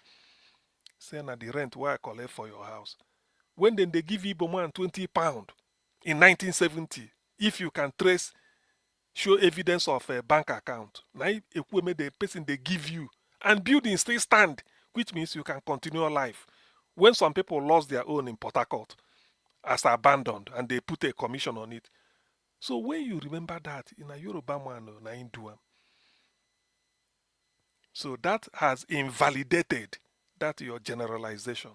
Say, na the rent where I collect for your house. When then they give Igbo man £20 in 1970, if you can show evidence of a bank account. Now Ekwueme the person they give you and building still stand, which means you can continue your life. When some people lost their own in Port Harcourt as abandoned and they put a commission on it. So when you remember that in a Yoruba man na Induam, so that has invalidated that your generalization.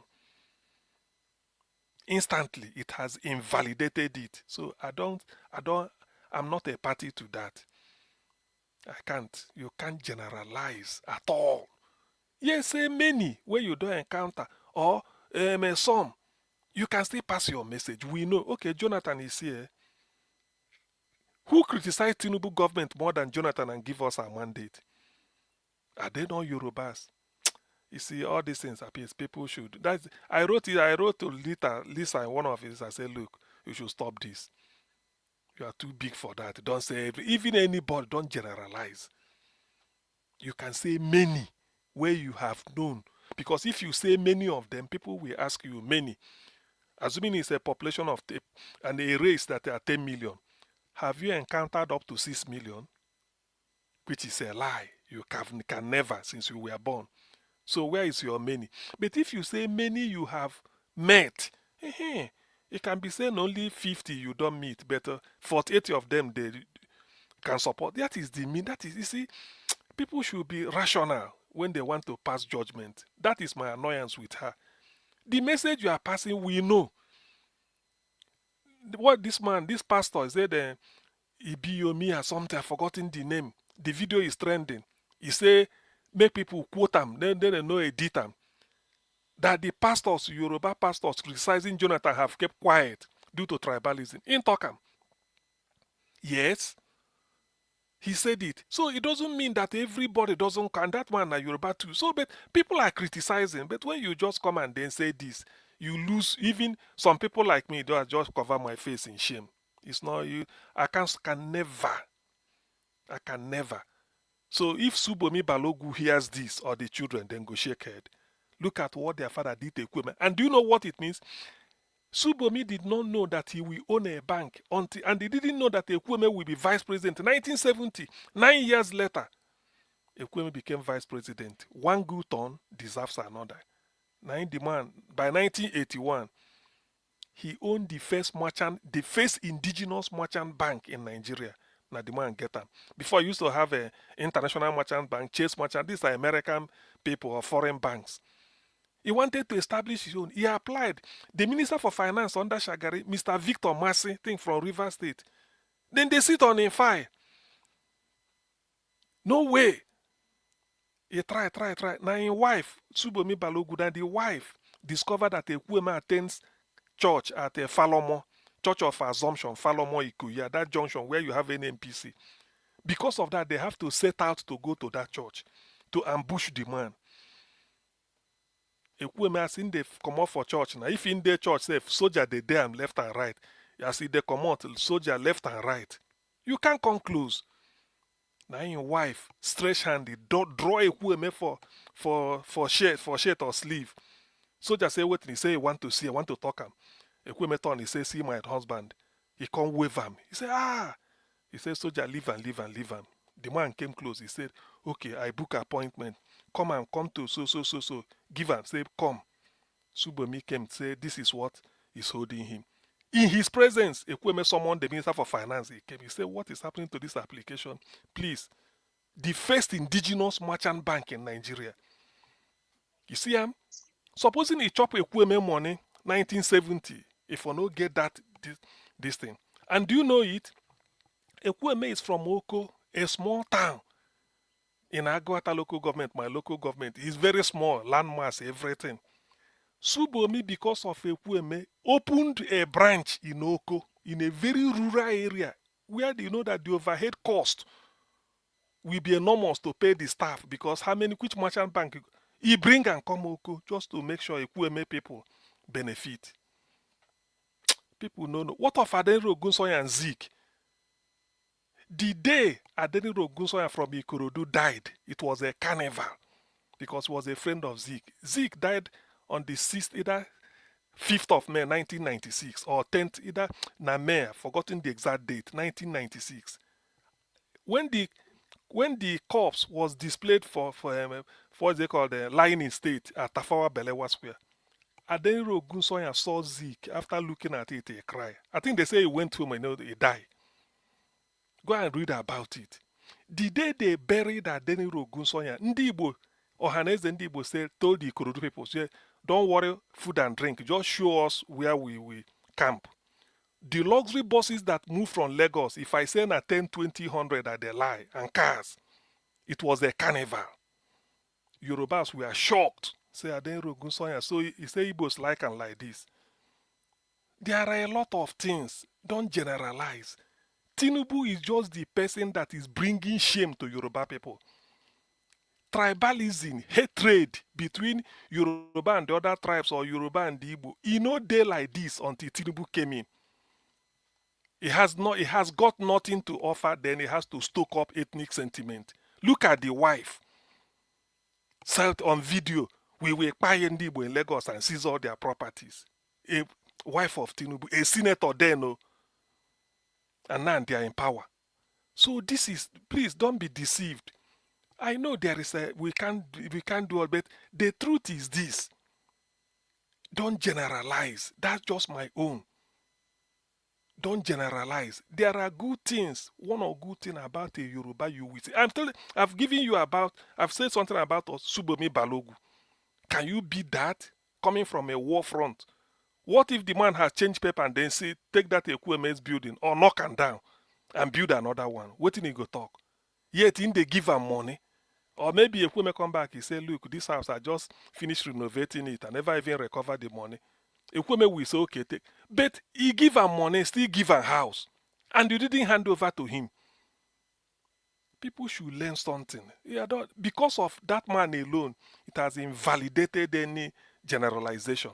Instantly, it has invalidated it. So I'm not a party to that. You can't generalize at all. Yes, say many where you don't encounter, or some You can still pass your message. We know, okay, Jonathan is here. Who criticized Tinubu government more than Jonathan and give us our mandate? Are they not Yorubas? You see, all these things appears. People should. I wrote to Lisa in one of his. I said, look, you should stop this. You are too big for that. Don't say even anybody. Don't generalize. You can say many where you have known. Because if you say many of them, people will ask you many. Assuming it's a population of and a race that are 10 million. Have you encountered up to 6 million? Which is a lie. You can never since you were born. So where is your many? But if you say many you have met, it can be saying only 50 you don't meet, but 48 of them they can support. That is the mean. That is, you see, people should be rational when they want to pass judgment. That is my annoyance with her. The message you are passing, we know. What this pastor said, Ibiomi or something, I've forgotten the name. The video is trending. He say, make people quote them, then they know edit them. That the pastors, Yoruba pastors criticizing Jonathan have kept quiet due to tribalism. In Tokam. Yes. He said it. So it doesn't mean that everybody doesn't can. That one are Yoruba too. So but people are criticizing. But when you just come and then say this, you lose. Even some people like me, do just cover my face in shame. It's not you. I can never. So if Subomi Balogu hears this or the children, then go shake head. Look at what their father did to equipment. And do you know what it means? Subomi did not know that he will own a bank until, and he didn't know that Ekweme will be vice president. 1970, 9 years later, Ekweme became vice president. One good turn deserves another. Now, the man, by 1981, he owned the first indigenous merchant bank in Nigeria. Now the man get them. Before, I used to have an international merchant bank, Chase Merchant. These are American people or foreign banks. He wanted to establish his own. He applied. The Minister for Finance under Shagari, Mr. Victor Massey, thing from River State. Then they sit on a file. No way. He try. Now his wife, Subomi Balogu, and the wife discovered that Ekweme attends church at Falomo, Church of Assumption, Falomo Ikuya, that junction where you have an NPC. Because of that, they have to set out to go to that church to ambush the man. Ekweme as in they come out for church now. If in the church, say soldier they there left and right. As if they come out, soldier left and right. You can't come close. Now your wife, stretch-handed, draw Ekweme for shirt or sleeve. Soldier say what he say he want to see, I want to talk him. Ekweme turn, he say, see my husband. He come wave him. He say, ah. He say, soldier, leave him. The man came close. He said, okay, I book appointment. Come to so. Give him, say, come. Subomi came, say, this is what is holding him. In his presence, Ekweme summoned the Minister for Finance. He came, he said, what is happening to this application? Please, the first indigenous merchant bank in Nigeria. You see him? Supposing he chop Ekweme money, 1970, if I no get this thing. And do you know it? Ekweme is from Oko, a small town in Agwata local government, my local government. It's very small, landmass, everything. Subomi, because of Ekweme, opened a branch in Oko, in a very rural area, where you know that the overhead cost will be enormous to pay the staff, because which merchant bank he bring and come Oko just to make sure Ekweme people benefit. People know. What of Adeniro Ogunsoya and Zeke? The day Adeniro Ogunsoya from Ikorodu died, it was a carnival because he was a friend of Zeke. Zeke died on the 6th, either 5th of May 1996 or 10th, either May, I've forgotten the exact date, 1996. When the corpse was displayed for what they call the lying in state at Tafawa Balewa Square, Adeniro Ogunsoya saw Zeke. After looking at it, he cried. I think they say he went home and he died. Go and read about it. The day they buried Adeniro Ogunsoya, Ndi Igbo, Ohaneze Ndi Igbo told the Ikorodu people, say, don't worry, food and drink. Just show us where we camp. The luxury buses that move from Lagos, if I say na 10, 20, 100 are they lie, and cars, it was a carnival. Yorubas were shocked. Say Adeniro Ogunsoya. So he say Igbos like and like this. There are a lot of things. Don't generalize. Tinubu is just the person that is bringing shame to Yoruba people. Tribalism, hatred between Yoruba and the other tribes or Yoruba and the Igbo, no day like this until Tinubu came in. It has got nothing to offer, then it has to stoke up ethnic sentiment. Look at the wife. Said on video, we were buying Igbo in Lagos and seize all their properties. A wife of Tinubu, a senator then, no. And now they are in power. So this is, please don't be deceived. I know there is we can't do all, but the truth is this. Don't generalize. That's just my own. Don't generalize. There are good things. One or good thing about a Yoruba you will see. I've said something about Subomi Balogu. Can you beat that? Coming from a war front. What if the man has changed paper and then say, take that Ekwueme's building or knock him down and build another one? What did he go talk? Yet in they give him money. Or maybe Ekwueme come back, he say, look, this house, I just finished renovating it and never even recovered the money. Ekwueme will say, okay, take. But he give him money, still give him house. And you didn't hand over to him. People should learn something. Because of that man alone, it has invalidated any generalization.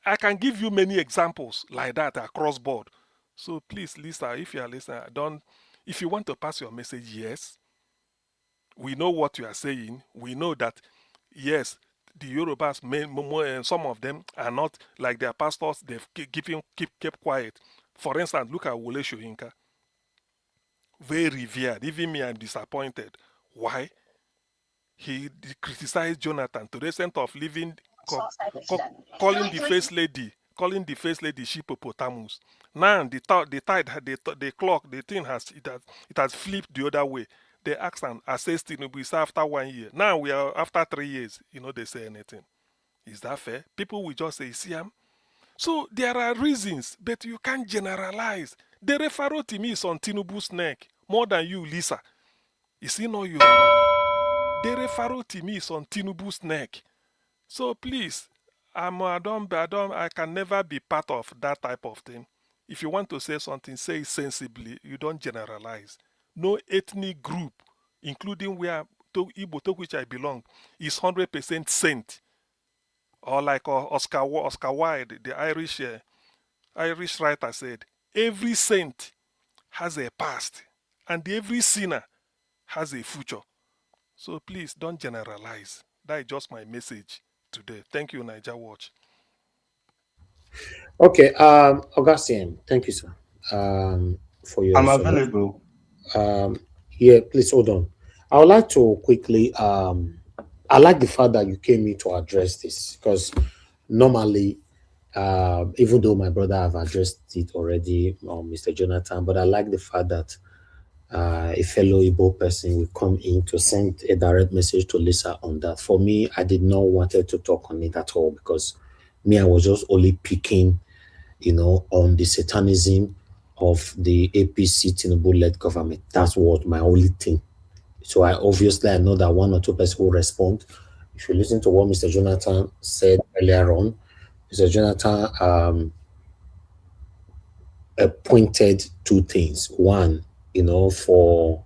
I can give you many examples like that across board. So please, Lisa, if you are listening, if you want to pass your message, yes. We know what you are saying. We know that, yes, the Yorubas, some of them are not like their pastors. They've kept quiet. For instance, look at Wole Soyinka. Very revered. Even me, I'm disappointed. Why? He criticized Jonathan to the extent of calling the first lady Shippopotamus. Now the clock, the thing has flipped the other way. They asked and assessed Tinubu after 1 year. Now we are after 3 years. They say anything. Is that fair? People will just say, see him. So there are reasons, but you can't generalize. The referral to me is on Tinubu's neck more than you, Lisa. Is he not Yoruba? The referral to me is on Tinubu's neck. So please, I can never be part of that type of thing. If you want to say something, say it sensibly. You don't generalize. No ethnic group, including where Igbo, to which I belong, is 100% saint. Or like Oscar Wilde, the Irish writer said, every saint has a past, and every sinner has a future. So please don't generalize. That is just my message today. Thank you, Niger Watch. Okay, Augustine, thank you, sir, for your. I'm available. Yeah, please hold on. I would like to quickly. I like the fact that you came in to address this because normally, even though my brother have addressed it already, Mr. Jonathan, but I like the fact that a fellow Igbo person will come in to send a direct message to Lisa on that. For me, I did not wanted to talk on it at all because me, I was just only picking, on the satanism of the APC Tinubu-led government. That's what my only thing. So I know that one or two people will respond. If you listen to what Mr. Jonathan said earlier on, Mr. Jonathan pointed two things. One, for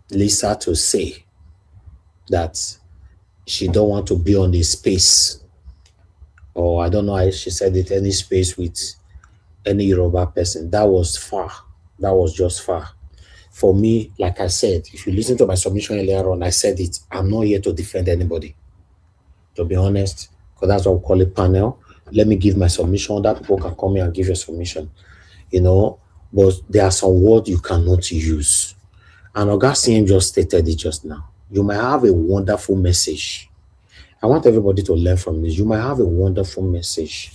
Lisa to say that she don't want to be on the space, or I don't know how she said it, any space with any Yoruba person. That was far. That was just far. For me, like I said, if you listen to my submission earlier on, I said it. I'm not here to defend anybody, to be honest, because that's what we call a panel. Let me give my submission. That people can come here and give your submission, But there are some words you cannot use. And Augustine just stated it just now. You might have a wonderful message. I want everybody to learn from this. You might have a wonderful message,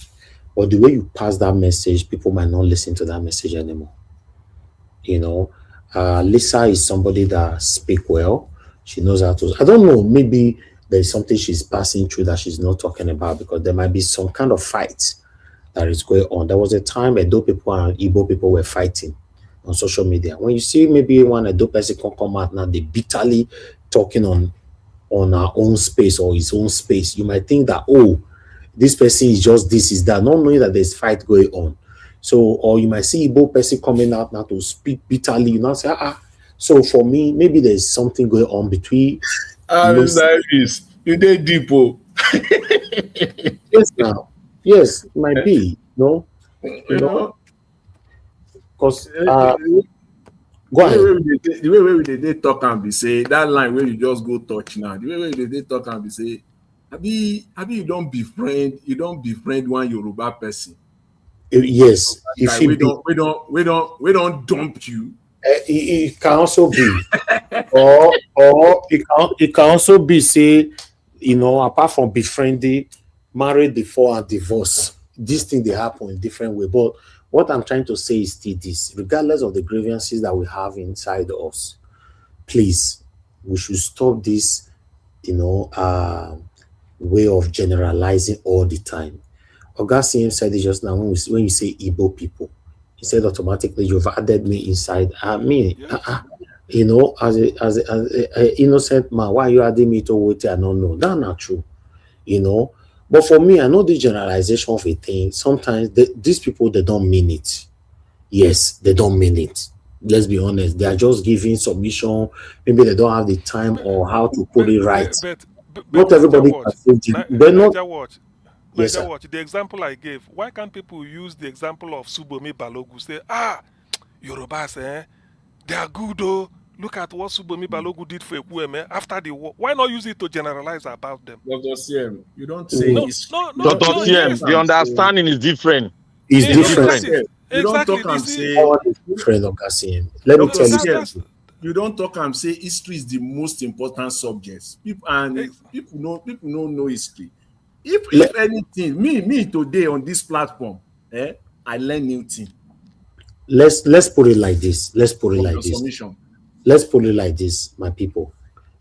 but the way you pass that message, people might not listen to that message anymore. Lisa is somebody that speaks well. She knows how to. I don't know. Maybe there's something she's passing through that she's not talking about because there might be some kind of fight that is going on. There was a time Edo people and Igbo people were fighting on social media. When you see maybe one Edo person come out now, they bitterly talking on our own space or his own space, you might think that, this person is just this, is that, not knowing that there's fight going on. So, or you might see Igbo person coming out now to speak bitterly, you know, say, So for me, maybe there's something going on between. You did deep, oh. Yes, now. Yes, it might be, no? You know? Because, go ahead. The way they talk and be say, that line where you just go touch now, the way they talk and be say, Abi, you don't befriend one Yoruba person. Yes, if like, we don't dump you. It can also be, or it can also be, say, you know, apart from befriending, married before and divorce. This thing they happen in different way. But what I'm trying to say is still this: regardless of the grievances that we have inside us, please, we should stop this, you know, way of generalizing all the time. Oga said it just now when you say Igbo people, he said automatically you've added me inside. You know, as a innocent man, why are you adding me to what I don't know? That's not true, you know. But for me, I know the generalization of a thing. Sometimes these people, they don't mean it. Yes, they don't mean it. Let's be honest. They are just giving submission. Maybe they don't have the time or how to put it right. But not everybody can say it. But not. Yes, sir. The example I gave, why can't people use the example of Subomi Balogu? Say, Yorubas, they are good, though. Look at what Subomi Balogu did for Ekwueme after the war. Why not use it to generalize about them? Dr. CM, you don't say no, Dr. CM, the understanding is different. It's different. You don't exactly. talk and say different, Dr. CM. Let me tell you. You don't talk and say history is the most important subject. People know history. If anything, me today on this platform, I learn new thing. Let's put it like this. Let's put it like this, my people.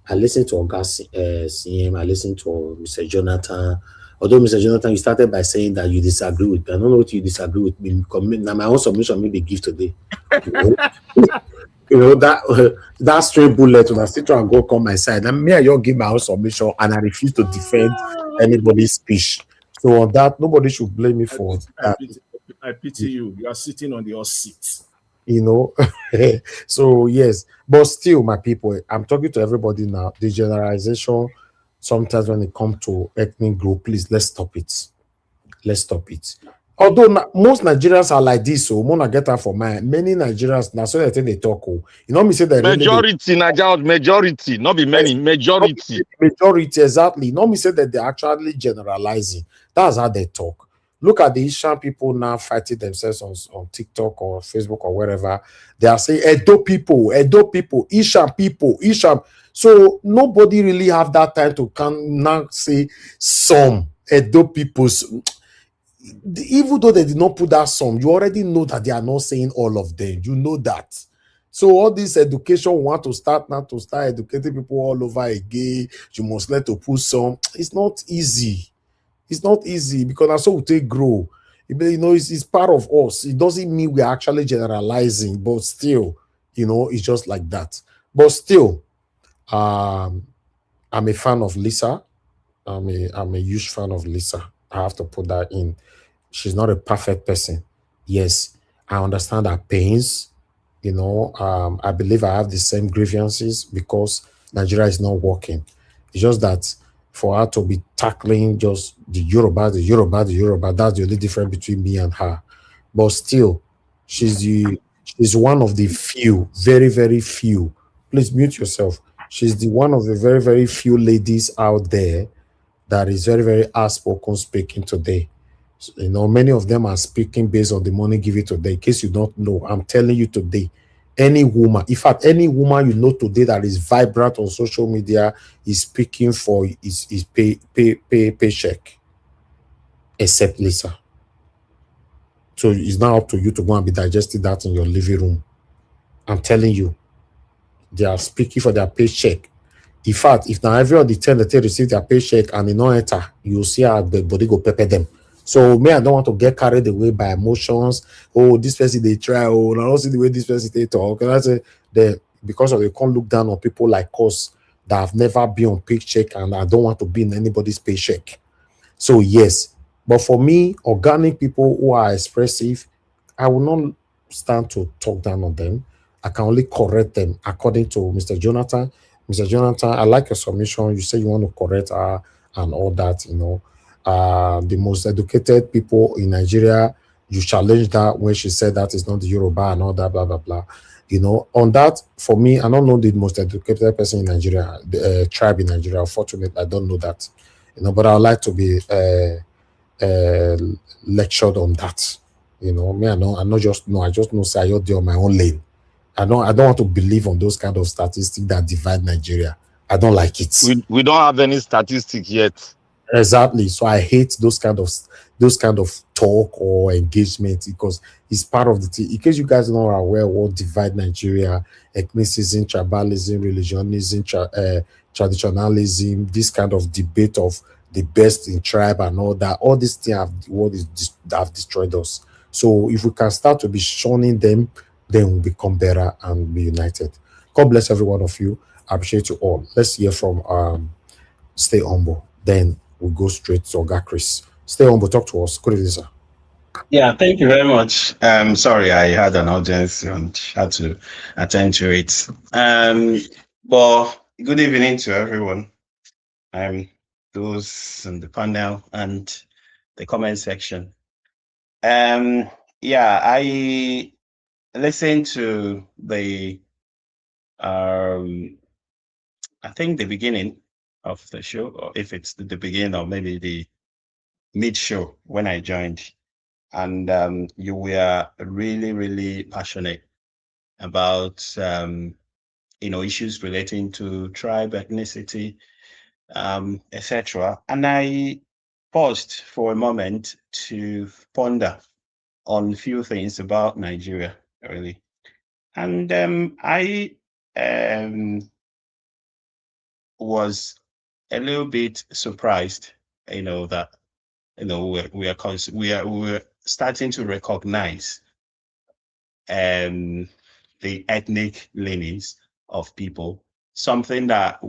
I listened to Oga CM. I listened to Mr. Jonathan. Although Mr. Jonathan, you started by saying that you disagree with me. I don't know what you disagree with me. Now my own submission maybe give today. You know that straight bullet when I still try and go come my side. And me, I just give my own submission and I refuse to defend anybody's speech. So on that, nobody should blame me for that. I pity you. You are sitting on the hot seat. You know, so yes, but still, my people, I'm talking to everybody now. The generalization, sometimes when it comes to ethnic group, please let's stop it. Let's stop it. Although most Nigerians are like this, so I'm gonna get that for mine. Many Nigerians now, so they think they talk. You know me say that majority, majority, not be many, majority, exactly. No me say that they're actually generalizing. That's how they talk. Look at the Asian people now fighting themselves on TikTok or Facebook or wherever. They are saying Edo people, Asian people, Asian. So nobody really have that time to come now say some Edo peoples. Even though they did not put that some, you already know that they are not saying all of them. You know that. So all this education want to start educating people all over again. You must let to put some. It's not easy. It's not easy because that's how we take grow. You know, it's part of us. It doesn't mean we're actually generalizing, but still, you know, it's just like that. But still, I'm a fan of Lisa. I'm a huge fan of Lisa. I have to put that in. She's not a perfect person. Yes, I understand her pains. You know, I believe I have the same grievances because Nigeria is not working. It's just that for her to be tackling just the Yoruba, that's the only difference between me and her. But still, she's one of the few, very, very few. Please mute yourself. She's one of the very, very few ladies out there that is very, very outspoken speaking today. So, you know, many of them are speaking based on the money given today. In case you don't know, I'm telling you today, any woman, in fact, any woman you know today that is vibrant on social media is speaking for his paycheck, except Lisa. So it's now up to you to go and be digesting that in your living room. I'm telling you, they are speaking for their paycheck. In fact, if now every other 10 that they receive their paycheck and they don't enter, you'll see how the body go pepper them. So me, I don't want to get carried away by emotions. Oh, this person they try. Oh, I don't see the way this person they talk. And I say that because of they can't look down on people like us that have never been on paycheck and I don't want to be in anybody's paycheck. So yes, But for me, organic people who are expressive, I will not stand to talk down on them. I can only correct them according to Mr. Jonathan. Mr. Jonathan, I like your submission. You say you want to correct her and all that, you know. The most educated people in Nigeria, you challenged that when she said that is not the Yoruba and all that, blah, blah, blah. You know, on that, for me, I don't know the most educated person in Nigeria, the tribe in Nigeria. Unfortunately, I don't know that. You know, but I would like to be lectured on that. You know, me, I not just know, I just know say you're on my own lane. I don't want to believe on those kind of statistics that divide Nigeria. I don't like it. We don't have any statistics yet. Exactly. So I hate those kind of talk or engagement because it's part of the thing. In case you guys know are aware what divide Nigeria, ethnicism, tribalism, religionism, traditionalism, this kind of debate of the best in tribe and all that, all these things have destroyed us. So if we can start to be shunning them, then we'll become better and be united. God bless every one of you. I appreciate you all. Let's hear from Stay Humble. Then we'll go straight to Oga Chris. Stay Humble, talk to us. Good evening, sir. Yeah, thank you very much. Sorry, I had an audience and had to attend to it. But good evening to everyone. Those in the panel and the comment section. Yeah, I listened to the I think the beginning of the show, or if it's the beginning or maybe the mid show when I joined. And you were really, really passionate about issues relating to tribe, ethnicity, etc. And I paused for a moment to ponder on a few things about Nigeria, really. And I was a little bit surprised, that we're starting to recognize the ethnic leanings of people, something that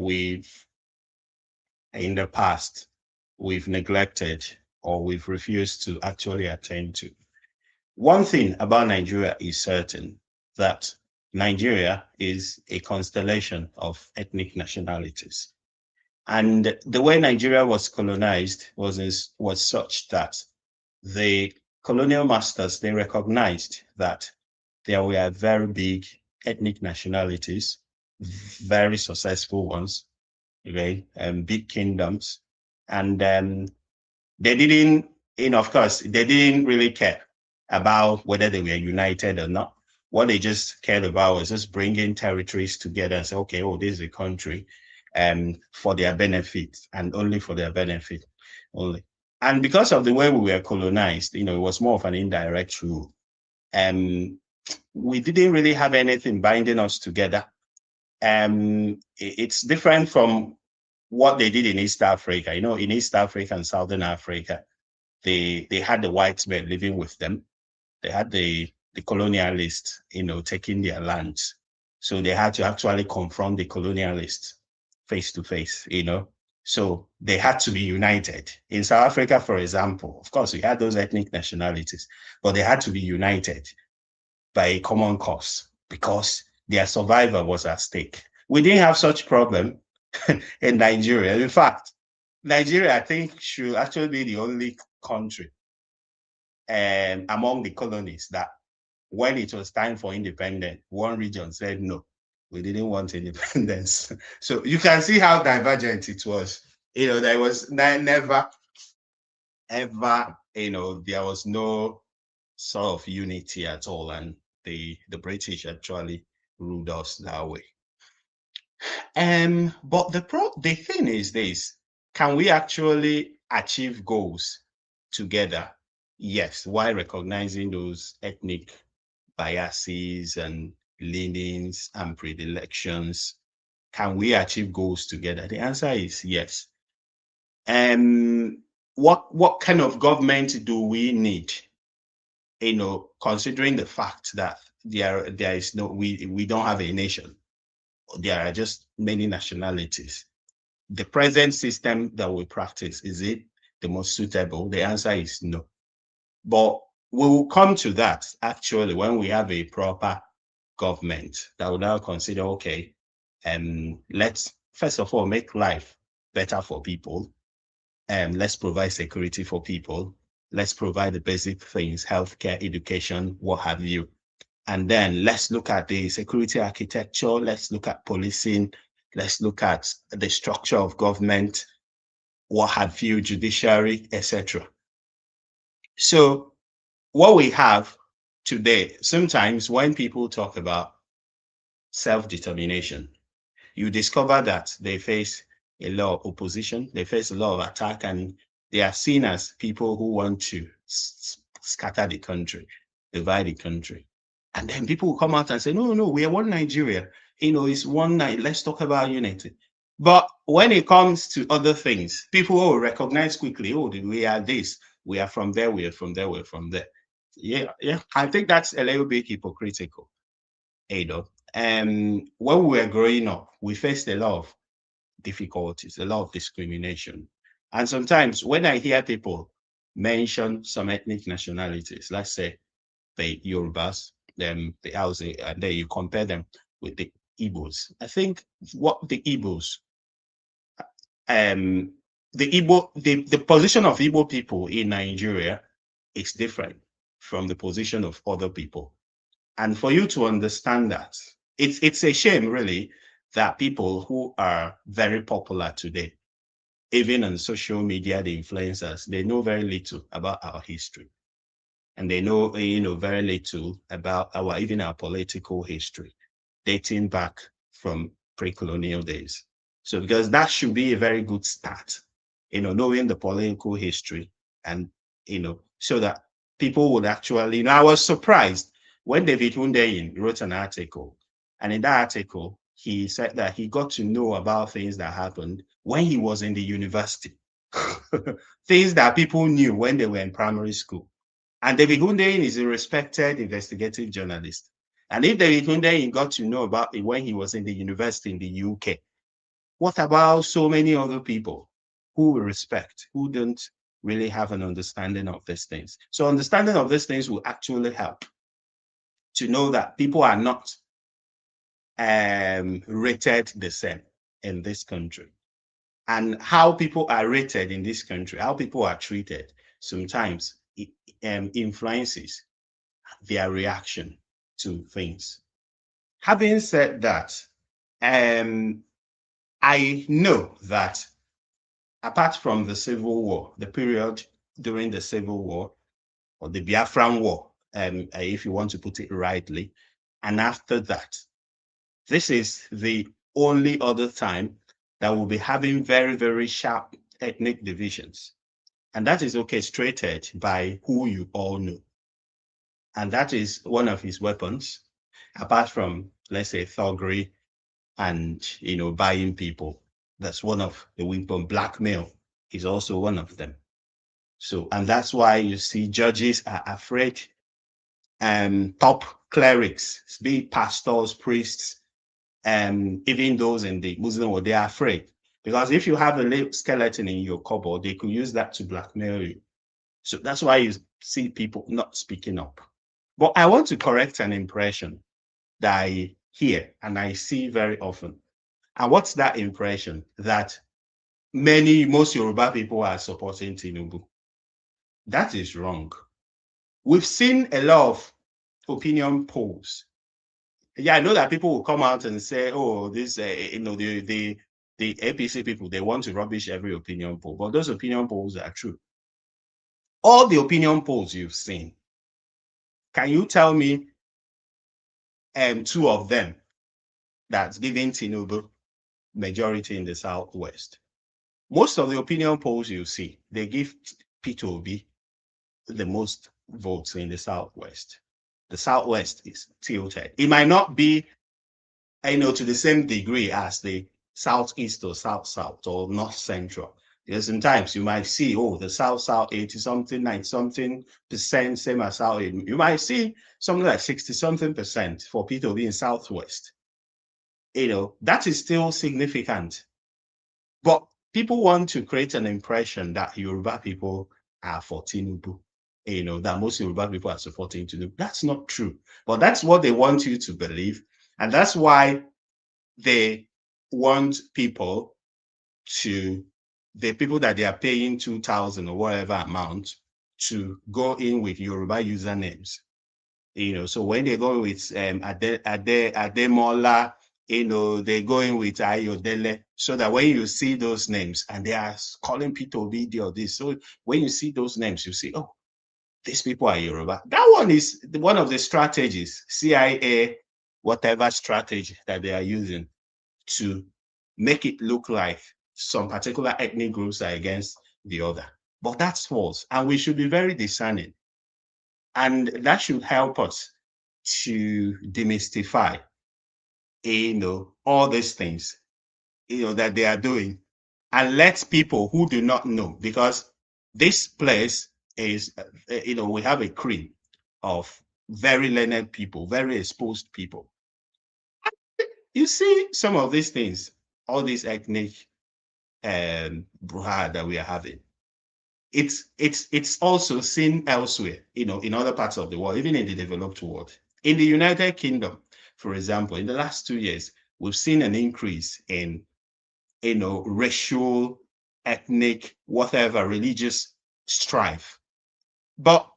in the past we've neglected or we've refused to actually attend to. One thing about Nigeria is certain, that Nigeria is a constellation of ethnic nationalities. And the way Nigeria was colonized was such that the colonial masters, they recognized that there were very big ethnic nationalities, very successful ones, okay, big kingdoms. And they didn't, of course, they didn't really care about whether they were united or not. What they just cared about was just bringing territories together and say, okay, this is a country for their benefit and only for their benefit only. And because of the way we were colonized, it was more of an indirect rule. We didn't really have anything binding us together. It's different from what they did in East Africa. In East Africa and Southern Africa, they had the white men living with them. They had the colonialists, taking their lands. So they had to actually confront the colonialists face to face, So they had to be united. In South Africa, for example, of course, we had those ethnic nationalities, but they had to be united by a common cause because their survival was at stake. We didn't have such problem in Nigeria. In fact, Nigeria, I think, should actually be the only country among the colonies that when it was time for independence, one region said, no, we didn't want independence. So you can see how divergent it was. There was never, ever, there was no sort of unity at all. And the British actually ruled us that way. But the thing is this, can we actually achieve goals together? Yes, while recognizing those ethnic biases and leanings and predilections. Can we achieve goals together? The answer is yes. What kind of government do we need? Considering the fact that there is no, we don't have a nation. There are just many nationalities. The present system that we practice, is it the most suitable? The answer is no. But we will come to that actually when we have a proper government that will now consider, okay, let's first of all make life better for people. Let's provide security for people. Let's provide the basic things, healthcare, education, what have you. And then let's look at the security architecture. Let's look at policing. Let's look at the structure of government, what have you, judiciary, etc. So what we have today, sometimes when people talk about self-determination, you discover that they face a lot of opposition, they face a lot of attack, and they are seen as people who want to scatter the country, divide the country. And then people will come out and say, no, we are one Nigeria. It's one night. Let's talk about unity. But when it comes to other things, people will recognize quickly, we are this, we are from there, we are from there, we're from there. Yeah. I think that's a little bit hypocritical. When we were growing up, we faced a lot of difficulties, a lot of discrimination. And sometimes when I hear people mention some ethnic nationalities, let's say the Yorubas, the Hausa, and then you compare them with the Igbos. I think what the Igbos, the position of Igbo people in Nigeria is different from the position of other people. And for you to understand that, it's a shame really that people who are very popular today, even on social media, the influencers, they know very little about our history. And they know, very little about even our political history, dating back from pre-colonial days. So because that should be a very good start, knowing the political history and, so that people would actually, I was surprised when David Hundeyin wrote an article, and in that article, he said that he got to know about things that happened when he was in the university, things that people knew when they were in primary school. And David Hundeyin is a respected investigative journalist. And if David Hundeyin got to know about it when he was in the university in the UK, what about so many other people who we respect, who don't really have an understanding of these things? So understanding of these things will actually help to know that people are not rated the same in this country. And how people are rated in this country, how people are treated, sometimes it influences their reaction to things. Having said that, I know that apart from the Civil War, the period during the Civil War, or the Biafran War, if you want to put it rightly, and after that, this is the only other time that we'll be having very, very sharp ethnic divisions. And that is orchestrated by who you all know. And that is one of his weapons, apart from, let's say, thuggery and, buying people. That's one of the weapons. Blackmail is also one of them. So, and that's why you see judges are afraid, top clerics, be it pastors, priests, even those in the Muslim world, they are afraid. Because if you have a little skeleton in your cupboard, they could use that to blackmail you. So that's why you see people not speaking up. But I want to correct an impression that I hear and I see very often. And what's that impression? That most Yoruba people are supporting Tinubu. That is wrong. We've seen a lot of opinion polls. Yeah, I know that people will come out and say, oh, this, the APC people, they want to rubbish every opinion poll. But those opinion polls are true. All the opinion polls you've seen, can you tell me two of them that's giving Tinubu majority in the Southwest? Most of the opinion polls you see, they give Peter Obi the most votes in the Southwest. The Southwest is tilted. It might not be, to the same degree as the Southeast or South-South or North Central. Because sometimes you might see, the South-South 80-something, 90-something%, same as South. You might see something like 60-something% for Peter Obi in Southwest. That is still significant. But people want to create an impression that Yoruba people are for Tinubu, that most Yoruba people are supporting Tinubu. That's not true. But that's what they want you to believe. And that's why they want people the people that they are paying 2,000 or whatever amount to go in with Yoruba usernames. So when they go with Ademola, they're going with Ayodele, so that when you see those names and they are calling Peter Obi or this, so when you see those names, you see, oh, these people are Yoruba. That one is one of the strategies, CIA, whatever strategy that they are using to make it look like some particular ethnic groups are against the other. But that's false. And we should be very discerning. And that should help us to demystify, all these things, that they are doing, and let people who do not know, because this place is, we have a cream of very learned people, very exposed people. You see some of these things, all these ethnic brouhaha that we are having. It's also seen elsewhere, in other parts of the world, even in the developed world. In the United Kingdom, for example, in the last 2 years, we've seen an increase in, racial, ethnic, whatever, religious strife. But,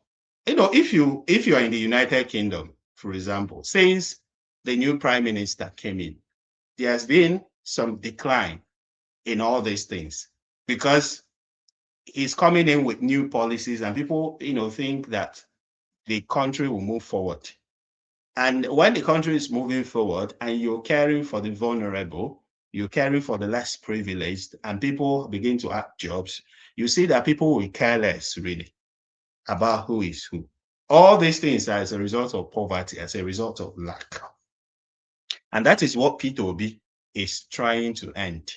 if you are in the United Kingdom, for example, since the new prime minister came in, there has been some decline in all these things, because he's coming in with new policies, and people, think that the country will move forward. And when the country is moving forward and you're caring for the vulnerable, you're caring for the less privileged, and people begin to have jobs, you see that people will care less, really, about who is who. All these things are as a result of poverty, as a result of lack. And that is what Peter Obi is trying to end.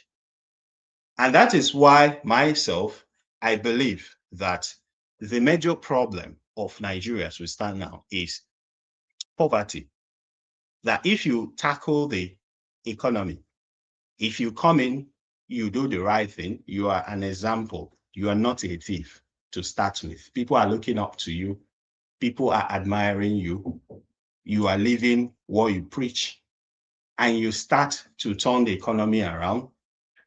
And that is why myself, I believe that the major problem of Nigeria as we stand now is poverty. That if you tackle the economy, if you come in, you do the right thing, you are an example, you are not a thief to start with. People are looking up to you. People are admiring you. You are living what you preach. And you start to turn the economy around.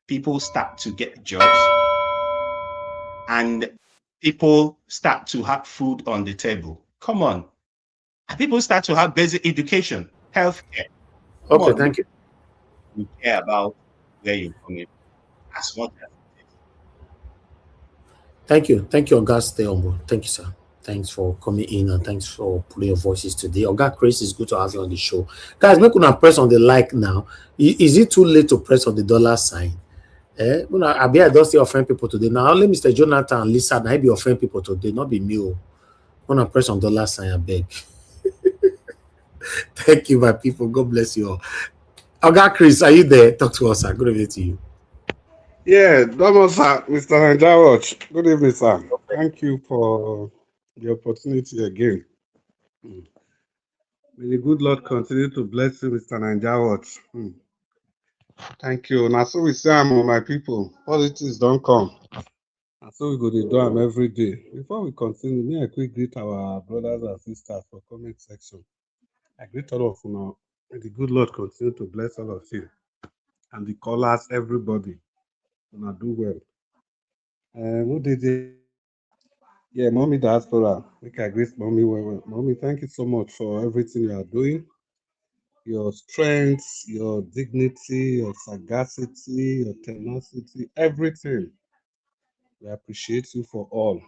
People start to get jobs. And people start to have food on the table. Come on. And people start to have basic education, healthcare. Okay, thank you. You care about where you're coming as much as Thank you. Thank you, Oga. Stay on board. Thank you, sir. Thanks for coming in and thanks for putting your voices today. Oga Chris, it's good to have you on the show. Guys, make una press on the like now. Is it too late to press on the dollar sign? I be I don't still offend people today. Now only Mr. Jonathan and Lisa now be offend people today, not be me. Wanna press on dollar sign, I beg. Thank you, my people. God bless you all. Oga Chris, are you there? Talk to us, sir. Good evening to you. Yeah, Thomas, Mr. Nanjawatch. Good evening, sir. Thank you for the opportunity again. May the good Lord continue to bless you, Mr. Nanjawatch. Thank you. Now, so we say, my people, politics don't come. And so we go to do them every day. Before we continue, may I quick greet our brothers and sisters for comment section. I greet all of you now. May the good Lord continue to bless all of you. And the callers, everybody. Gonna do well. Who did it? Yeah, Mommy Diaspora. Make I greet Mommy well. Mommy, thank you so much for everything you are doing. Your strength, your dignity, your sagacity, your tenacity, everything. We appreciate you for all.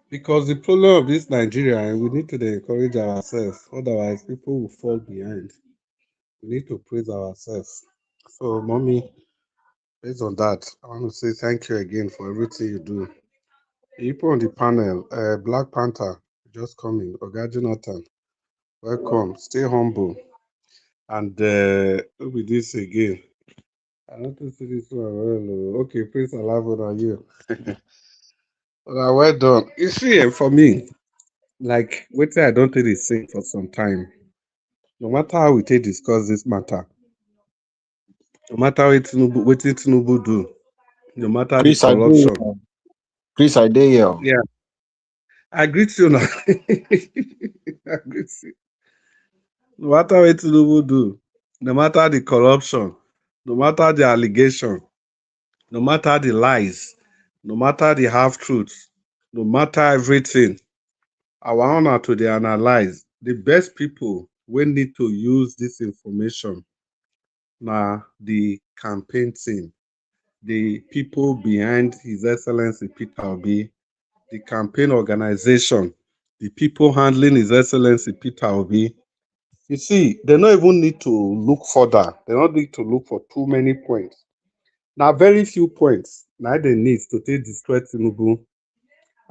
Because the problem of this Nigeria, and we need to encourage ourselves. Otherwise, people will fall behind. We need to praise ourselves. So, Mommy, based on that, I want to say thank you again for everything you do. People on the panel, Black Panther, just coming. Oga Jonathan, welcome. Stay humble. And who be this again? I want to see this one well. Okay, Prince Alavo on you. Well done. You see, for me, like, wait I don't take this say for some time. No matter how we take discuss this matter, No matter what Tinubu do, no matter the Chris, I do. corruption. Chris, I dare you. Yeah, I greet you now. I greet you. No matter what Tinubu do, no matter the corruption, no matter the allegation, no matter the lies, no matter the half truths, no matter everything, our honor to dey analyze the best people wey need to use this information na the campaign team, the people behind His Excellency Peter Obi, the campaign organization, the people handling His Excellency Peter Obi. You see, they don't even need to look further. They don't need to look for too many points. Now, very few points now they need to take destroy Tinubu.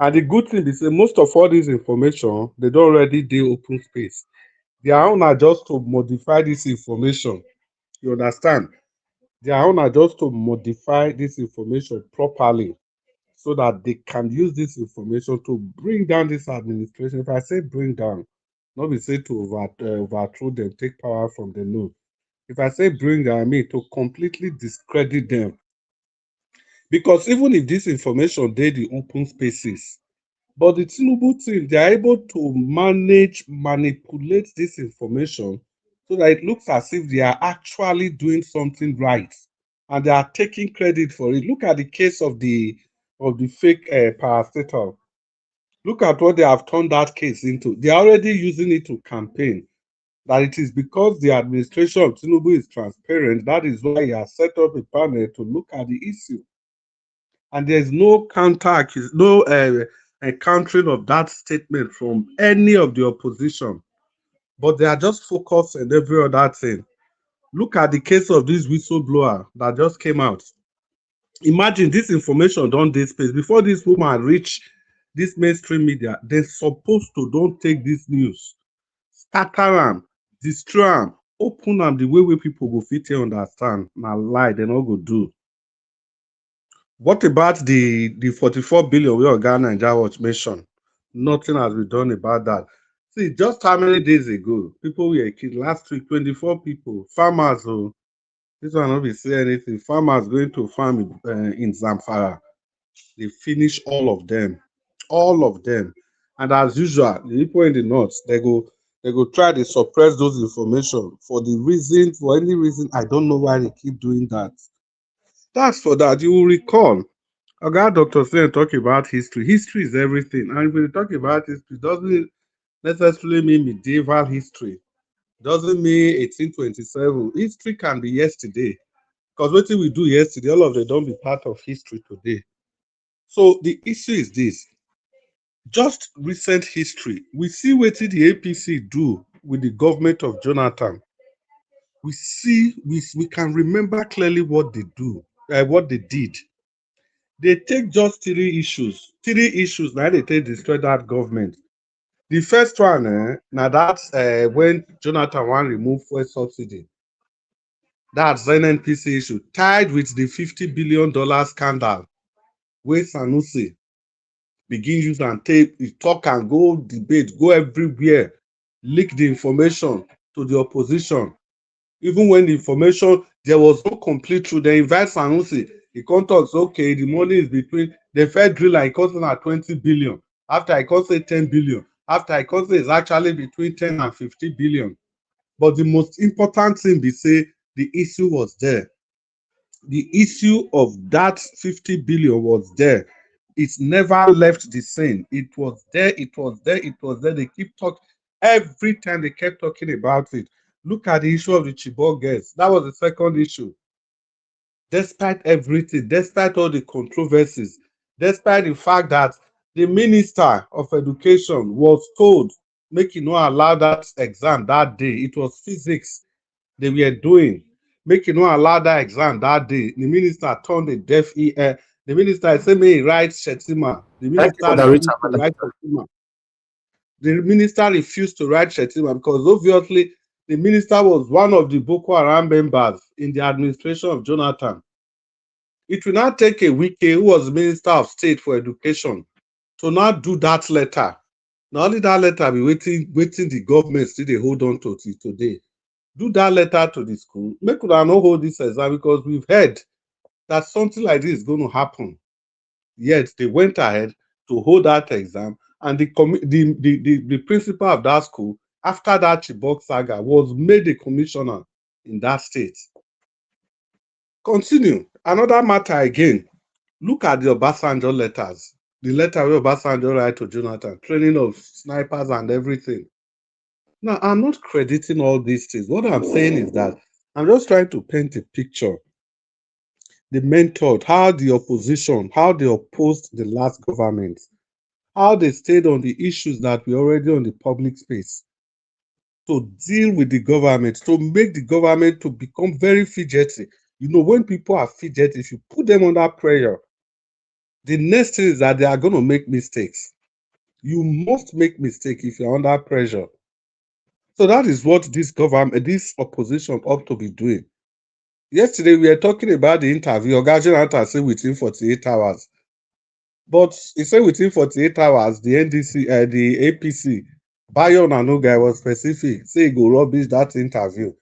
And the good thing is most of all this information, they don't already do open space. Their own are just to modify this information. You understand? Their own are just to modify this information properly so that they can use this information to bring down this administration. If I say bring down, not be say to overthrow them, take power from the no. If I say bring down, I mean to completely discredit them. Because even if this information dey the open spaces, but the Tinubu team, they are able to manipulate this information so that it looks as if they are actually doing something right and they are taking credit for it. Look at the case of the fake parastatal. Look at what they have turned that case into. They are already using it to campaign. That it is because the administration of Tinubu is transparent, that is why he has set up a panel to look at the issue. And there's no countering of that statement from any of the opposition. But they are just focused on every other thing. Look at the case of this whistleblower that just came out. Imagine this information don't dey space. Before this woman reach this mainstream media, they're supposed to don't take this news, scatter am, destroy am, open am the way people go fit understand. Na lie, they not go do. What about the 44 billion we Oga Naija Watch mentioned? Nothing has been done about that. See, just how many days ago, people were killed. Last week, 24 people, farmers. Oh, this one not be say anything. Farmers going to farm in Zamfara. They finish all of them. All of them. And as usual, the people in the north, they go try to suppress those information for any reason. I don't know why they keep doing that. That's for that. You will recall, Oga Dr. Sen talk about history. History is everything. And when you talk about history, doesn't necessarily mean medieval history. Doesn't mean 1827. History can be yesterday. Because what we do yesterday, all of them don't be part of history today. So the issue is this. Just recent history. We see what the APC do with the government of Jonathan. We can remember clearly what they do, what they did. They take just three issues now they take destroy that government. The first one, now that's when Jonathan want remove fuel subsidy. That's an NPC issue tied with the $50 billion scandal where Sanusi begin use and tape, talk and go debate, go everywhere, leak the information to the opposition. Even when the information, there was no complete truth, they invite Sanusi. He contacts, okay, the money is between the Fed drill like costing at 20 billion. After I can say 10 billion. After I can say it's actually between 10 and 50 billion. But the most important thing be say the issue was there. The issue of that 50 billion was there. It never left the scene. It was there, it was there, it was there. They keep talking. Every time they kept talking about it. Look at the issue of the Chibok girls. That was the second issue. Despite everything, despite all the controversies, despite the fact that the Minister of Education was told, make you not allow that exam that day. It was physics they were doing. Make you not allow that exam that day. The minister turned a deaf ear. The minister said, may he write Shetima. The minister refused to write Shetima. The minister refused to write Shetima because obviously the minister was one of the Boko Haram members in the administration of Jonathan. It will not take a Wike, who was Minister of State for Education, to not do that letter. Not only that letter be waiting the government still they hold on to till today. do that letter to the school, make una no hold this exam because we've heard that something like this is going to happen. Yet they went ahead to hold that exam, and the principal of that school, after that Chibok saga, was made a commissioner in that state. Continue. Another matter again. Look at the Obasanjo letters. The letter where Obasanjo write to Jonathan, training of snipers and everything. Now, I'm not crediting all these things. What I'm saying is that I'm just trying to paint a picture. The method, how the opposition, how they opposed the last government, how they stayed on the issues that were already on the public space to deal with the government, to make the government to become very fidgety. You know, when people are fidgety, if you put them under pressure, the next thing is that they are going to make mistakes. You must make mistakes if you're under pressure. So that is what this government, this opposition ought to be doing. Yesterday, we were talking about the interview. Oga Jonathan said within 48 hours. But he said within 48 hours, the NDC, the APC, Bayo Nanuga was specific. Say he go rubbish that interview.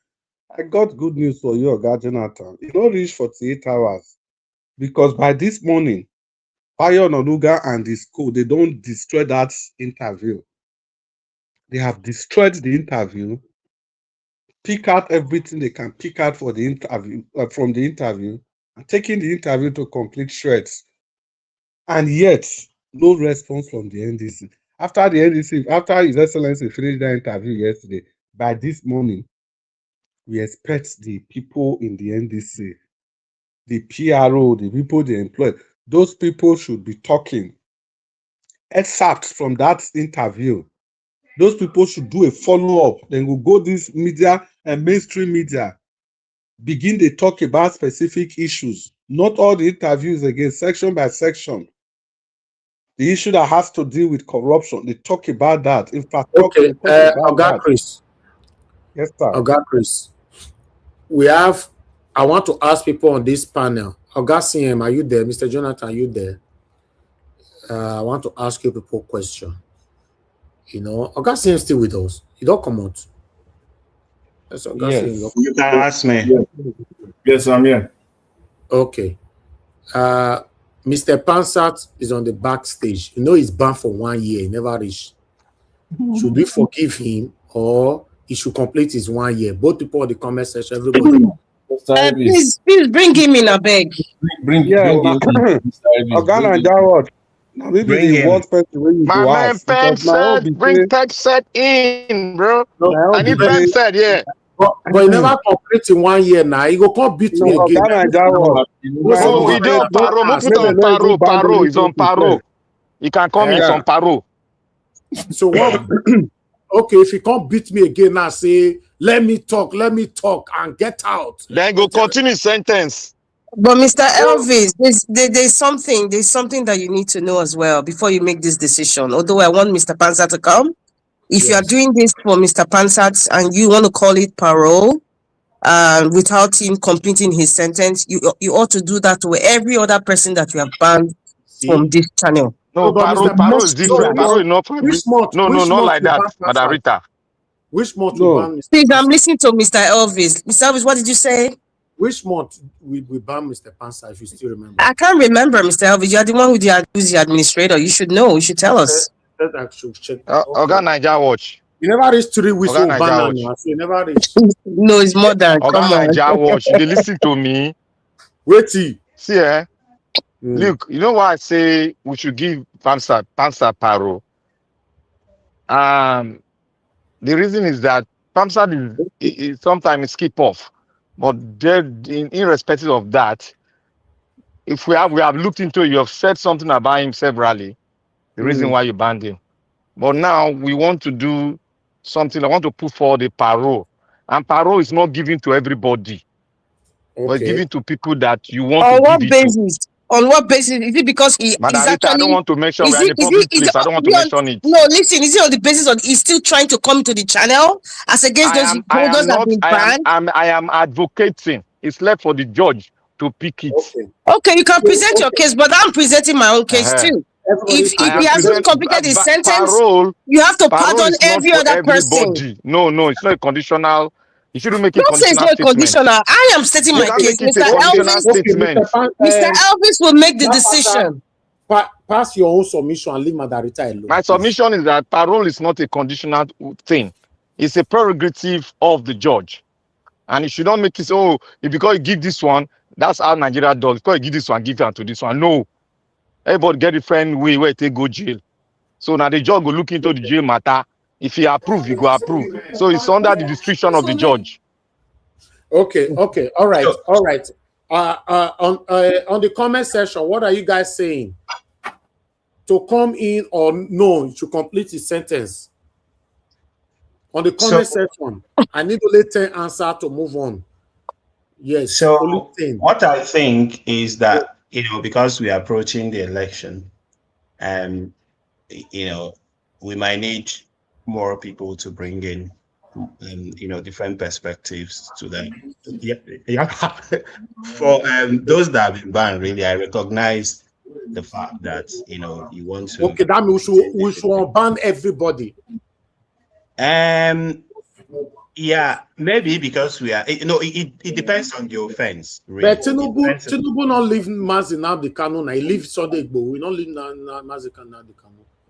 I got good news for you, Oga Jonathan. It don't reach 48 hours. Because by this morning, Bayo Nanuga and the school, they don't destroy that interview. They have destroyed the interview, pick out everything they can pick out for the interview from the interview, and taking the interview to complete shreds. And yet, no response from the NDC. After His Excellency finished that interview yesterday, by this morning, we expect the people in the NDC, the PRO, the people they employ, those people should be talking. Excerpts from that interview. Those people should do a follow-up. Then we'll go this media and mainstream media. Begin to talk about specific issues. Not all the interviews again, section by section. The issue that has to deal with corruption, they talk about that. Okay, Oga Chris. Yes, sir. Oga Chris. I want to ask people on this panel. Oga CM, are you there? Mr. Jonathan, are you there? I want to ask you people a question. You know, Oga CM still with us. You don't come out. Yes, you can ask me. Yes, I'm here. Okay. Mr. Pansat is on the backstage. You know he's banned for 1 year. He never reached. Should we forgive him or he should complete his 1 year? Both people in the comment section, everybody. Please bring him in, I beg. Bring him in. Bring him. My man Pensat, bring Pensat in, bro. I need Pensat, yeah. But he never complete in 1 year now. He go come beat me again. Oh, he do on paro. Mo put on paro. Paro is on paro. He can come in some paro. So what? Okay, if he can't beat me again now, say let me talk, and get out. Then go continue sentence. But Mr. Elvis, there's something that you need to know as well before you make this decision. Although I want Mr. Pansat to come. If you are doing this for Mr. Pansat and you want to call it parole, without him completing his sentence, you ought to do that to every other person that you have banned from this channel. No, parole is different. Parole is not for not like that, Madam Rita. Which month we ban Mr. Please, I'm listening to Mr. Elvis. Mr. Elvis, what did you say? Which month we ban Mr. Pansat, if you still remember? I can't remember, Mr. Elvis. You are the one who's the administrator. You should know. You should tell us. Oga Naija Watch. You never reached 3 weeks old banana. So you never reached. No, it's more than. Oga Naija Watch. You listen to me. Wait. See, Look, you know why I say we should give Pansat paro? The reason is that Pansat is sometimes skip off, but irrespective of that, if we have looked into it, you have said something about him severally. The reason why you banned him. But now we want to do something. I want to put forward a parole. And parole is not given to everybody. Okay. But it's given to people that you want to give it to. On what basis? Is it because he is actually... I don't want to mention we're in the public place. I don't want to mention it. No, listen. Is it on the basis of he's still trying to come to the channel as against those holders that have been banned? I am advocating. It's left for the judge to pick it. Okay, you can present your case, but I'm presenting my own case too. If he hasn't completed his sentence, you have to pardon every other person. No, it's not a conditional You shouldn't make a Don't say it's conditional not statement. conditional. I am stating You my can't case. make it Mr. a conditional Elvis, statement. Mr. Elvis will make the decision. Pass your own submission and leave Madarita alone. My submission is that parole is not a conditional thing. It's a prerogative of the judge. And you should not make it, oh, because you give this one, that's how Nigeria does. Because you give this one, give that to this one. No. Everybody get a friend way where they go jail. So now the judge will look into the jail matter. If he approve, he go approve. So it's under the discretion of the judge. Okay. All right. On the comment section, what are you guys saying? To come in or no to complete his sentence? On the comment section, I need only 10 answers to move on. Yes. So what I think is that, because we are approaching the election, we might need more people to bring in, different perspectives to them. Yeah. For those that have been banned, really, I recognize the fact that you want to. Okay, that means we should ban everybody. Yeah, maybe because we are. It depends on the offense. Really. But Tinubu not leave Mazi now the canon. I leave Sunday, but we not leave Mazi now the canon.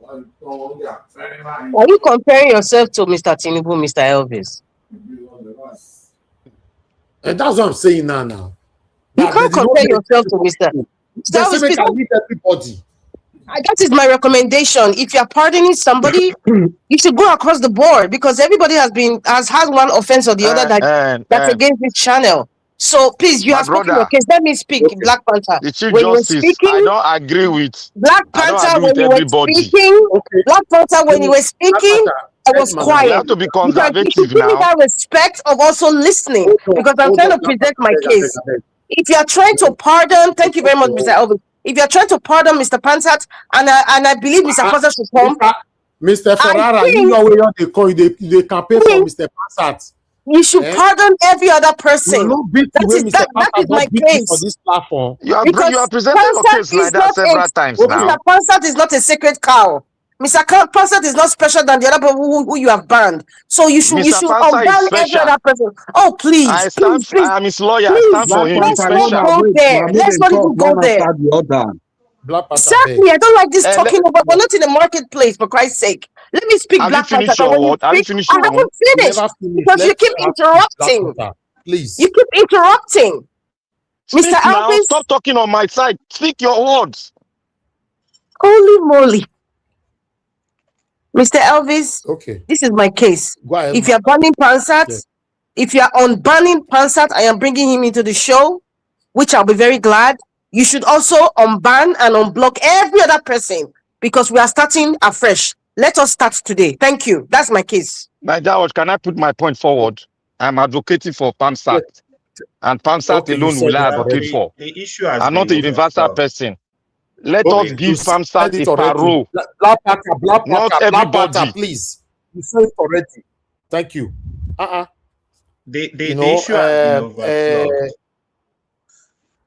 Are you comparing yourself to Mr. Tinubu, Mr. Elvis? And that's what I'm saying now. You can't compare yourself to Mr. Elvis. I leave everybody. That is my recommendation. If you're pardoning somebody, you should go across the board because everybody has had one offense or the other that's against this channel. So please, you have spoken your case. Let me speak, okay. Black Panther. The Chief Justice, I don't agree with Black Panther when you were speaking. Okay. Black Panther when you were speaking, I was quiet. You have to be conservative you give me that respect of also listening because I'm trying to present my case. If you are trying to pardon, thank you very much, Mr. Elvis. If you're trying to pardon Mr. Pansat, and I believe Mr. Pansat should come, Mr. Ferrara, you know where they campaign for Mr. Pansat. You should pardon every other person. That is my case. For this platform. You are presenting your case like that several times now. Mr. Pansat is not a sacred cow. Mr. Pansat is not special than the other people who you have banned. So you should unban every other person. Oh, please. Please. I'm his lawyer. I stand for him. Let's not go there. Let's not even go there. Exactly. I don't like this talking about. We're not in the marketplace, for Christ's sake. Let me speak, Black Panther. I haven't finished because you keep interrupting. Please. You keep interrupting. Speak Mr. now. Elvis. Stop talking on my side. Speak your words. Holy moly. Mr. Elvis, okay. This is my case. Ahead, if you're banning Pansat, if you're unbanning Pansat, I am bringing him into the show, which I'll be very glad. You should also unban and unblock every other person because we are starting afresh. Let us start today. Thank you. That's my case. My George, can I put my point forward? I'm advocating for Pansat. And Pansat alone will I advocate for. The issue I'm not a universal person. Let us give Pansat a parole. Not everybody. Please. You said it already. Thank you. The issue has been overflowed.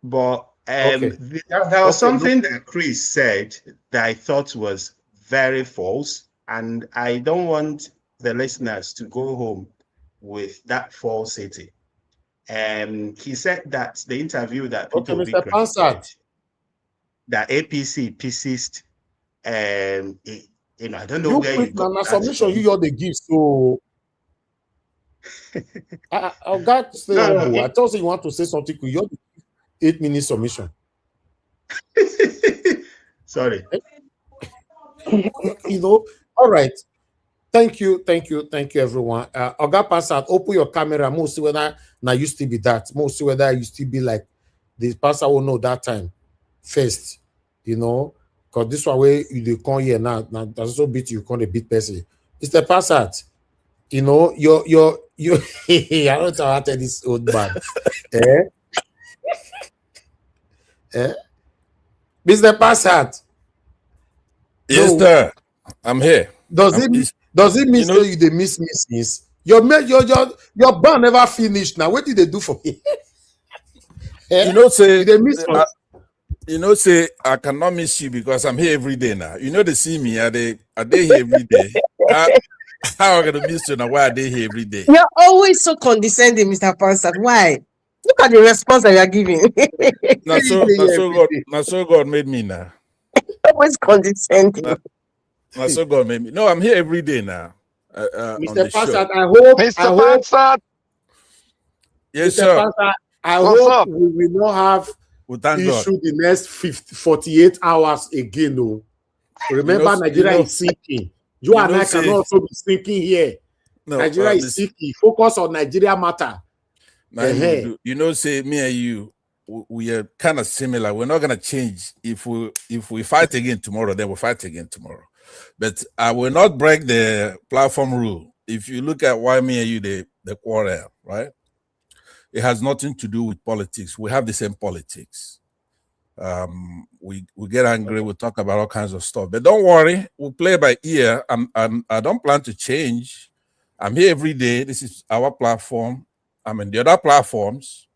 But there was something that Chris said that I thought was very false. And I don't want the listeners to go home with that falsity. He said that the interview that Peter Obi granted, that APC persist, I don't know where you got that submission you the give so I got to say I thought you want to say something to your 8-minute submission. Sorry. All right. Thank you, everyone. Oga Pansat, open your camera. Most see whether now you still be that. Most see whether you still be like the pastor will know that time first, because this one way you come here now that's so beat you can't beat person. Mr. Pansat, you're I don't know how to tell this old man. Mr. Pansat. Yes, sir. I'm here. Does it mean you they miss? Your ban never finished now. What did they do for me? Say they miss say I cannot miss you because I'm here every day now. They see me, are they here every day? How am I gonna miss you now? Why are they here every day? You're always so condescending, Mr. Pansat. Why? Look at the response that you're giving. Now so God made me now. Always condescending. Now so God made me. No, I'm here every day now. On Mr. the show. Pansat, I hope, Mr. Pansat. Yes, Mr. sir. Pansat, I What's hope up? we will not have Well, thank God. issue the next 48 hours again. No. Remember, Nigeria is sinking. You and I cannot also be sinking here. No, Nigeria is sinking. Focus on Nigeria matter. You know, say me and you, we are kind of similar. We're not gonna change. If we fight again tomorrow, then we'll fight again tomorrow. But I will not break the platform rule. If you look at why me and you the quarrel, right? It has nothing to do with politics. We have the same politics. We get angry. We talk about all kinds of stuff. But don't worry, we'll play by ear. I don't plan to change. I'm here every day. This is our platform. I'm in the other platforms.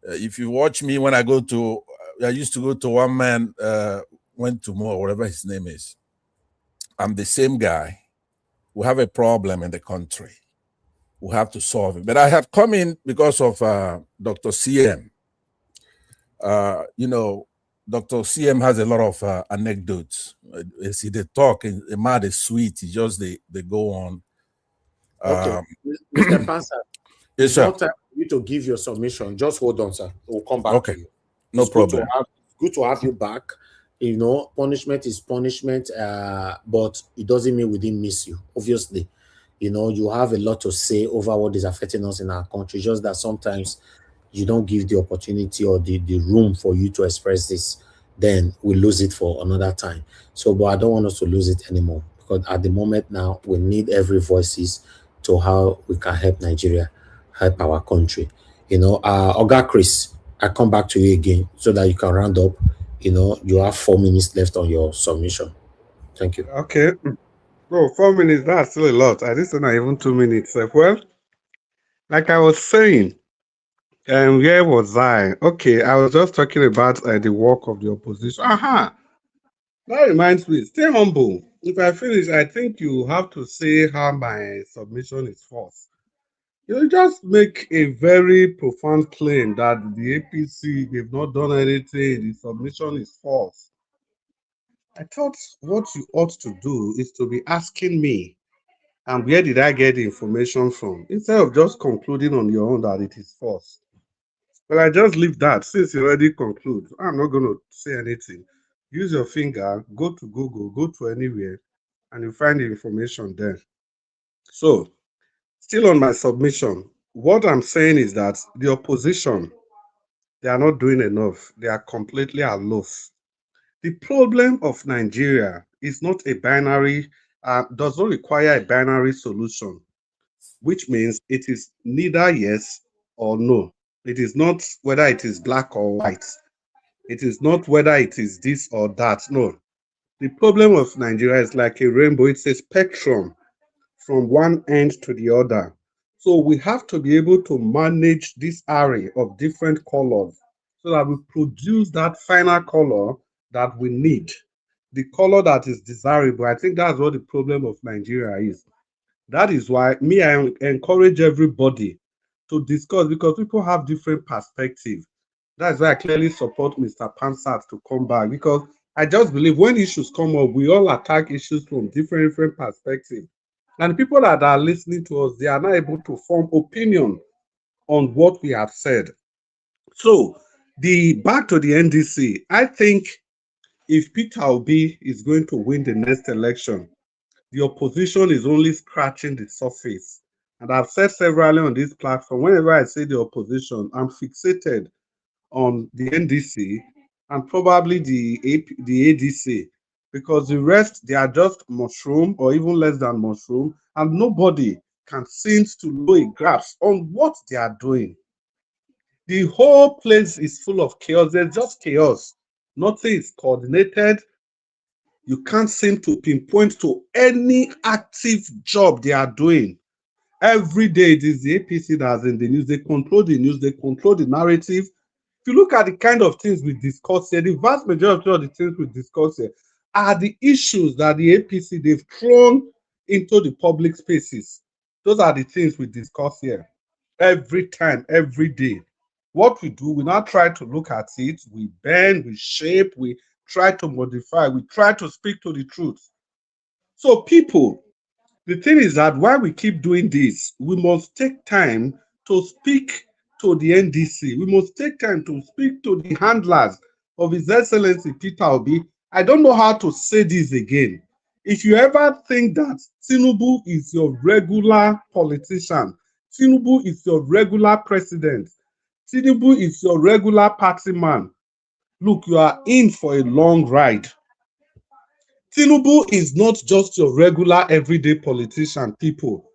If you watch me when I used to go to one man, went to more, whatever his name is. I'm the same guy. We have a problem in the country. We have to solve it. But I have come in because of Dr. CM. You know, Dr. CM has a lot of anecdotes. See, they talk, and the man is sweet. It's just they go on. Okay, Mr. Pansat. Yes, sir. It's not time for you to give your submission. Just hold on, sir. We'll come back to you. No It's problem. good to have you back. You know, punishment is punishment, but it doesn't mean we didn't miss you. Obviously, you know, you have a lot to say over what is affecting us in our country. Just that sometimes you don't give the opportunity or the room for you to express this. Then we lose it for another time. So, but I don't want us to lose it anymore, because at the moment now, we need every voices to how we can help Nigeria, help our country. You know, Oga Chris, I come back to you again so that you can round up. You know, you have 4 minutes left on your submission. Thank you. Okay. Oh, 4 minutes, that's still a lot. I didn't say not even 2 minutes. Well, like I was saying, where was I? Okay, I was just talking about the work of the opposition. Aha! That reminds me, stay humble. If I finish, I think you have to say how my submission is false. You just make a very profound claim that the APC, they've not done anything, the submission is false. I thought what you ought to do is to be asking me, and where did I get the information from? Instead of just concluding on your own that it is false. Well, I just leave that since you already conclude. I'm not going to say anything. Use your finger, go to Google, go to anywhere, and you find the information there. So, still on my submission, what I'm saying is that the opposition, they are not doing enough. They are completely at loss. The problem of Nigeria is not a binary, does not require a binary solution, which means it is neither yes or no. It is not whether it is black or white. It is not whether it is this or that. No. The problem of Nigeria is like a rainbow. It's a spectrum from one end to the other. So we have to be able to manage this array of different colors so that we produce that final color that we need, the color that is desirable. I think that's what the problem of Nigeria is. That is why I encourage everybody to discuss, because people have different perspectives. That's why I clearly support Mr. Pansat to come back, because I just believe when issues come up, we all attack issues from different perspectives. And people that are listening to us, they are not able to form opinion on what we have said. So, back to the NDC, I think if Peter Obi is going to win the next election, the opposition is only scratching the surface. And I've said severally on this platform, whenever I say the opposition, I'm fixated on the NDC and probably the ADC, because the rest, they are just mushroom or even less than mushroom, and nobody can seem to know a grasp on what they are doing. The whole place is full of chaos. There's just chaos. Nothing is coordinated. You can't seem to pinpoint to any active job they are doing. Every day it is the APC that's in the news. They control the news. They control the narrative. If you look at the kind of things we discuss here, the vast majority of the things we discuss here are the issues that the APC, they've thrown into the public spaces. Those are the things we discuss here every time, every day. What we do, we now try to look at it, we bend, we shape, we try to modify, we try to speak to the truth. So people, the thing is that while we keep doing this, we must take time to speak to the NDC. We must take time to speak to the handlers of His Excellency Peter Obi. I don't know how to say this again. If you ever think that Tinubu is your regular politician, Tinubu is your regular president, Tinubu is your regular party man, look, you are in for a long ride. Tinubu is not just your regular everyday politician, people.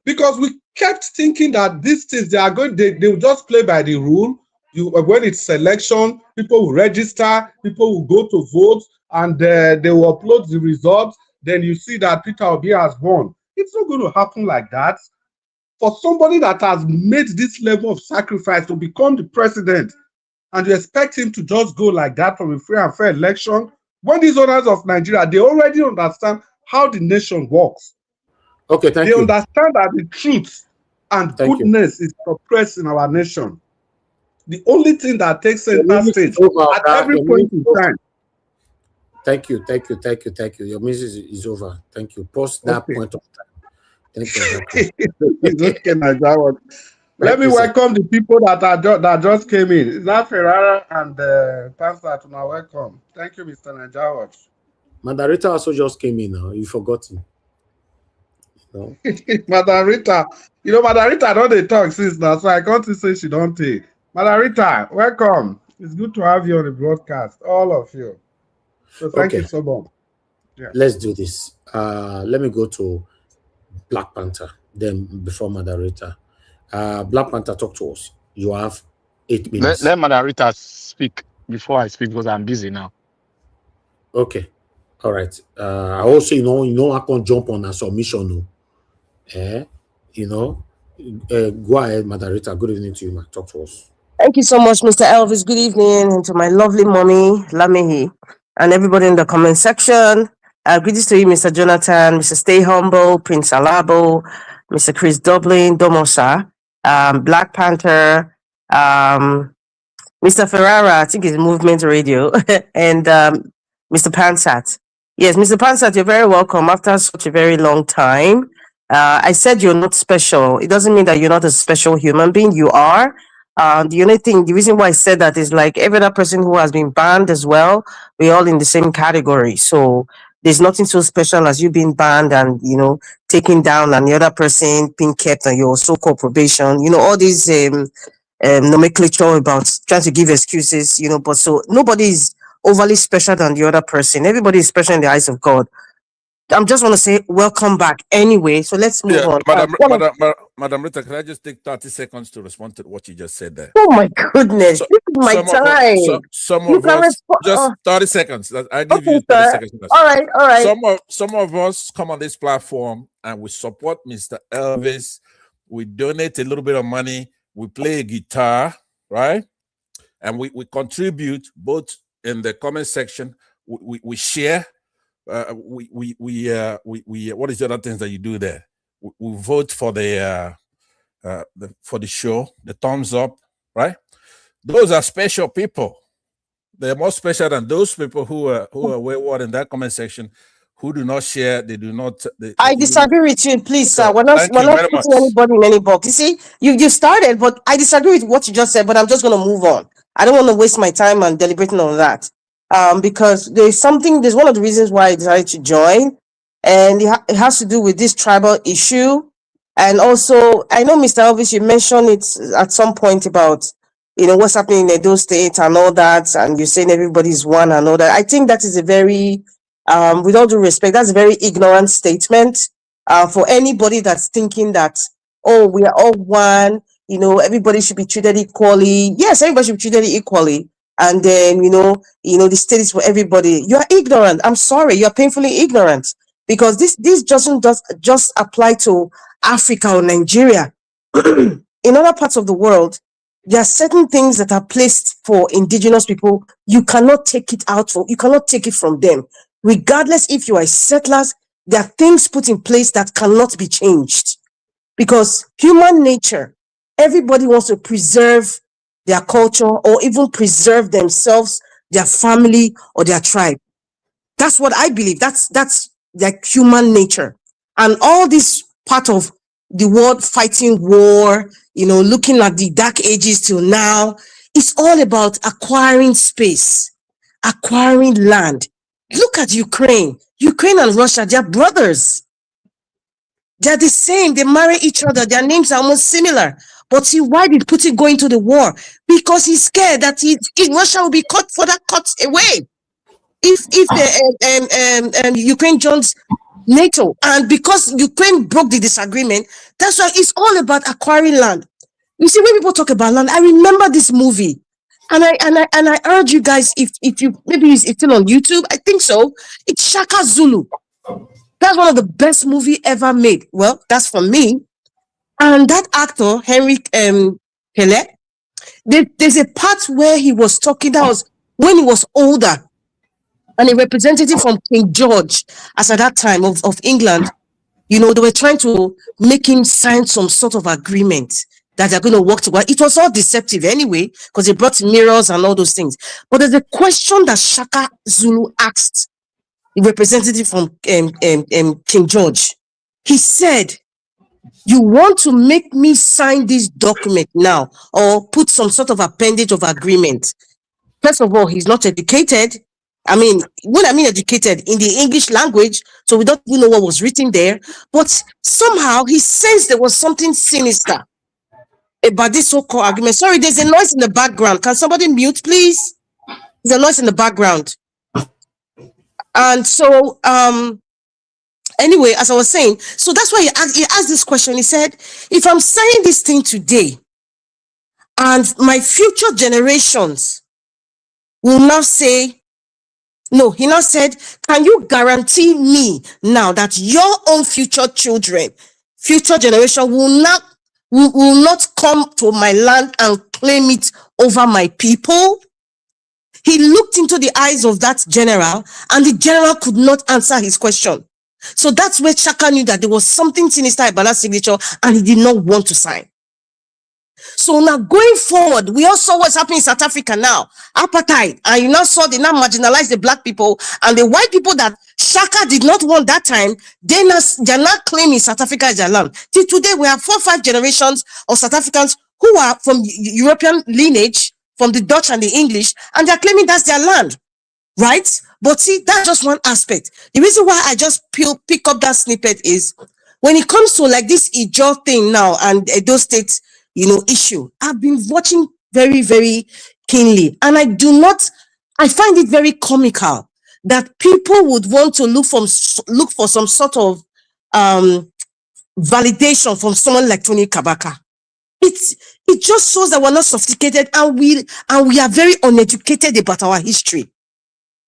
Because we kept thinking that these things, they will just play by the rule. When it's selection, people will register, people will go to vote, and they will upload the results. Then you see that Peter Obi has won. It's not going to happen like that. For somebody that has made this level of sacrifice to become the president, and you expect him to just go like that from a free and fair election, when these owners of Nigeria, they already understand how the nation works. Okay, thank you. They understand that the truth and goodness is suppressed in our nation. The only thing that takes center stage at every point in time. Thank you. Your message is over. Thank you. Post that point of time. Thank you. Let me welcome the people that just came in. Is that Ferrara and Pastor? Now welcome. Thank you, Mr. Najawat. Madarita also just came in now. You forgotten. No. Madarita, Madarita don't they talk since now, so I can't say she don't take. Madarita, welcome. It's good to have you on the broadcast, all of you. So thank you so much. Yeah. Let's do this. Let me go to Black Panther, then before Madarita. Black Panther, talk to us. You have 8 minutes. Let Madarita speak before I speak because I'm busy now. Okay. All right. I also, I can't jump on a submission. No. Go ahead, Madarita. Good evening to you, ma. Talk to us. Thank you so much, Mr. Elvis. Good evening, and to my lovely mommy, Lamehi, and everybody in the comment section. Greetings to you, Mr. Jonathan, Mr. Stay Humble, Prince Alabo, Mr. Chris Dublin, Domosa, Black Panther, Mr. Ferrara, I think it's Movement Radio, and Mr. Pansat. Yes, Mr. Pansat, you're very welcome after such a very long time. I said you're not special. It doesn't mean that you're not a special human being. You are. The reason why I said that is like every other person who has been banned as well, we're all in the same category. So there's nothing so special as you being banned and, taken down and the other person being kept on your so-called probation. All these nomenclature about trying to give excuses, but so nobody is overly special than the other person. Everybody is special in the eyes of God. I'm just want to say welcome back anyway. So let's move on. Madam Rita, can I just take 30 seconds to respond to what you just said there? Oh my goodness, this is my time. Some of us, just 30 seconds. I give you 30 seconds. All right. Some of us come on this platform and we support Mr. Elvis. We donate a little bit of money. We play a guitar, right? And we contribute both in the comment section. We share. We what is the other things that you do there? We vote for the show, the thumbs up, right? Those are special people. They're more special than those people who are wayward in that comment section, who do not share. They do not. I disagree with you, please, sir. We're not putting anybody in any box. You see, you started, but I disagree with what you just said. But I'm just going to move on. I don't want to waste my time on deliberating on that. Because there's one of the reasons why I decided to join, and it has to do with this tribal issue. And also, I know, Mr. Elvis, you mentioned it at some point about, what's happening in Edo State and all that, and you're saying everybody's one and all that. I think that is a very, with all due respect, that's a very ignorant statement for anybody that's thinking that, oh, we are all one, everybody should be treated equally. Yes, everybody should be treated equally. And then, the state is for everybody. You are ignorant. I'm sorry. You are painfully ignorant because this doesn't just apply to Africa or Nigeria. In other parts of the world, there are certain things that are placed for indigenous people. You cannot take it from them. Regardless if you are settlers, there are things put in place that cannot be changed. Because human nature, everybody wants to preserve their culture or even preserve themselves, their family, or their tribe. That's what I believe. That's like human nature. And all this part of the world fighting war, looking at the dark ages till now, it's all about acquiring space, acquiring land. Look at Ukraine. Ukraine and Russia, they're brothers. They're the same. They marry each other. Their names are almost similar. But see, why did Putin go into the war? Because he's scared that Russia will be cut away if Ukraine joins NATO. And because Ukraine broke the disagreement, that's why it's all about acquiring land. You see, when people talk about land, I remember this movie. And I urge you guys, if you maybe it's still on YouTube, I think so. It's Shaka Zulu. That's one of the best movie ever made. Well, that's for me. And that actor, Henry Pele, there's a part where he was talking, that was when he was older, and a representative from King George, as at that time of England, they were trying to make him sign some sort of agreement that they're going to work together. It was all deceptive anyway, because they brought mirrors and all those things. But there's a question that Shaka Zulu asked the representative from King George. He said, you want to make me sign this document now or put some sort of appendage of agreement? First of all, he's not educated. I mean, when I mean educated, in the English language, so we don't know what was written there. But somehow he sensed there was something sinister about this so-called agreement. Sorry, there's a noise in the background. Can somebody mute, please? There's a noise in the background. And so, anyway, as I was saying, so that's why he asked this question. He said, if I'm signing this thing today and my future generations will now say, no, he now said, can you guarantee me now that your own future children, future generation will not come to my land and claim it over my people? He looked into the eyes of that general, and the general could not answer his question. So that's where Chaka knew that there was something sinister about that signature, and he did not want to sign. So now going forward, we all saw what's happening in South Africa now. Apartheid. And you now saw they now marginalize the black people, and the white people that Shaka did not want that time, they're not claiming South Africa as their land. Till today, we have 4 or 5 generations of South Africans who are from European lineage, from the Dutch and the English, and they're claiming that's their land, right? But see, that's just one aspect. The reason why I just pick up that snippet is when it comes to like this Ijaw thing now and Edo State, issue, I've been watching very, very keenly, and I find it very comical that people would want to look for some sort of validation from someone like Tony Kabaka. It just shows that we're not sophisticated, and we are very uneducated about our history.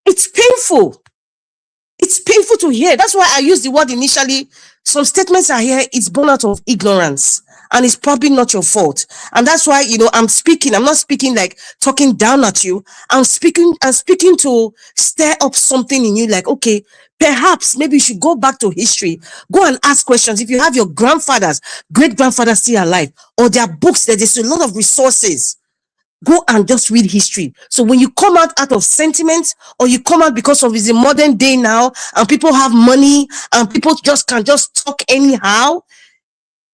It's painful. It's painful to hear. That's why I used the word initially. Some statements I hear, it's born out of ignorance, and it's probably not your fault. And that's why, I'm speaking. I'm not speaking like talking down at you. I'm speaking to stir up something in you, like, okay, perhaps maybe you should go back to history. Go and ask questions. If you have your grandfathers, great-grandfathers still alive, or their books, there's a lot of resources. Go and just read history. So when you come out of sentiment, or you come out because of it's a modern day now, and people have money, and people can just talk anyhow,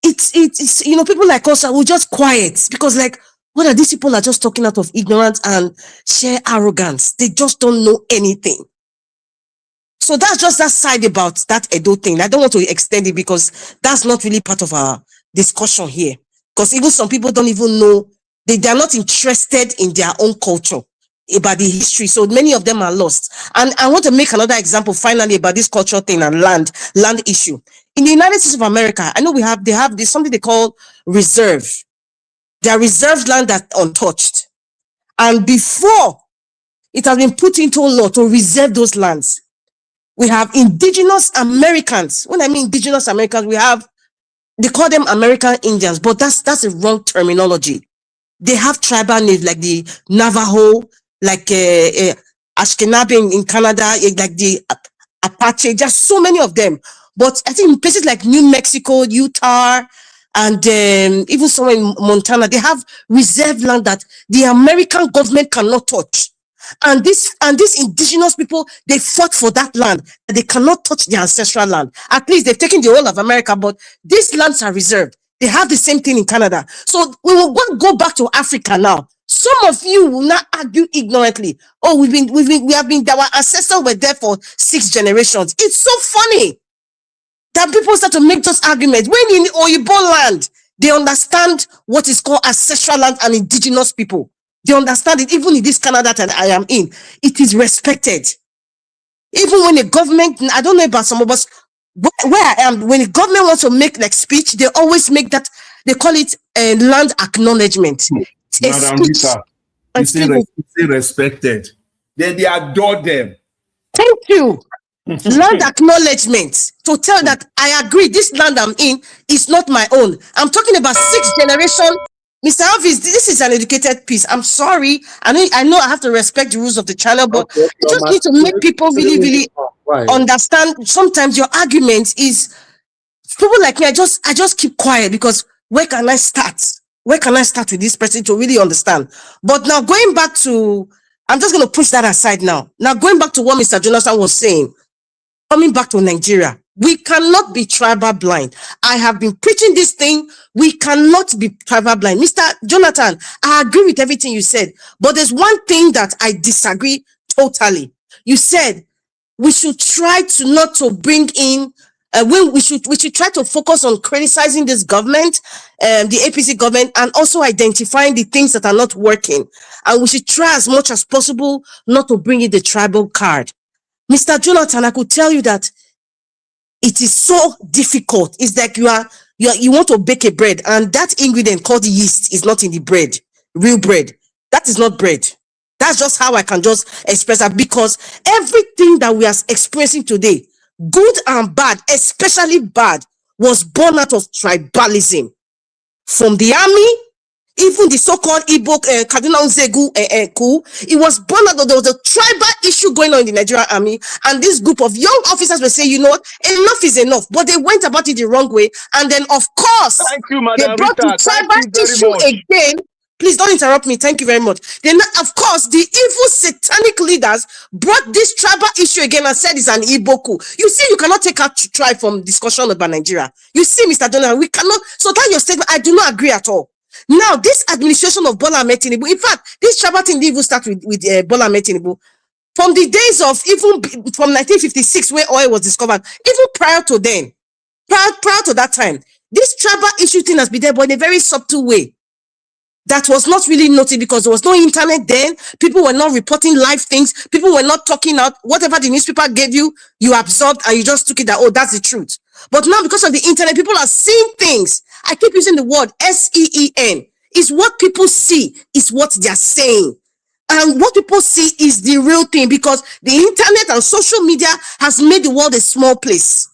it's people like us will just quiet, because like, what are these people are just talking out of ignorance and sheer arrogance? They just don't know anything. So that's just that side about that Edo thing. I don't want to extend it because that's not really part of our discussion here. Because even some people don't even know, they are not interested in their own culture, about the history. So many of them are lost. And I want to make another example finally about this cultural thing and land issue. In the United States of America, I know they have this something they call reserve. They are reserved land that's untouched. And before it has been put into law to reserve those lands, we have indigenous Americans. When I mean indigenous Americans, they call them American Indians, but that's a wrong terminology. They have tribal names like the Navajo, like Ashkenazi in Canada, like the Apache, just so many of them. But I think in places like New Mexico, Utah, and even somewhere in Montana, they have reserved land that the American government cannot touch. And these indigenous people, they fought for that land. They cannot touch the ancestral land. At least they've taken the whole of America, but these lands are reserved. They have the same thing in Canada. So we will go back to Africa now. Some of you will not argue ignorantly. Oh, we have been, our ancestors were there for 6 generations. It's so funny that people start to make those arguments. When in Oyibo land, they understand what is called ancestral land and indigenous people. They understand it. Even in this Canada that I am in, it is respected. Even when the government, I don't know about some of us, where I am, when the government wants to make like speech, they always make that, they call it a land acknowledgement. Madam Rita, you say respected. Then they adore them. Thank you. Land acknowledgement to tell that I agree this land I'm in is not my own. I'm talking about 6 generation. Mr. Alvis, this is an educated piece. I'm sorry. I know I have to respect the rules of the channel, but I just need to make people really understand. Sometimes your argument is, people like me, I just keep quiet because where can I start? Where can I start with this person to really understand? But now going back to, I'm just going to push that aside now. Now going back to what Mr. Jonathan was saying, coming back to Nigeria, we cannot be tribal blind. I have been preaching this thing. We cannot be tribal blind. Mr. Jonathan, I agree with everything you said, but there's one thing that I disagree totally. You said we should try to not to bring in, when we should try to focus on criticizing this government, the APC government, and also identifying the things that are not working. And we should try as much as possible not to bring in the tribal card. Mr. Jonathan, I could tell you that it is so difficult. It's like you want to bake a bread, and that ingredient called yeast is not in the bread, real bread. That is not bread. That's just how I can just express that, because everything that we are experiencing today, good and bad, especially bad, was born out of tribalism. From the army, even the so-called Igbo Kaduna Nzegu coup, it was born out of, there was a tribal issue going on in the Nigerian army, and this group of young officers were saying, you know what, enough is enough, but they went about it the wrong way, and then of course, Thank you, they Madam brought Rita. the tribal issue again. Please don't interrupt me. Thank you very much. Then, of course, the evil satanic leaders brought this tribal issue again and said it's an Igbo coup. You see, you cannot take out tribe from discussion about Nigeria. You see, Mr. Donald, we cannot. So that your statement, I do not agree at all. Now, this administration of Bola Ahmed Tinubu, in fact, this tribal thing didn't even start with Bola Ahmed Tinubu. From the days of, even from 1956, where oil was discovered, even prior to then, prior to that time, this tribal issue thing has been there, but in a very subtle way. That was not really noticed because there was no internet then. People were not reporting live things. People were not talking out. Whatever the newspaper gave you, you absorbed and you just took it that, oh, that's the truth. But now because of the internet, people are seeing things. I keep using the word SEEN. Is what people see, is what they're saying. And what people see is the real thing, because the internet and social media has made the world a small place.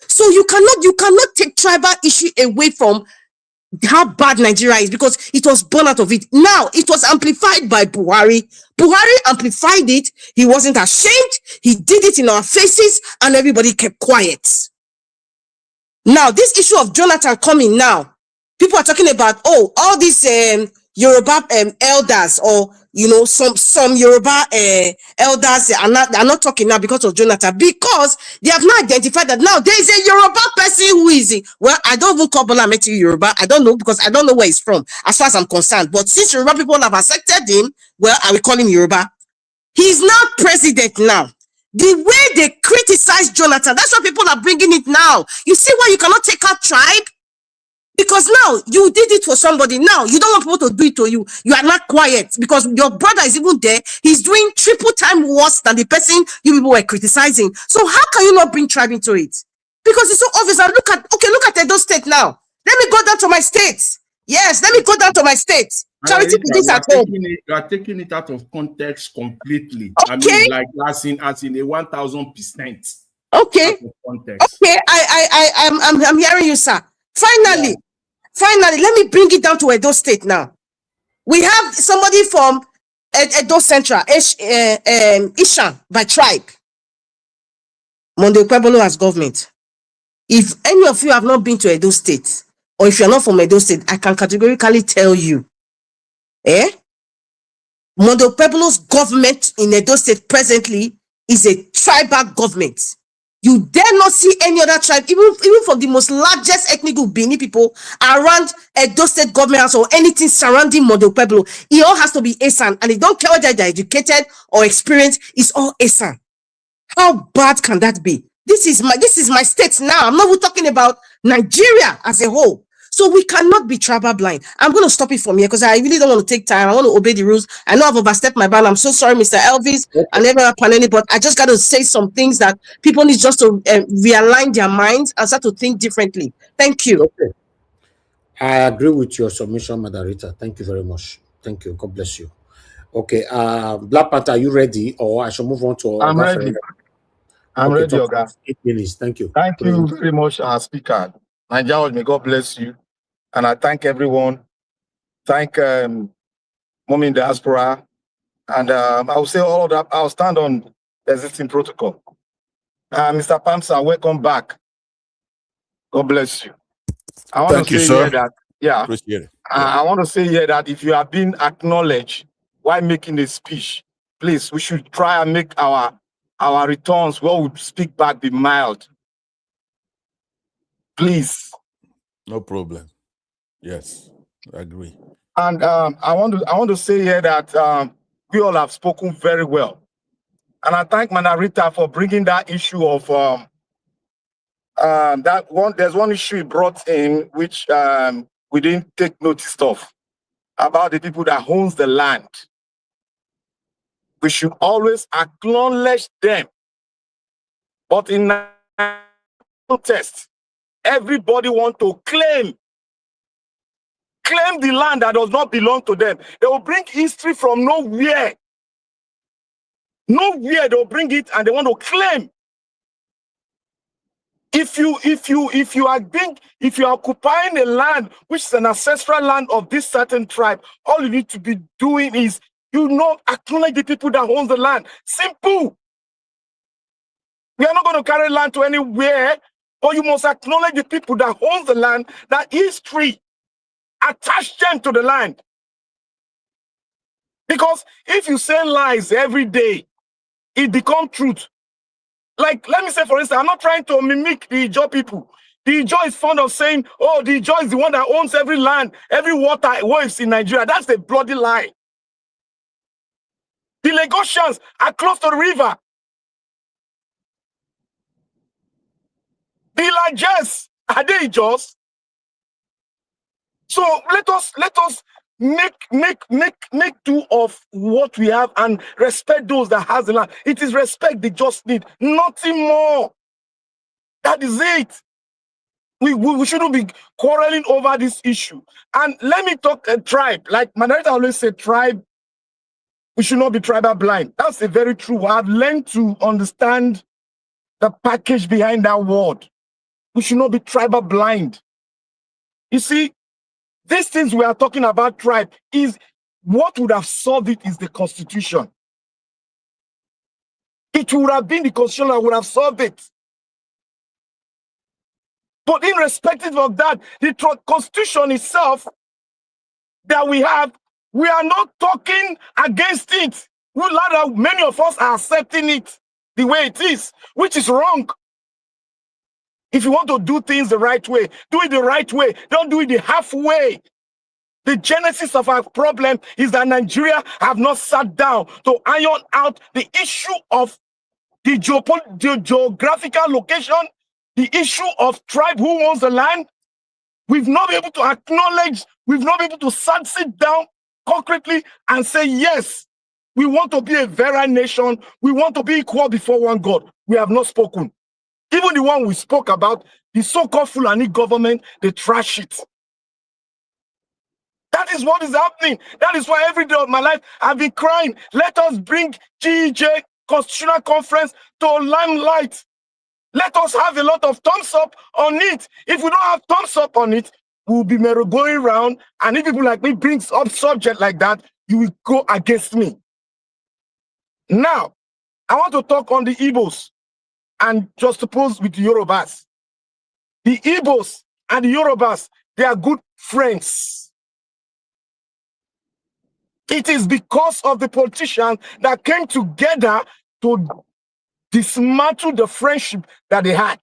So you cannot take tribal issue away from how bad Nigeria is, because it was born out of it. Now it was amplified by Buhari. Buhari amplified it. He wasn't ashamed. He did it in our faces, and everybody kept quiet. Now this issue of Jonathan coming now, people are talking about, oh, all these Yoruba elders, or you know, some Yoruba elders are not talking now because of Jonathan, because they have not identified that now there is a Yoruba person who is, well, I don't even call Bola Ahmed Tinubu Yoruba. I don't know, because I don't know where he's from as far as I'm concerned. But since Yoruba people have accepted him, well, I will call him Yoruba. He's not president now. The way they criticize Jonathan, that's why people are bringing it now. You see why you cannot take out tribe? Because now you did it for somebody. Now you don't want people to do it to you. You are not quiet because your brother is even there. He's doing triple time worse than the person you people were criticizing. So how can you not bring tribe into it? Because it's so obvious. And look at Edo State now. Let me go down to my state. Yes, let me go down to my state. Charity begins at home. You are taking it out of context completely. Okay. I mean, like as in a 1000%. Okay. Context. Okay. I'm hearing you, sir. Finally, let me bring it down to Edo State now. We have somebody from Edo Central, Ishan by tribe. Monday Pueblo as government. If any of you have not been to Edo State, or if you're not from Edo State, I can categorically tell you, Monday Pueblo's government in Edo State presently is a tribal government. You dare not see any other tribe, even from the most largest ethnic group, Bini people, around Edo State government house or anything surrounding Monday Pueblo. It all has to be Esan, and they don't care whether they're educated or experienced. It's all Esan. How bad can that be? This is my state now. I'm not even talking about Nigeria as a whole. So we cannot be tribal blind. I'm going to stop it from here because I really don't want to take time. I want to obey the rules. I know I've overstepped my bound. I'm so sorry, Mr. Elvis. I never Panini, but I just got to say some things that people need just to realign their minds and start to think differently. Thank you. Okay. I agree with your submission, Madam Rita. Thank you very much. Thank you. God bless you. Okay. Black Panther, are you ready? Or I shall move on to I'm ready. I'm ready, Oga. 8 minutes. Thank you. Thank you very much, our speaker. Nigeria, may God bless you. And I thank everyone. Thank Mommy in Diaspora. And I will say all of that. I'll stand on the existing protocol. Mr. Pamsa, welcome back. God bless you. I want Thank to you, say sir. here that, yeah, Appreciate it. I want to say here that if you have been acknowledged while making a speech, please, we should try and make our returns, what we speak back, be mild. Please. No problem. Yes, I agree. And I want to say here that we all have spoken very well. And I thank Manarita for bringing that issue of that one. There's one issue he brought in which we didn't take notice of, about the people that owns the land. We should always acknowledge them. But in protest, everybody wants to claim the land that does not belong to them. They will bring history from nowhere. Nowhere they'll bring it and they want to claim. If you are occupying a land which is an ancestral land of this certain tribe, all you need to be doing is acknowledge the people that own the land. Simple. We are not going to carry land to anywhere, but you must acknowledge the people that own the land, that history attach them to the land. Because if you say lies every day, it becomes truth. Like, let me say, for instance, I'm not trying to mimic the Ijaw people. The Ijaw is fond of saying, oh, the Ijaw is the one that owns every land, every water waves in Nigeria. That's a bloody lie. The Lagosians are close to the river. The Elijahs, are they Ijaws? So let us make do of what we have and respect those that has the land. It is respect they just need, nothing more. That is it. We shouldn't be quarreling over this issue. And let me talk tribe. Like Manarita always said, tribe. We should not be tribal blind. That's a very true. I've learned to understand the package behind that word. We should not be tribal blind. You see, these things we are talking about tribe is what would have solved it is the constitution. It would have been the constitution that would have solved it. But irrespective of that, the constitution itself that we have, we are not talking against it. Many of us are accepting it the way it is, which is wrong. If you want to do things the right way, do it the right way. Don't do it the halfway. The genesis of our problem is that Nigeria have not sat down to iron out the issue of the geographical location, the issue of tribe who owns the land. We've not been able to acknowledge, we've not been able to sit down concretely and say, yes, we want to be a very nation. We want to be equal before one God. We have not spoken. Even the one we spoke about, the so-called Fulani government, they trash it. That is what is happening. That is why every day of my life I've been crying. Let us bring GEJ Constitutional Conference to limelight. Let us have a lot of thumbs up on it. If we don't have thumbs up on it, we'll be merry-going around. And if people like me brings up subject like that, you will go against me. Now, I want to talk on the Igbos. and juxtaposed with the Yorubas. The Igbos and the Yorubas, they are good friends. It is because of the politicians that came together to dismantle the friendship that they had.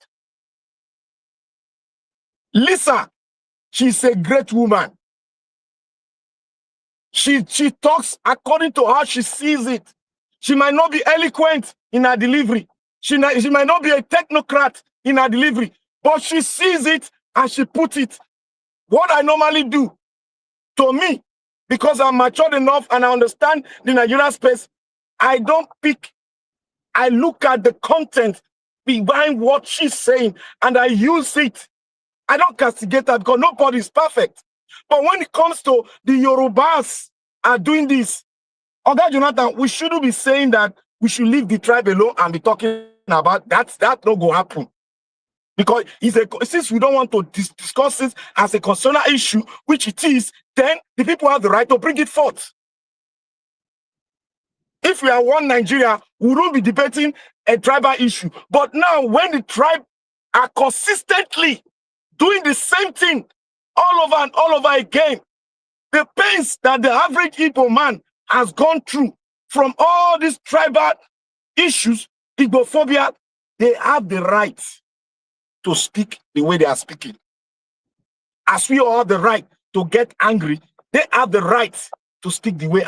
Lisa, she's a great woman. She talks according to how she sees it. She might not be eloquent in her delivery. She might not be a technocrat in her delivery, but she sees it and she puts it. What I normally do, to me, because I'm matured enough and I understand the Nigerian space, I don't pick. I look at the content behind what she's saying and I use it. I don't castigate her because nobody is perfect. But when it comes to the Yorubas are doing this, okay, Jonathan, we shouldn't be saying that we should leave the tribe alone and be talking about that. That not going to happen. Because since we don't want to discuss it as a constitutional issue, which it is, then the people have the right to bring it forth. If we are one Nigeria, we won't be debating a tribal issue. But now, when the tribe are consistently doing the same thing all over and all over again, the pains that the average Igbo man has gone through from all these tribal issues, Igbophobia, they have the right to speak the way they are speaking. As we all have the right to get angry, they have the right to speak the way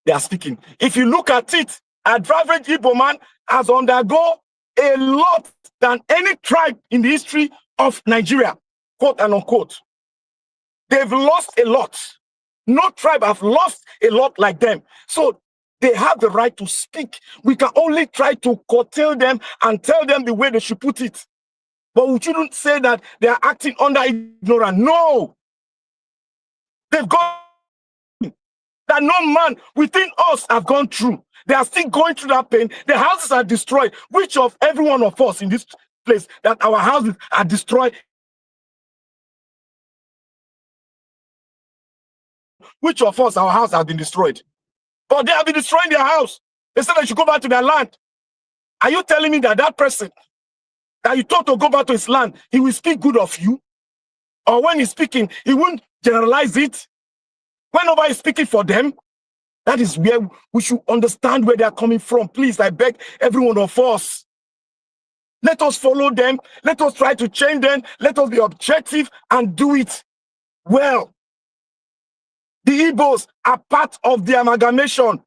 they are speaking. If you look at it, an average Igbo man has undergone a lot than any tribe in the history of Nigeria, quote and unquote. They've lost a lot. No tribe have lost a lot like them. So they have the right to speak. We can only try to curtail them and tell them the way they should put it. But we shouldn't say that they are acting under ignorance. No. They've gone that no man within us have gone through. They are still going through that pain. The houses are destroyed. Which of every one of us in this place that our houses are destroyed? Which of us, our house has been destroyed? But they have been destroying their house. They said they should go back to their land. Are you telling me that that person that you told to go back to his land, he will speak good of you? Or when he's speaking, he won't generalize it? When nobody is speaking for them, that is where we should understand where they are coming from. Please, I beg every one of us. Let us follow them. Let us try to change them. Let us be objective and do it well. The Igbos are part of the amalgamation.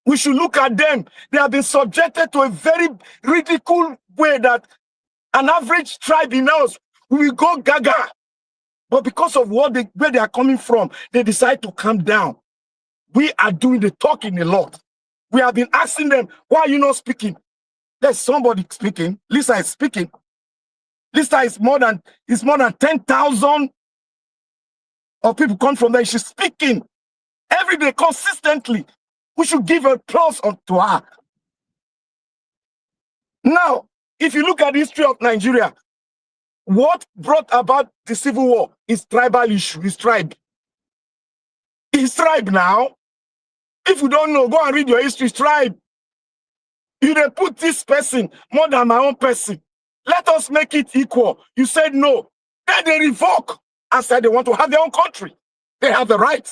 We should look at them. They have been subjected to a very ridicule way that an average tribe in us will go gaga. But because of where they are coming from, they decide to calm down. We are doing the talking a lot. We have been asking them, why are you not speaking? There's somebody speaking. Lisa is speaking. Lisa is more than 10,000 of people come from there. She's speaking every day consistently. We should give applause to her. Now, if you look at the history of Nigeria, what brought about the civil war is tribal issue, is tribe. It's tribe now. If you don't know, go and read your history, tribe. You didn't put this person more than my own person. Let us make it equal. You said no. Then they revoke and said they want to have their own country. They have the right,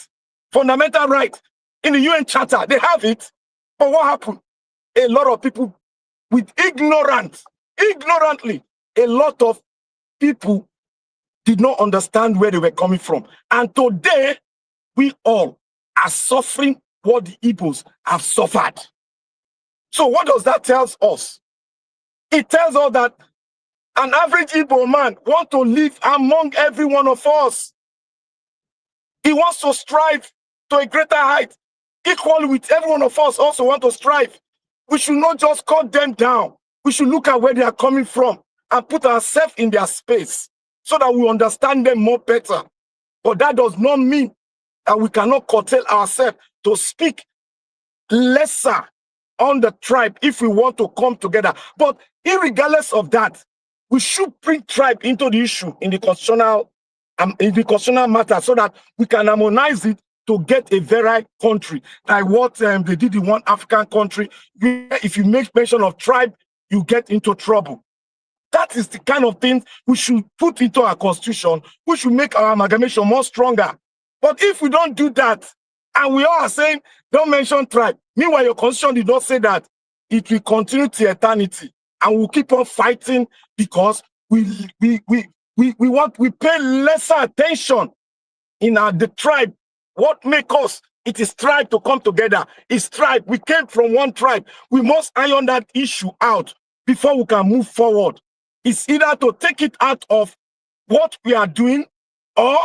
fundamental right. In the UN Charter, they have it. But what happened? A lot of people with ignorantly, a lot of people did not understand where they were coming from. And today, we all are suffering what the Igbos have suffered. So what does that tell us? It tells us that an average Igbo man wants to live among every one of us. He wants to strive to a greater height. Equally with every one of us also want to strive. We should not just cut them down. We should look at where they are coming from and put ourselves in their space so that we understand them more better. But that does not mean that we cannot curtail ourselves to speak lesser on the tribe if we want to come together. But irregardless of that, we should bring tribe into the issue in the constitutional matter so that we can harmonize it to get a very country. Like what they did in one African country, where if you make mention of tribe, you get into trouble. That is the kind of thing we should put into our constitution. We should make our amalgamation more stronger. But if we don't do that, and we all are saying, don't mention tribe. Meanwhile, your constitution did not say that. It will continue to eternity. And we'll keep on fighting because we pay lesser attention in the tribe. What make us? It is tribe to come together. It's tribe. We came from one tribe. We must iron that issue out before we can move forward. It's either to take it out of what we are doing, or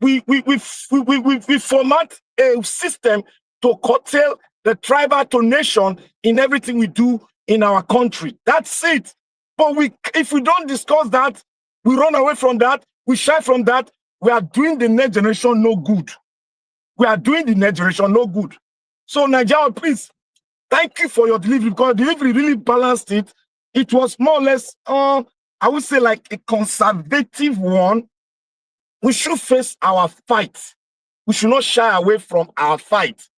we format a system to curtail the tribal to nation in everything we do in our country. That's it. But if we don't discuss that, we run away from that, we shy from that, we are doing the next generation no good. We are doing the next generation no good. So Nigeria, please, thank you for your delivery, because delivery really balanced it. It was more or less, I would say, like a conservative one. We should face our fight. We should not shy away from our fight.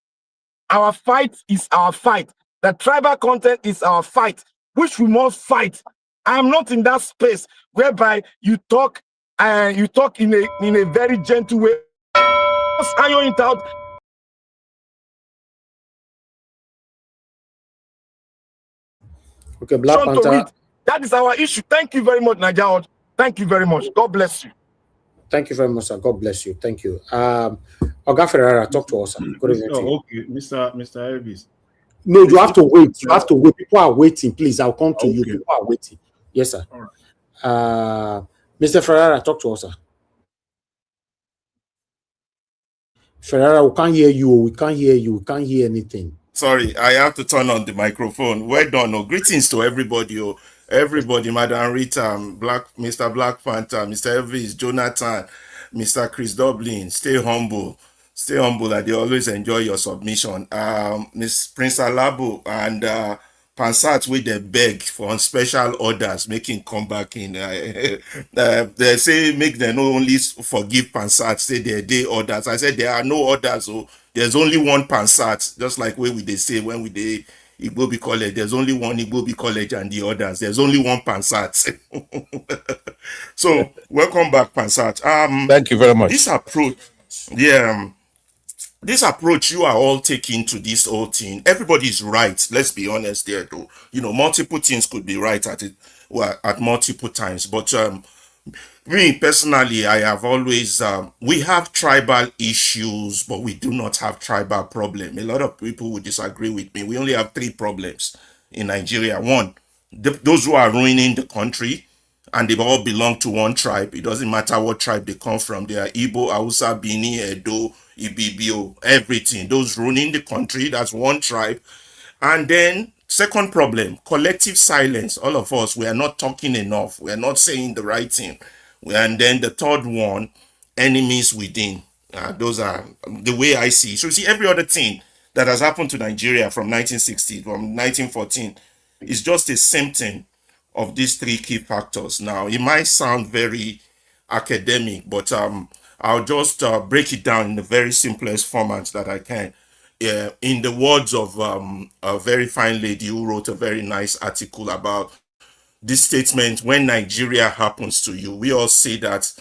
Our fight is our fight. The tribal content is our fight, which we must fight. I'm not in that space whereby you talk in a very gentle way. Just iron it out. Okay, Black Panther. That is our issue. Thank you very much, Nigeria. Thank you very much. God bless you. Thank you very much, sir. God bless you. Thank you. Oga Ferreira, talk to us. Good evening to you. Okay, Mr. Elvis. No, you have to wait. You have to wait. People are waiting. Please, I'll come to you. People are waiting. Yes, sir. All right. Mr. Ferreira, talk to us, sir. Ferreira, we can't hear you. We can't hear you. We can't hear anything. Sorry, I have to turn on the microphone. Well done. Oh, greetings to everybody. Oh, everybody, Madam Rita, Mr. Black Panther, Mr. Elvis, Jonathan, Mr. Chris Dublin. Stay humble. Stay humble. That they always enjoy your submission. Miss Prince Alabo and Pansat with the beg for special orders, making come back in. They say make them not only forgive Pansat, say they orders. I said there are no orders. So there's only one Pansat, just like where we they say when we they Igbobi College. There's only one Igbobi College and the others. There's only one Pansat. So welcome back, Pansat. Thank you very much. This approach, yeah. This approach you are all taking to this whole thing, everybody is right. Let's be honest there, though. You know, multiple things could be right at it, well, at multiple times. But me personally, I have always we have tribal issues, but we do not have tribal problem. A lot of people would disagree with me. We only have 3 problems in Nigeria. One, those who are ruining the country, and they all belong to one tribe. It doesn't matter what tribe they come from. They are Igbo, Hausa, Bini, Edo, Ibibio, everything. Those ruining the country, that's one tribe. And then, second problem, collective silence. All of us, we are not talking enough. We are not saying the right thing. And then the third one, enemies within. Those are the way I see. So you see, every other thing that has happened to Nigeria from 1960, from 1914, is just a symptom of these 3 key factors. Now, it might sound very academic, but I'll just break it down in the very simplest format that I can. In the words of a very fine lady who wrote a very nice article about this statement, when Nigeria happens to you, we all say that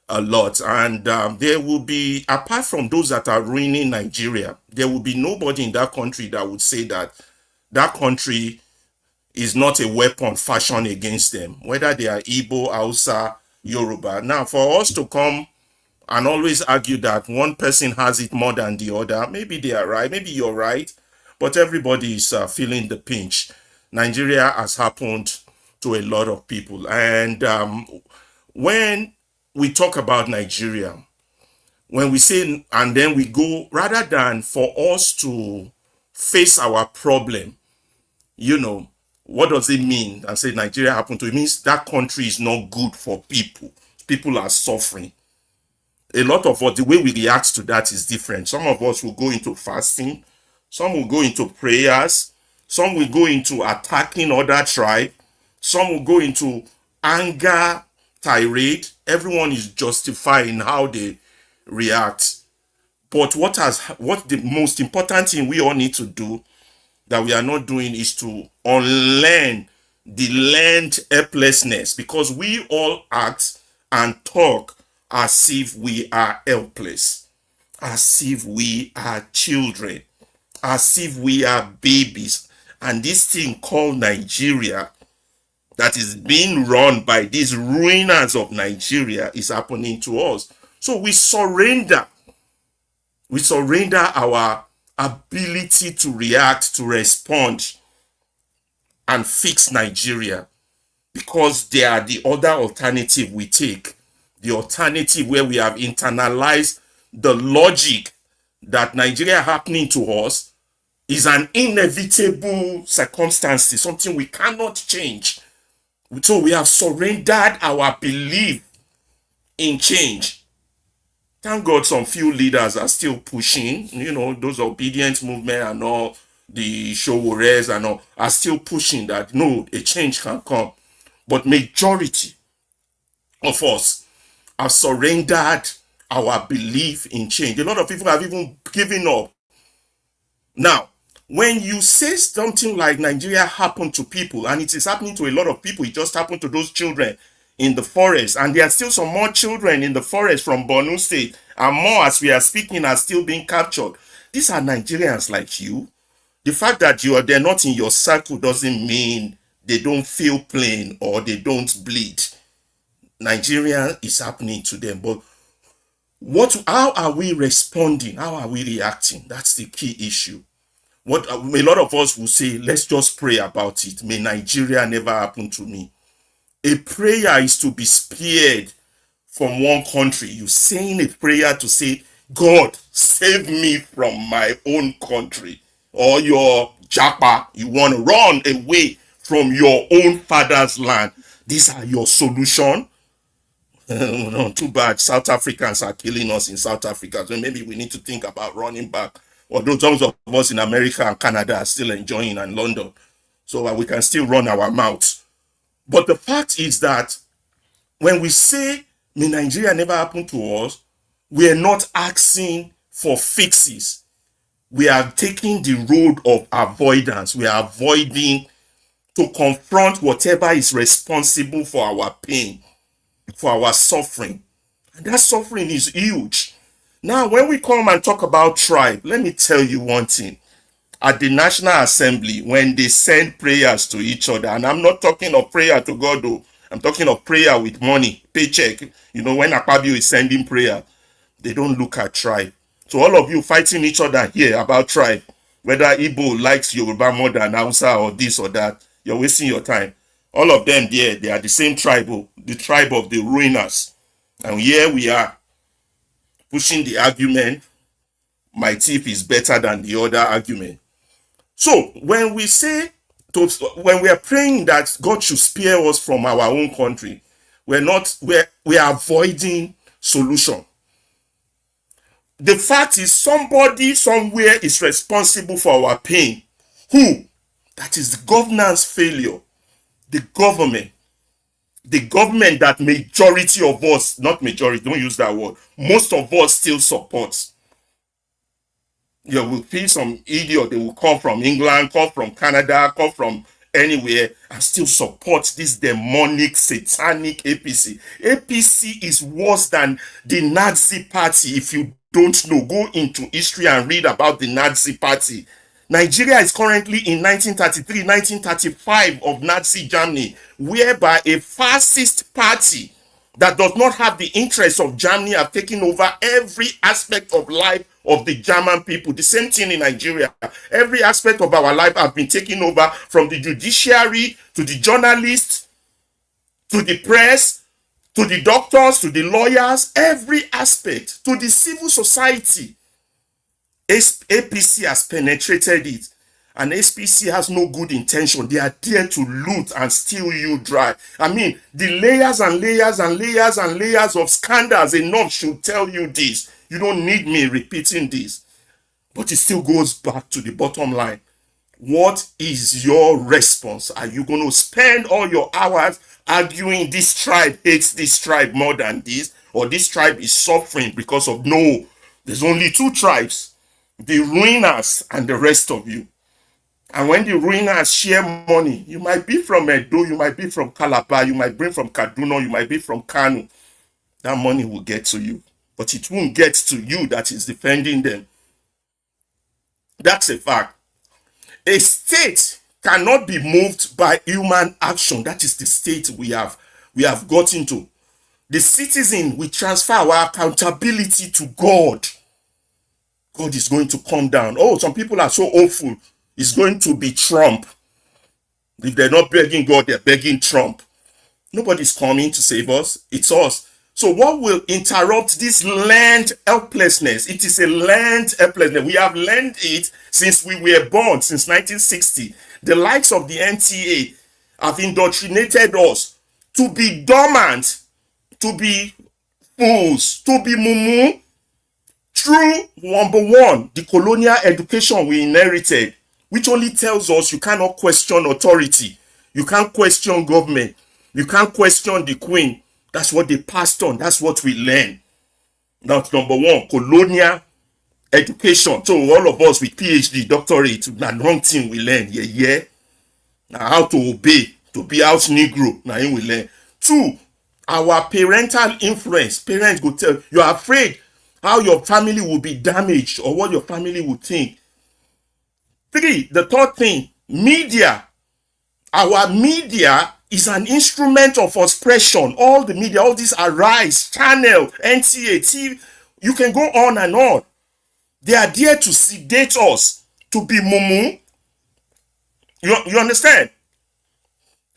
a lot. And there will be, apart from those that are ruining Nigeria, there will be nobody in that country that would say that that country is not a weapon fashioned against them, whether they are Igbo, Hausa, Yoruba. Now, for us to come and always argue that one person has it more than the other, maybe they are right, maybe you're right, but everybody is feeling the pinch. Nigeria has happened to a lot of people. And when we talk about Nigeria, when we say, and then we go, rather than for us to face our problem, you know, what does it mean? And say Nigeria happened to it means that country is not good for people. People are suffering. A lot of what the way we react to that is different. Some of us will go into fasting, some will go into prayers, some will go into attacking other tribe, some will go into anger, tirade. Everyone is justifying how they react. But what the most important thing we all need to do that we are not doing is to unlearn the learned helplessness, because we all act and talk as if we are helpless, as if we are children, as if we are babies. And this thing called Nigeria, that is being run by these ruiners of Nigeria, is happening to us. So we surrender our ability to react, to respond, and fix Nigeria, because they are the other alternative we take. The alternative where we have internalized the logic that Nigeria happening to us is an inevitable circumstance, something we cannot change. So we have surrendered our belief in change. Thank God some few leaders are still pushing, those obedience movement and all, the Showores and all, are still pushing that, no, a change can come. But majority of us have surrendered our belief in change. A lot of people have even given up. Now, when you say something like Nigeria happened to people, and it is happening to a lot of people, it just happened to those children in the forest, and there are still some more children in the forest from Borno State, and more as we are speaking are still being captured. These are Nigerians like you. The fact that they're not in your circle doesn't mean they don't feel pain or they don't bleed. Nigeria is happening to them, but how are we responding? How are we reacting? That's the key issue. What a lot of us will say, let's just pray about it. May Nigeria never happen to me. A prayer is to be spared from one country. You're saying a prayer to say, God, save me from my own country. Or your japa, you want to run away from your own father's land. These are your solution. Too bad South Africans are killing us in South Africa. So maybe we need to think about running back. Although some of us in America and Canada are still enjoying, and London, so that we can still run our mouths. But the fact is that when we say, may Nigeria never happen to us, we are not asking for fixes. We are taking the road of avoidance. We are avoiding to confront whatever is responsible for our pain, for our suffering. And that suffering is huge. Now, when we come and talk about tribe, let me tell you one thing. At the National Assembly, when they send prayers to each other, and I'm not talking of prayer to God, though, I'm talking of prayer with money, paycheck. When Akpabio is sending prayer, they don't look at tribe. So all of you fighting each other here about tribe, whether Igbo likes Yoruba more than Hausa or this or that, you're wasting your time. All of them there, they are the same tribe, the tribe of the ruiners. And here we are, pushing the argument, my tip is better than the other argument. So when we when we are praying that God should spare us from our own country, we are avoiding solution. The fact is, somebody somewhere is responsible for our pain. Who? That is the governance failure. The government that majority of us, not majority, don't use that word, most of us still support. You will see some idiot, they will come from England, come from Canada, come from anywhere, and still support this demonic, satanic APC. APC is worse than the Nazi party. If you don't know, go into history and read about the Nazi party. Nigeria is currently in 1933, 1935 of Nazi Germany, whereby a fascist party that does not have the interests of Germany have taken over every aspect of life of the German people. The same thing in Nigeria. Every aspect of our life have been taken over, from the judiciary to the journalists, to the press, to the doctors, to the lawyers, every aspect, to the civil society. APC has penetrated it, and SPC has no good intention. They are there to loot and steal you dry. I mean, the layers and layers and layers and layers of scandals enough should tell you this. You don't need me repeating this. But it still goes back to the bottom line. What is your response? Are you going to spend all your hours arguing this tribe hates this tribe more than this, or this tribe is suffering because of no? There's only two tribes, the ruiners and the rest of you. And when the ruiners share money, you might be from Edo, you might be from Calabar, you might be from Kaduna, you might be from Kano. That money will get to you, but it won't get to you that is defending them. That's a fact. A state cannot be moved by human action. That is the state we have got into. The citizen, we transfer our accountability to God. God is going to come down. Oh, some people are so hopeful. It's going to be Trump. If they're not begging God, they're begging Trump. Nobody's coming to save us. It's us. So what will interrupt this learned helplessness? It is a learned helplessness. We have learned it since we were born, since 1960. The likes of the NTA have indoctrinated us to be dormant, to be fools, to be mumu. Through number one, the colonial education we inherited, which only tells us you cannot question authority. You can't question government. You can't question the queen. That's what they passed on. That's what we learn. That's number one, colonial education. So all of us with PhD, doctorate, na wrong thing we learn. Yeah. Now how to obey, to be out Negro. Now we learn. Two, our parental influence. Parents go tell you are afraid how your family will be damaged or what your family will think. Three, the third thing, media. Our media is an instrument of expression. All the media, all these Arise, Channel, NTA, TV, you can go on and on. They are there to sedate us, to be mumu. You understand?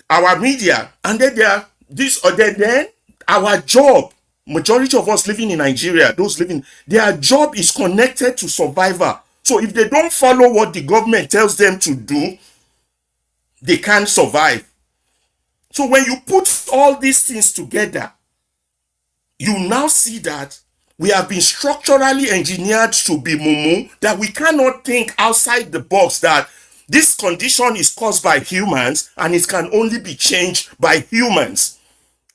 Our media, and then they are this or then our job. Majority of us living in Nigeria, those living, their job is connected to survival. So if they don't follow what the government tells them to do, they can't survive. So when you put all these things together, you now see that we have been structurally engineered to be mumu, that we cannot think outside the box, that this condition is caused by humans and it can only be changed by humans.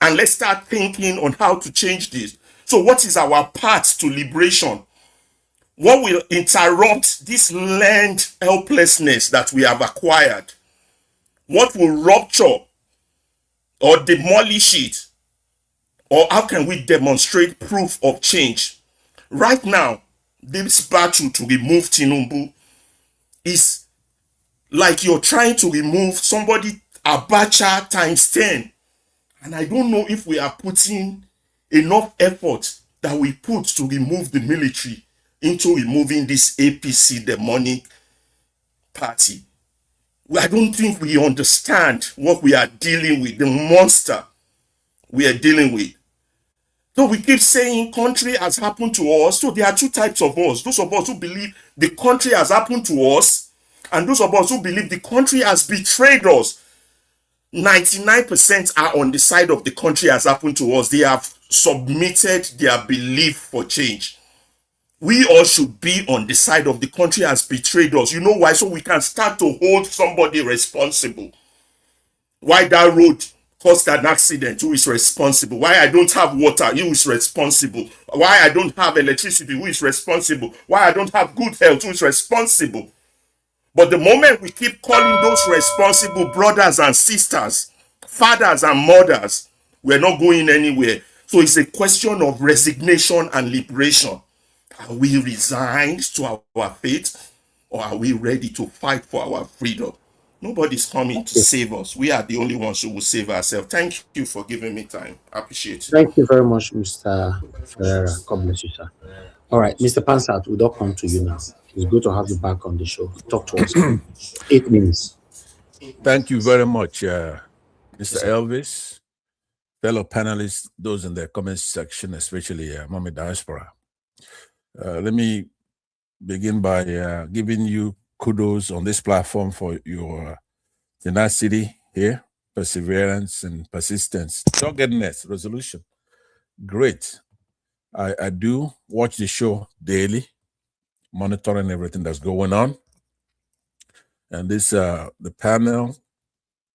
And let's start thinking on how to change this. So what is our path to liberation? What will interrupt this learned helplessness that we have acquired? What will rupture or demolish it? Or how can we demonstrate proof of change? Right now, this battle to remove Tinubu is like you're trying to remove somebody Abacha times 10. And I don't know if we are putting enough effort that we put to remove the military into removing this APC demonic party. I don't think we understand what we are dealing with, the monster we are dealing with. So we keep saying country has happened to us. So there are two types of us. Those of us who believe the country has happened to us, and those of us who believe the country has betrayed us. 99% are on the side of the country has happened to us. They have submitted their belief for change. We all should be on the side of the country has betrayed us. You know why? So we can start to hold somebody responsible. Why that road caused an accident? Who is responsible? Why I don't have water? Who is responsible? Why I don't have electricity? Who is responsible? Why I don't have good health? Who is responsible? But the moment we keep calling those responsible brothers and sisters, fathers and mothers, we're not going anywhere. So it's a question of resignation and liberation. Are we resigned to our fate, or are we ready to fight for our freedom? Nobody's coming to save us. We are the only ones who will save ourselves. Thank you for giving me time. I appreciate it. Thank you very much, Mr. Ferreira. God bless you, sir. All right, Mr. Pansat, we'll not come to you now. It's good to have you back on the show. Talk to us. 8 minutes. Thank you very much, Mr. Elvis, fellow panelists, those in the comments section, especially Mommy Diaspora. Let me begin by giving you kudos on this platform for your tenacity here, perseverance and persistence, doggedness, resolution. Great. I do watch the show daily, monitoring everything that's going on. And this, the panel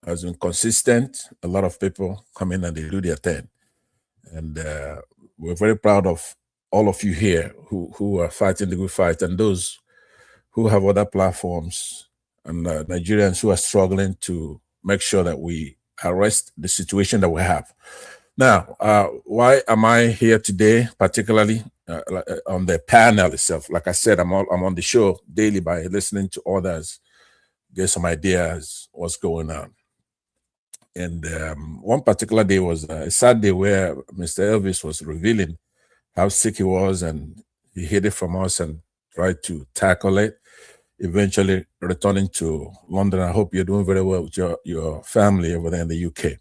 has been consistent. A lot of people come in and they do their thing. And we're very proud of all of you here who are fighting the good fight, and those who have other platforms and Nigerians who are struggling to make sure that we arrest the situation that we have. Now, why am I here today, particularly on the panel itself? Like I said, I'm on the show daily by listening to others, get some ideas what's going on. And one particular day was a sad day where Mr. Elvis was revealing how sick he was, and he hid it from us and tried to tackle it, eventually returning to London. I hope you're doing very well with your family over there in the UK.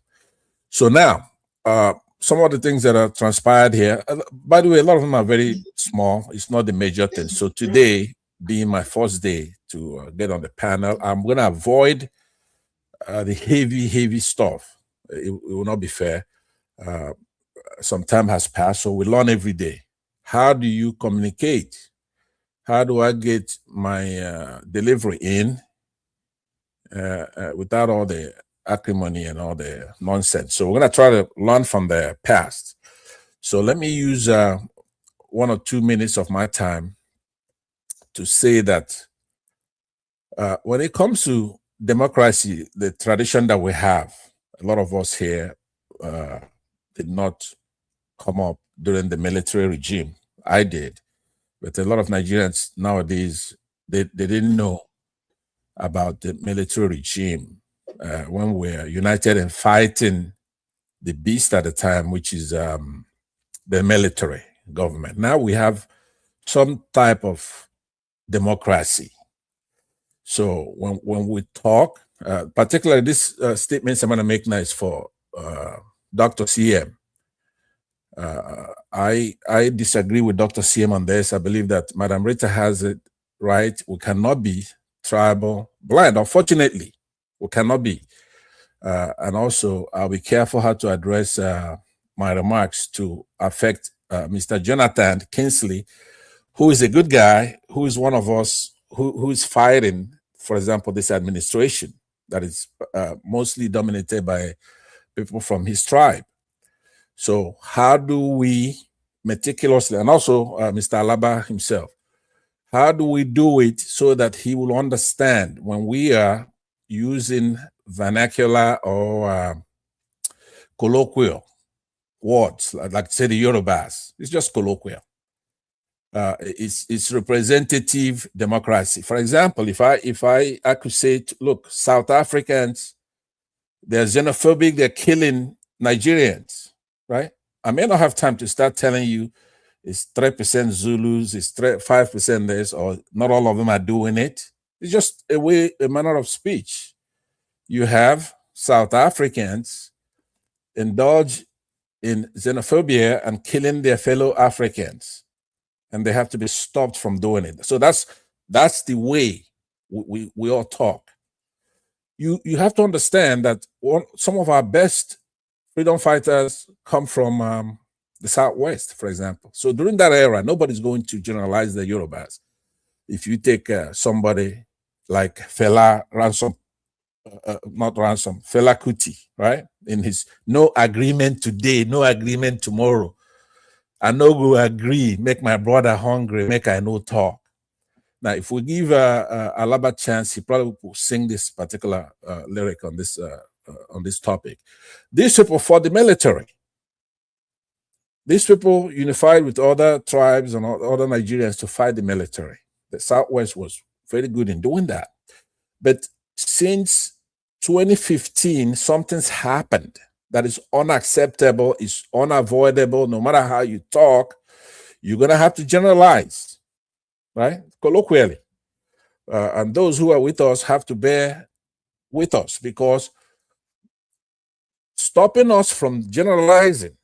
So now, some of the things that are transpired here, by the way, a lot of them are very small. It's not the major thing. So today, being my first day to get on the panel, I'm going to avoid the heavy stuff. It will not be fair. Some time has passed, so we learn every day. How do you communicate? How do I get my delivery in without all the acrimony and all the nonsense? So we're going to try to learn from the past. So let me use 1 or 2 minutes of my time to say that when it comes to democracy, the tradition that we have, a lot of us here did not come up during the military regime. I did, but a lot of Nigerians nowadays, they didn't know about the military regime when we're united in fighting the beast at the time, which is the military government. Now we have some type of democracy. So when we talk, particularly this statements I'm going to make now is for Dr. CM. I disagree with Dr. CM on this. I believe that Madam Rita has it right. We cannot be tribal blind. Unfortunately, we cannot be. And also, I'll be careful how to address my remarks to affect Mr. Jonathan Kinsley, who is a good guy, who is one of us who is fighting, for example, this administration that is mostly dominated by people from his tribe. So how do we meticulously, and also Mr. Alaba himself, how do we do it so that he will understand when we are using vernacular or colloquial words, like say the Yorubas? It's just colloquial. It's representative democracy. For example, if I accusate, look, South Africans, they're xenophobic, they're killing Nigerians, right? I may not have time to start telling you it's 3% Zulus, it's 5% this, or not all of them are doing it. It's just a manner of speech. You have South Africans indulge in xenophobia and killing their fellow Africans, and they have to be stopped from doing it. So that's the way we all talk. You have to understand that some of our best freedom fighters come from the Southwest, for example. So during that era, nobody's going to generalize the Yorubas. If you take somebody like Fela Kuti, right? In his no agreement today, no agreement tomorrow. I no go agree, make my brother hungry, make I no talk. Now, if we give Alaba a chance, he probably will sing this particular lyric on this topic. These people fought the military. These people unified with other tribes and other Nigerians to fight the military. The Southwest was very good in doing that. But since 2015, something's happened that is unacceptable, is unavoidable. No matter how you talk, you're going to have to generalize, right? Colloquially. And those who are with us have to bear with us, because stopping us from generalizing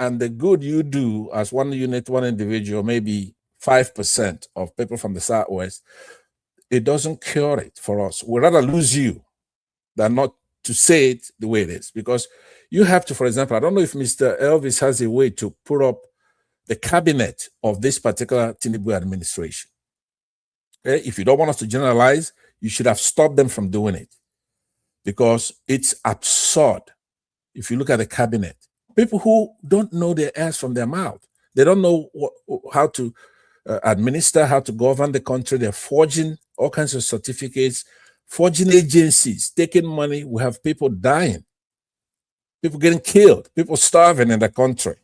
and the good you do as one unit, one individual, maybe 5% of people from the Southwest, it doesn't cure it for us. We'd rather lose you than not to say it the way it is. Because you have to, for example, I don't know if Mr. Elvis has a way to put up the cabinet of this particular Tinubu administration. Okay? If you don't want us to generalize, you should have stopped them from doing it, because it's absurd. If you look at the cabinet, people who don't know their ass from their mouth, they don't know how to administer, how to govern the country. They're forging all kinds of certificates forging agencies, taking money. We have people dying, people getting killed, people starving in the country.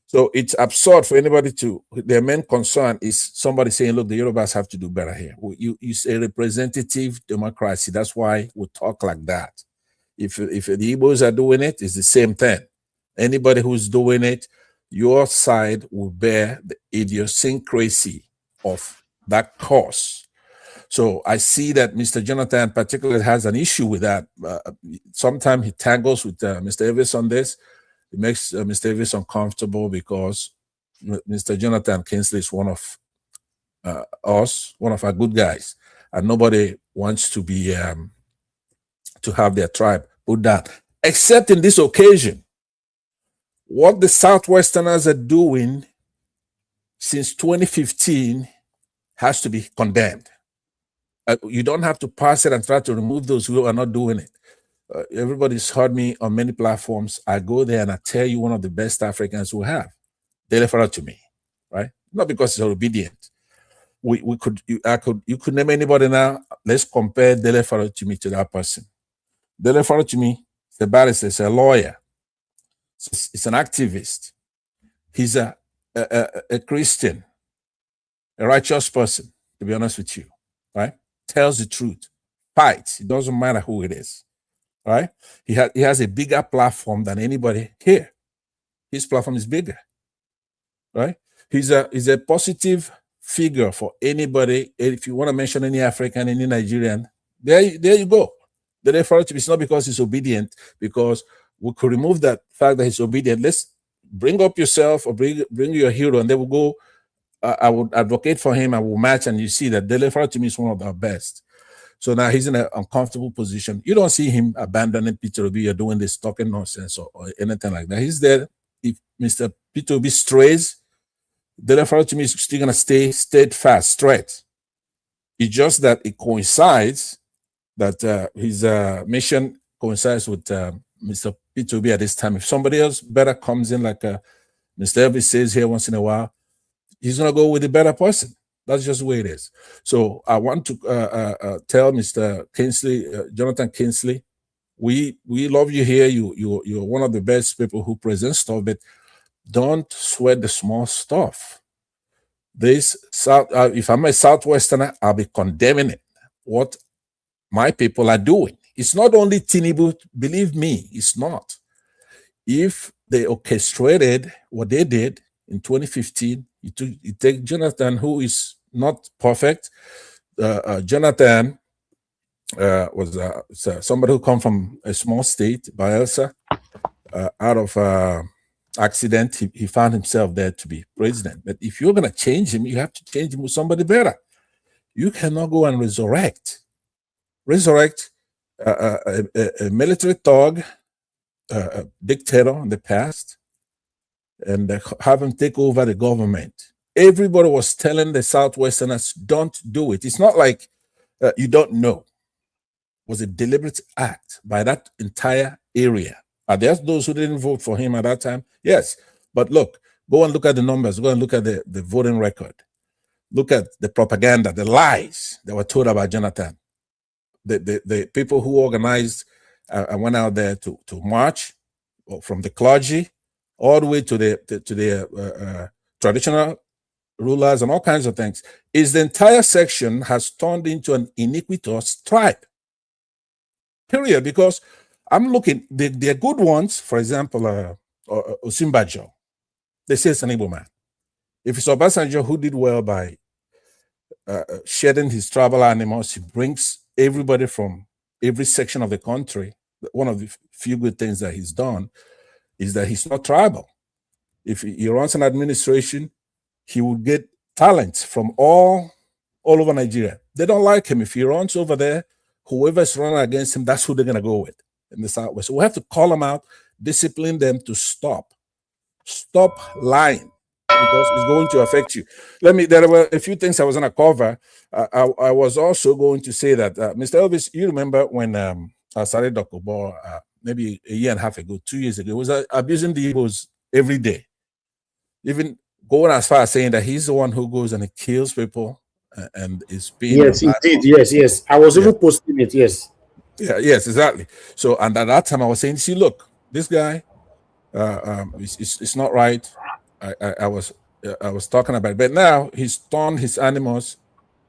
So it's absurd for anybody to, their main concern is somebody saying, look, the Yorubas have to do better here. You say representative democracy. That's why we talk like that. If the Igbos are doing it, it's the same thing. Anybody who's doing it, your side will bear the idiosyncrasy of that cause. So I see that Mr. Jonathan particularly has an issue with that. Sometimes he tangles with Mr. Evis on this. It makes Mr. Evis uncomfortable because Mr. Jonathan Kingsley is one of us, one of our good guys, and nobody wants to be to have their tribe put down, except in this occasion. What the Southwesterners are doing since 2015 has to be condemned. You don't have to pass it and try to remove those who are not doing it. Everybody's heard me on many platforms. I go there and I tell you one of the best Africans we have. They refer to me, right? Not because they're obedient. You could name anybody now. Let's compare Dele to me to that person. Dele to me, he's a barrister, he's a lawyer. He's an activist. He's a Christian, a righteous person, to be honest with you, right? Tells the truth, fights. It doesn't matter who it is, right? He has a bigger platform than anybody here. His platform is bigger, right? He's a positive figure for anybody. If you want to mention any African, any Nigerian, there you go. The refer to it's not because he's obedient, because we could remove that fact that he's obedient. Let's bring up yourself or bring your hero, and they will go. I would advocate for him. I will match, and you see that the refer to me is one of our best. So now he's in an uncomfortable position. You don't see him abandoning Peter Obi or doing this talking nonsense or anything like that. He's there. If Mr. Peter Obi strays, the refer to me is still going to stay steadfast, straight. It's just that it coincides that his mission coincides with Mr. Peter Obi at this time. If somebody else better comes in, like Mr. Obi says here once in a while, he's going to go with the better person. That's just the way it is. So I want to tell Mr. Kingsley, Jonathan Kingsley, we love you here. You're one of the best people who present stuff, but don't sweat the small stuff. This if I'm a Southwesterner, I'll be condemning it. What my people are doing. It's not only Tinubu, believe me, it's not. If they orchestrated what they did in 2015, you take Jonathan, who is not perfect. Jonathan was somebody who come from a small state, Bayelsa, out of accident. He found himself there to be president. But if you're going to change him, you have to change him with somebody better. You cannot go and resurrect a military thug, a dictator in the past, and have him take over the government. Everybody was telling the Southwesterners, don't do it. It's not like you don't know. It was a deliberate act by that entire area. Are there those who didn't vote for him at that time? Yes. But look, go and look at the numbers. Go and look at the voting record. Look at the propaganda, the lies that were told about Jonathan. The people who organized and went out there to march, from the clergy all the way to the traditional rulers and all kinds of things, is the entire section has turned into an iniquitous tribe. Period. Because I'm looking, they're good ones. For example, Osimbajo, they say it's an Igbo man. If it's Obasanjo who did well by shedding his tribal animals, he brings everybody from every section of the country. One of the few good things that he's done is that he's not tribal. If he runs an administration, he will get talent from all over Nigeria. They don't like him. If he runs over there, whoever's running against him, that's who they're going to go with in the Southwest. So we have to call them out, discipline them to stop lying, because it's going to affect you. There were a few things I was going to cover. I was also going to say that, Mr. Elvis, you remember when I started Dr. Bo, maybe a year and a half ago, 2 years ago, was abusing the Igbos every day. Even going as far as saying that he's the one who goes and he kills people and it's been a Yes, bad indeed. one. Yes. I was Yeah. even posting it. Yes. Yeah, yes, exactly. So, and at that time, I was saying, see, look, this guy, it's not right. I was talking about it, but now he's turned his animals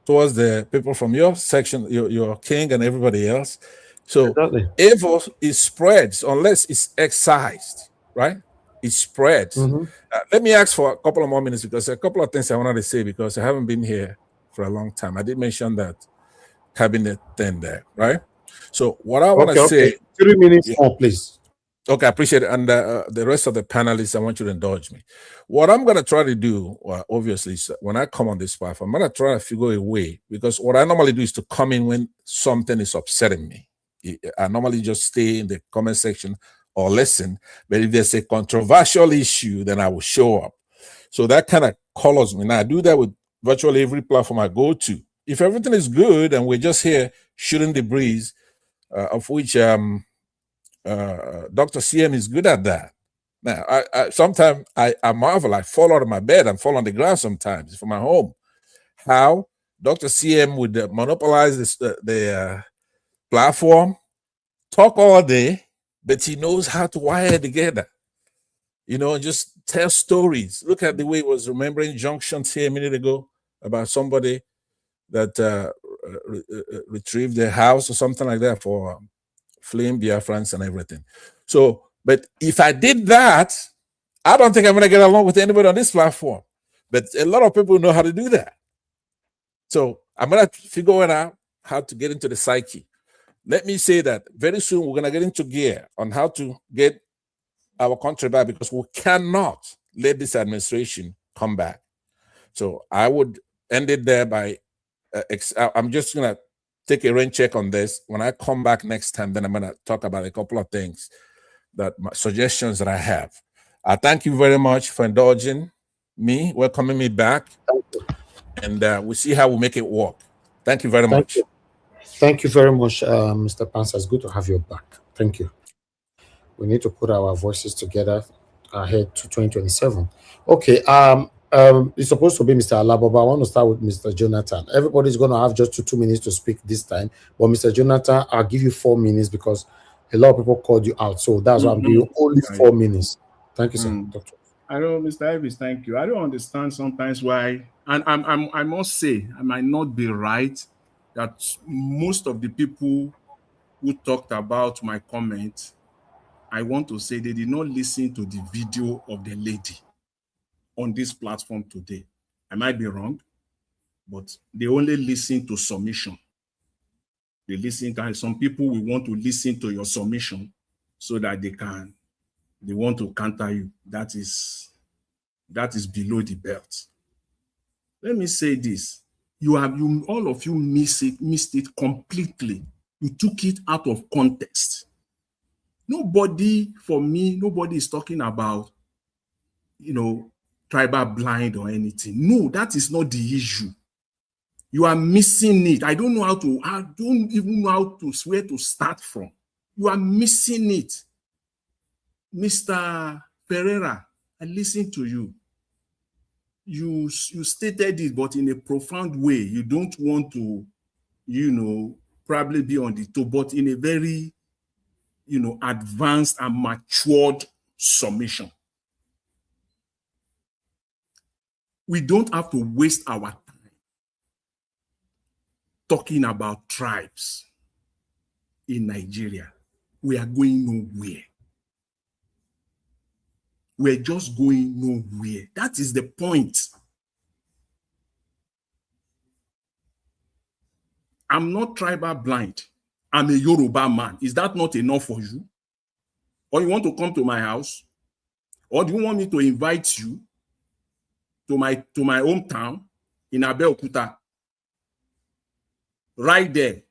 towards the people from your section, your king, and everybody else. So, Exactly. evil is spreads unless it's excised, right? It spreads. Mm-hmm. Let me ask for a couple of more minutes because a couple of things I wanted to say because I haven't been here for a long time. I did mention that cabinet thing there, right? So what I want to Okay. say, 3 minutes yeah, more, please. okay, I appreciate it. And the rest of the panelists, I want you to indulge me. What I'm going to try to do, obviously, is when I come on this platform, I'm going to try to figure a way because what I normally do is to come in when something is upsetting me. I normally just stay in the comment section or listen. But if there's a controversial issue, then I will show up. So that kind of colors me. Now I do that with virtually every platform I go to. If everything is good and we're just here shooting the breeze, of which Dr. CM is good at that. Now, I sometimes I marvel. I fall out of my bed and fall on the ground sometimes from my home. How Dr. CM would monopolize the platform, talk all day, but he knows how to wire it together. You know, and just tell stories. Look at the way he was remembering junctions here a minute ago about somebody that retrieved their house or something like that for fleeing Biafrans and everything. So, but if I did that, I don't think I'm going to get along with anybody on this platform. But a lot of people know how to do that. So I'm going to figure it out how to get into the psyche. Let me say that very soon we're going to get into gear on how to get our country back because we cannot let this administration come back. So I would end it there by, I'm just going to take a rain check on this. When I come back next time, then I'm going to talk about a couple of things, suggestions that I have. I thank you very much for indulging me, welcoming me back, and we'll see how we make it work. Thank you very much. Thank you very much, Mr. Pansa. It's good to have you back. Thank you. We need to put our voices together ahead to 2027. Okay. It's supposed to be Mr. Alabo, but I want to start with Mr. Jonathan. Everybody's going to have just 2 minutes to speak this time. But Mr. Jonathan, I'll give you 4 minutes because a lot of people called you out. So that's why I'm giving you only 4 minutes. Thank you, sir. Doctor. I know, Mr. Elvis, thank you. I don't understand sometimes why, and I must say, I might not be right, that most of the people who talked about my comment, I want to say they did not listen to the video of the lady on this platform today. I might be wrong, but they only listen to submission. They listen to, some people will want to listen to your submission so that they want to counter you. That is below the belt. Let me say this. All of you missed it completely. You took it out of context. Nobody is talking about, tribal blind or anything. No, that is not the issue. You are missing it. I don't even know where to start from. You are missing it. Mr. Pereira, I listened to you. You stated it, but in a profound way. You don't want to, probably be on the toe, but in a very, advanced and matured submission. We don't have to waste our time talking about tribes in Nigeria. We are going nowhere. We're just going nowhere. That is the point. I'm not tribal blind. I'm a Yoruba man. Is that not enough for you? Or you want to come to my house? Or do you want me to invite you to my hometown in Abeokuta? Right there.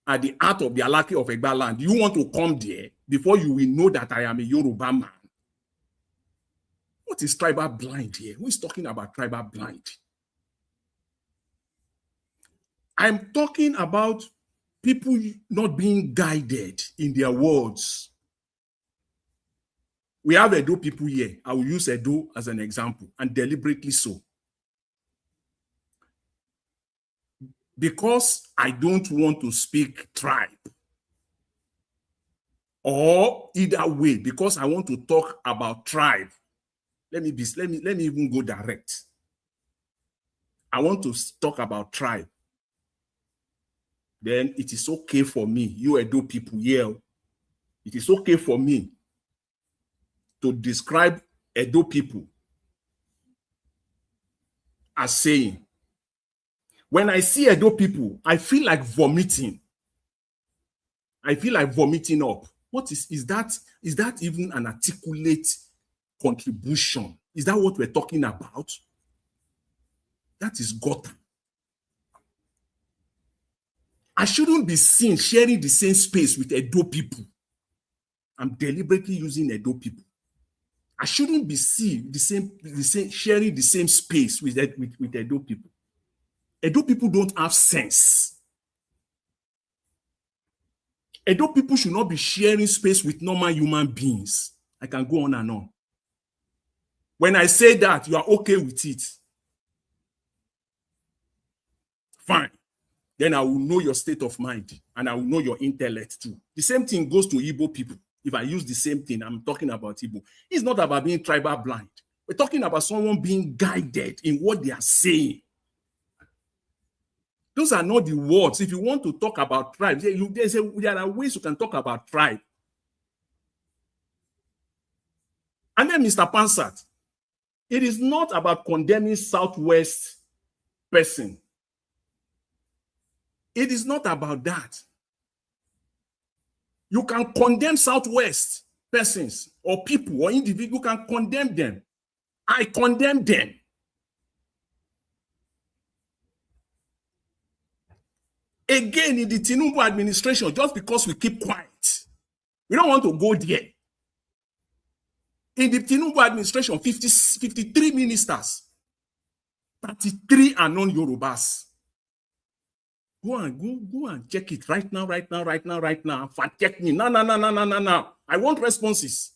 At the heart of the Alaki of Egba land. You want to come there before you will know that I am a Yoruba man? What is tribal blind here? Who is talking about tribal blind? I'm talking about people not being guided in their words. We have Edo people here. I will use Edo as an example, and deliberately so. because I don't want to speak tribe, or either way, because I want to talk about tribe. Let me even go direct. I want to talk about tribe. Then it is okay for me, you Edo people here, it is okay for me to describe Edo people as saying, when I see Edo people, I feel like vomiting. I feel like vomiting up. What is that? Is that even an articulate contribution? Is that what we're talking about? That is gutter. I shouldn't be seen sharing the same space with Edo people. I'm deliberately using Edo people. I shouldn't be seen sharing the same space with Edo people. Edo people don't have sense. Edo people should not be sharing space with normal human beings. I can go on and on. When I say that, you are okay with it. Fine. Then I will know your state of mind and I will know your intellect too. The same thing goes to Igbo people. If I use the same thing, I'm talking about Igbo. It's not about being tribal blind. We're talking about someone being guided in what they are saying. Those are not the words. If you want to talk about tribes, there are ways you can talk about tribe. And then Mr. Pansat, it is not about condemning Southwest person. It is not about that. You can condemn Southwest persons or people or individuals, you can condemn them. I condemn them. Again, in the Tinubu administration, just because we keep quiet, we don't want to go there. In the Tinubu administration, 53 ministers, 33 are non-Yorubas. Go and check it right now. Fact check me. No. I want responses.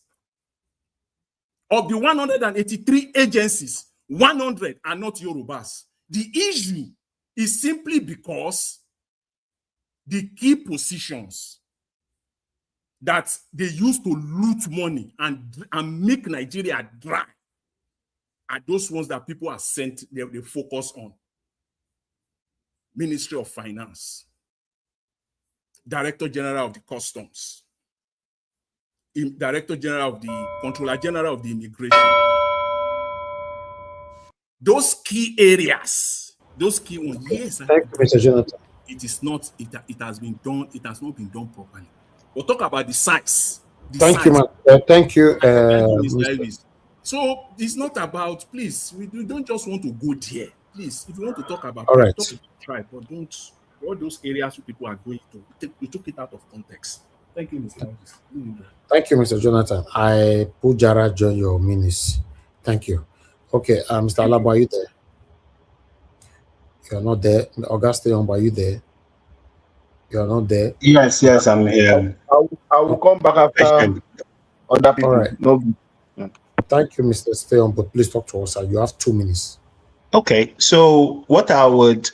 Of the 183 agencies, 100 are not Yorubas. The issue is simply because the key positions that they use to loot money and make Nigeria dry are those ones that people are sent, they focus on. Ministry of Finance, Director General of the Customs, Director General of the Controller General of the Immigration. Those key areas, those key ones, yes. Thank you, Mr. Jonathan. It is not, it has been done, it has not been done properly. We'll talk about the size. Thank you, man. Thank you. So it's not about, please, we don't just want to go there. Please, if you want to talk about all right, talk about tribe, but don't, all those areas where people are going to, you took it out of context. Thank you, Mr. Thank you, Mr. Jonathan. I put Jara join your minis. Thank you. Okay, Mr. Alaba, are you there? You're not there. Auguste, are you there? You're not there. Yes, I'm here. I will come back after other people. All right. No. Thank you, Mr. Steon, but please talk to us. You have 2 minutes. Okay, so what I would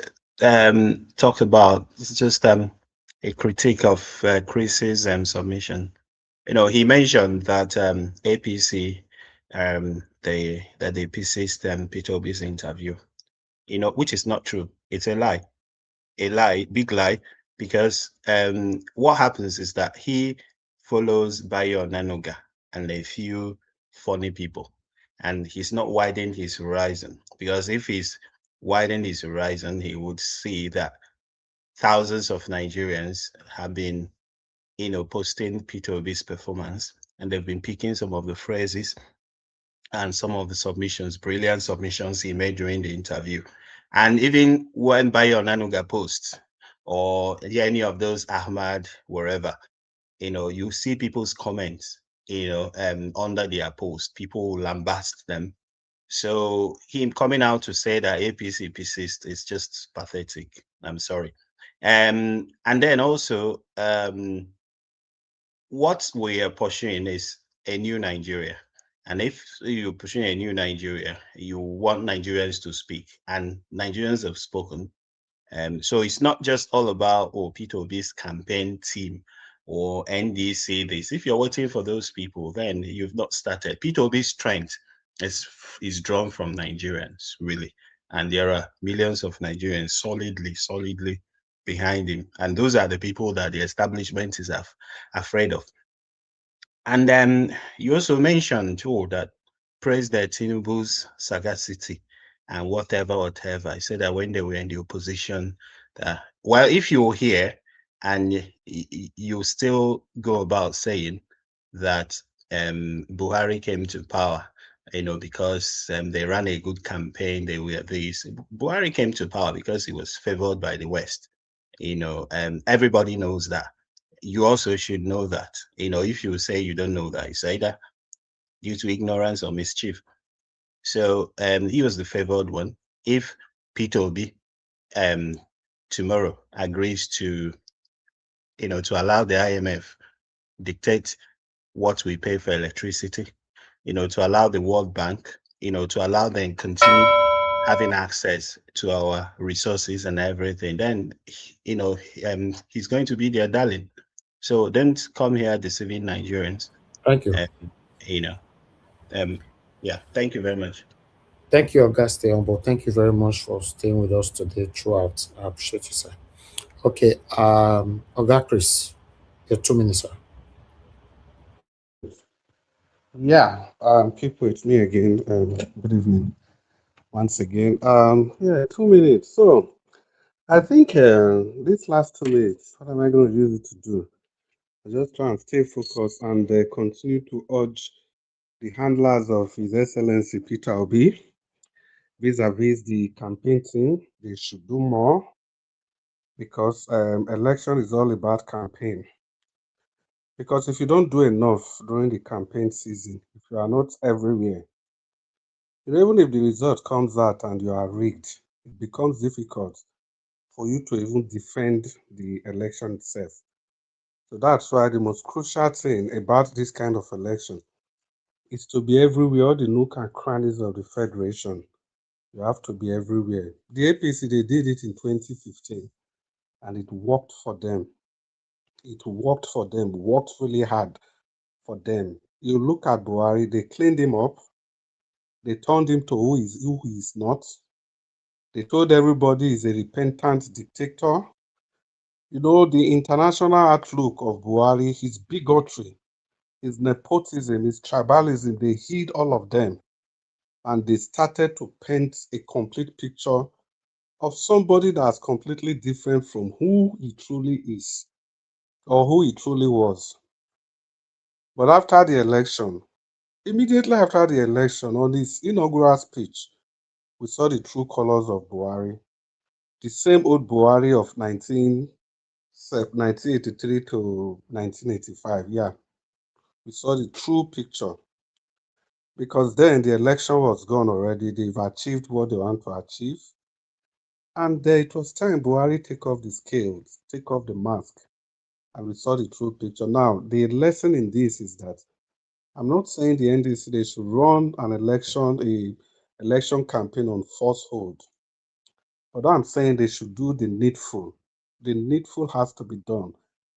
talk about is just a critique of Chris's submission. You know, he mentioned that APC, the APC's Peter Obi's interview, you know, which is not true. It's a lie, big lie, because what happens is that he follows Bayo Nanuga and a few funny people, and he's not widening his horizon, because if he's widening his horizon, he would see that thousands of Nigerians have been, you know, posting Peter Obi's performance, and they've been picking some of the phrases and some of the submissions, brilliant submissions he made during the interview. And even when Bayo Nanuga posts, or any of those Ahmad, wherever, you know, you see people's comments, you know, under their post, people lambast them. So him coming out to say that APC persist is just pathetic. I'm sorry. And then also, what we are pursuing is a new Nigeria. And if you're pushing a new Nigeria, you want Nigerians to speak, and Nigerians have spoken. So it's not just all about Peter Obi's campaign team or NDC this. If you're waiting for those people, then you've not started. Peter Obi's strength is drawn from Nigerians, really. And there are millions of Nigerians solidly behind him. And those are the people that the establishment is afraid of. And then you also mentioned too that President Tinubu's sagacity and whatever. I said that when they were in the opposition, well, if you're here and you still go about saying that Buhari came to power, because they ran a good campaign, they were this. Buhari came to power because he was favored by the West. Everybody knows that. You also should know that. If you say you don't know that, it's either due to ignorance or mischief. So he was the favored one. If Peter Obi tomorrow agrees to allow the IMF dictate what we pay for electricity, to allow the World Bank, to allow them continue having access to our resources and everything, then he's going to be their darling. So don't come here deceiving Nigerians. Thank you. Yeah, thank you very much. Thank you, Auguste Ombo. Thank you very much for staying with us today throughout. I appreciate you, sir. Okay, Oga Chris, your 2 minutes, sir. Yeah, keep with me again. Good evening once again. Yeah, 2 minutes. So I think this last 2 minutes, what am I going to use it to do? I just try and stay focused and continue to urge the handlers of His Excellency Peter Obi vis-a-vis the campaign team. They should do more because election is all about campaign. Because if you don't do enough during the campaign season, if you are not everywhere, even if the result comes out and you are rigged, it becomes difficult for you to even defend the election itself. So that's why the most crucial thing about this kind of election is to be everywhere, all the nook and crannies of the Federation. You have to be everywhere. The APC, they did it in 2015 and it worked for them. It worked for them, worked really hard for them. You look at Buhari, they cleaned him up. They turned him to who he is not. They told everybody he's a repentant dictator. The international outlook of Buhari, his bigotry, his nepotism, his tribalism, they hid all of them. And they started to paint a complete picture of somebody that's completely different from who he truly is or who he truly was. But after the election, immediately after the election, on his inaugural speech, we saw the true colors of Buhari. The same old Buhari of 1983 to 1985, yeah. We saw the true picture. Because then the election was gone already. They've achieved what they want to achieve. And it was time Buhari take off the scales, take off the mask. And we saw the true picture. Now, the lesson in this is that I'm not saying the NDC, they should run an election campaign on falsehood. But I'm saying they should do the needful. The needful has to be done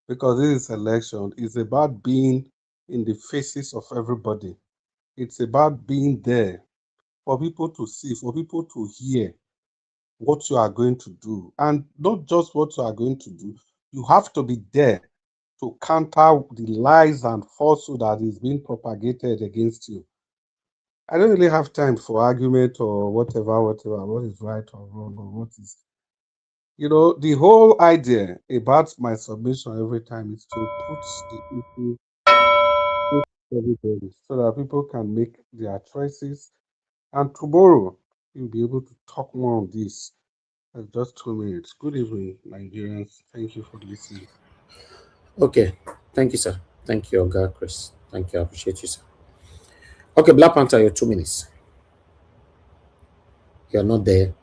because this election is about being in the faces of everybody. It's about being there for people to see, for people to hear what you are going to do. And not just what you are going to do, you have to be there to counter the lies and falsehood that is being propagated against you. I don't really have time for argument or whatever, what is right or wrong or what is. The whole idea about my submission every time is to put the issue to everybody so that people can make their choices. And tomorrow, you'll be able to talk more on this. That's just 2 minutes. Good evening, Nigerians. Thank you for listening. Okay. Thank you, sir. Thank you, Oga Chris. Thank you. I appreciate you, sir. Okay, Black Panther, your 2 minutes. You're not there.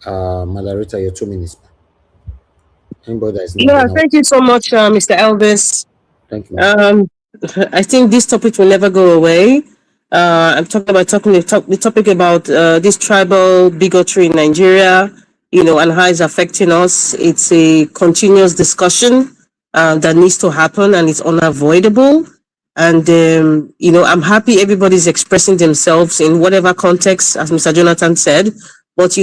Moderator, your 2 minutes. Anybody that is not there now? Thank you so much, Mr. Elvis. Thank you. I think this topic will never go away. I'm talking about the topic about this tribal bigotry in Nigeria. and how it's affecting us. It's a continuous discussion that needs to happen, and it's unavoidable. And, I'm happy everybody's expressing themselves in whatever context, as Mr. Jonathan said. But,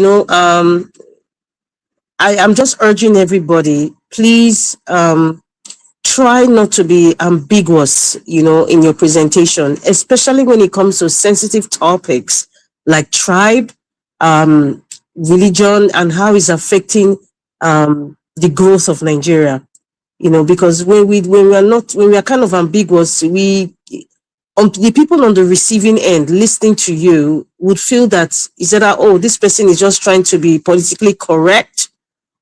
I'm just urging everybody, please try not to be ambiguous, in your presentation, especially when it comes to sensitive topics like tribe, religion, and how it's affecting the growth of Nigeria. Because when we are kind of ambiguous, the people on the receiving end listening to you would feel that is that, oh, this person is just trying to be politically correct,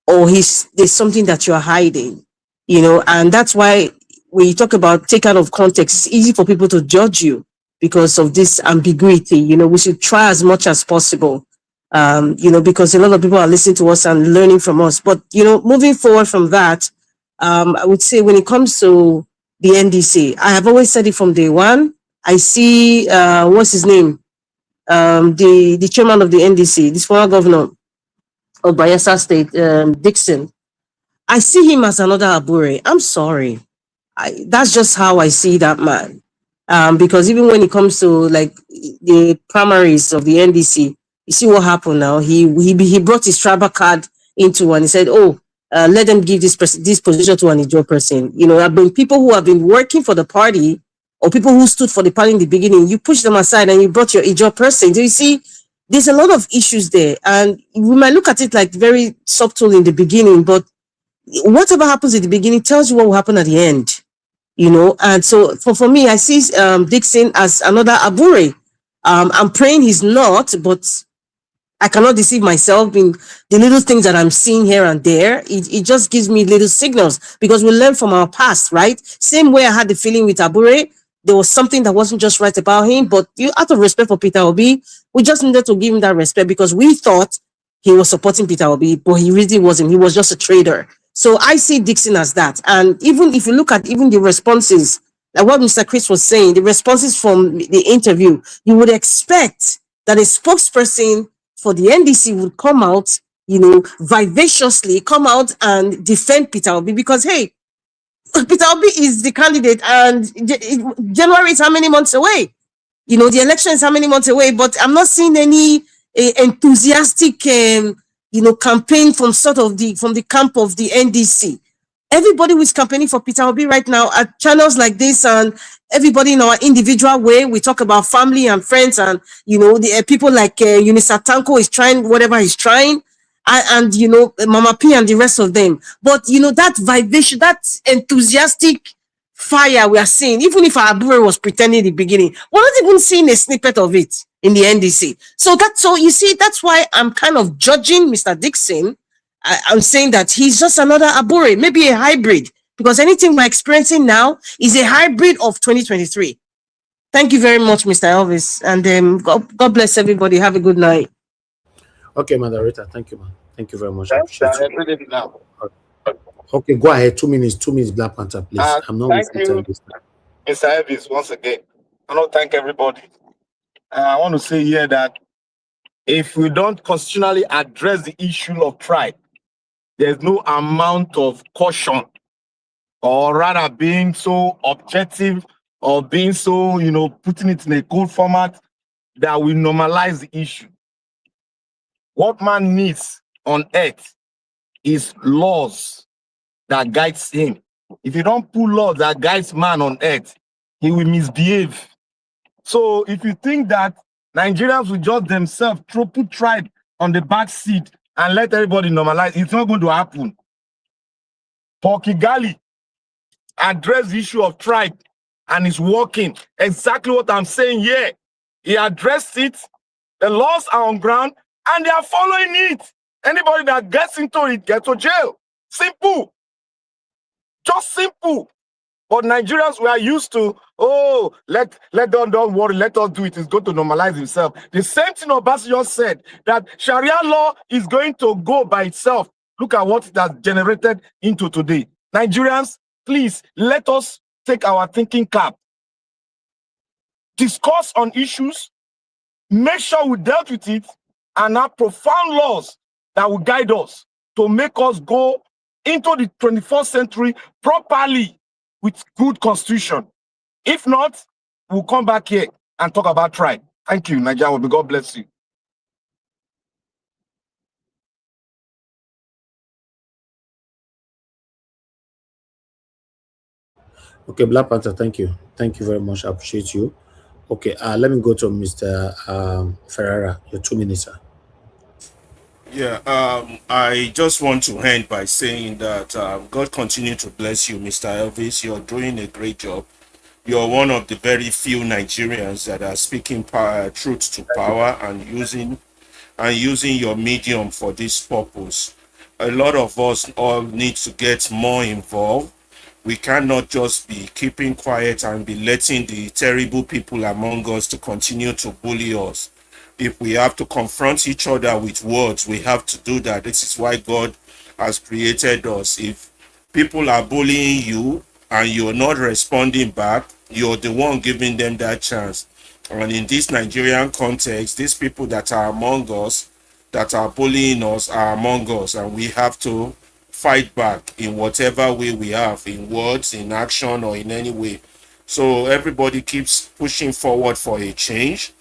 or there's something that you're hiding, and that's why when you talk about take out of context, it's easy for people to judge you because of this ambiguity. We should try as much as possible, because a lot of people are listening to us and learning from us. But, moving forward from that, I would say when it comes to the NDC, I have always said it from day one. I see, what's his name? The chairman of the NDC, this former governor of Bayelsa State, Dixon. I see him as another Abure. I'm sorry. That's just how I see that man. Because even when it comes to like the primaries of the NDC, you see what happened now. He brought his tribal card into and he said, "Oh, let them give this position to an Ijaw person." I've been people who have been working for the party, or people who stood for the party in the beginning. You push them aside and you brought your Ijaw person. Do you see? There's a lot of issues there, and we might look at it like very subtle in the beginning, but whatever happens at the beginning tells you what will happen at the end. And so for me, I see Dixon as another Abure. I'm praying he's not, but I cannot deceive myself in the little things that I'm seeing here and there. It just gives me little signals because we learn from our past, right? Same way I had the feeling with Abure, there was something that wasn't just right about him, but out of respect for Peter Obi, we just needed to give him that respect because we thought he was supporting Peter Obi, but he really wasn't. He was just a trader. So I see Dixon as that. And even if you look at even the responses, like what Mr. Chris was saying, the responses from the interview, you would expect that a spokesperson for the NDC would come out, vivaciously come out and defend Peter Obi because, hey, Peter Obi is the candidate and January is how many months away? The election is how many months away? But I'm not seeing any enthusiastic, campaign from the camp of the NDC. Everybody who is campaigning for Peter Obi right now at channels like this, and everybody in our individual way, we talk about family and friends, and the people like Unisa Tanko is trying whatever he's trying, and Mama P and the rest of them. But that vibration, that enthusiastic fire we are seeing, even if our Abure was pretending in the beginning, we're not even seeing a snippet of it in the NDC. So you see, that's why I'm kind of judging Mr. Dixon. I'm saying that he's just another Abure, maybe a hybrid, because anything we're experiencing now is a hybrid of 2023. Thank you very much, Mr. Elvis, and God bless everybody. Have a good night. Okay, moderator. Thank you, man. Thank you very much. I appreciate you. Okay, go ahead. 2 minutes. 2 minutes, Black Panther, please. I'm not thank you, this time. Mr. Elvis, once again. I want to thank everybody. I want to say here that if we don't constitutionally address the issue of pride, there's no amount of caution, or rather being so objective, or being so, putting it in a cold format that will normalize the issue. What man needs on earth is laws that guides him. If you don't put laws that guides man on earth, he will misbehave. So if you think that Nigerians will just themselves put tribe on the back seat and let everybody normalize, it's not going to happen. For Kigali, address the issue of tribe, and it's working. Exactly what I'm saying here. He addressed it. The laws are on ground, and they are following it. Anybody that gets into it gets to jail. Simple. Just simple. But Nigerians, we are used to, let them, don't worry, let us do it. It's going to normalize itself. The same thing Obasanjo said, that Sharia law is going to go by itself. Look at what it has generated into today. Nigerians, please, let us take our thinking cap. Discuss on issues, make sure we dealt with it, and have profound laws that will guide us to make us go into the 21st century properly with good constitution. If not, we'll come back here and talk about tribe. Thank you, Nigeria. God bless you. Okay, Black Panther, thank you. Thank you very much. I appreciate you. Okay, let me go to Mr. Ferreira. Your 2 minutes, sir. Yeah, I just want to end by saying that God continue to bless you, Mr. Elvis. You're doing a great job. You're one of the very few Nigerians that are speaking truth to power and using your medium for this purpose. A lot of us all need to get more involved. We cannot just be keeping quiet and be letting the terrible people among us to continue to bully us. If we have to confront each other with words, we have to do that. This is why God has created us. If people are bullying you and you're not responding back, you're the one giving them that chance. And in this Nigerian context, these people that are among us, that are bullying us, are among us, and we have to fight back in whatever way we have, in words, in action, or in any way. So everybody keeps pushing forward for a change.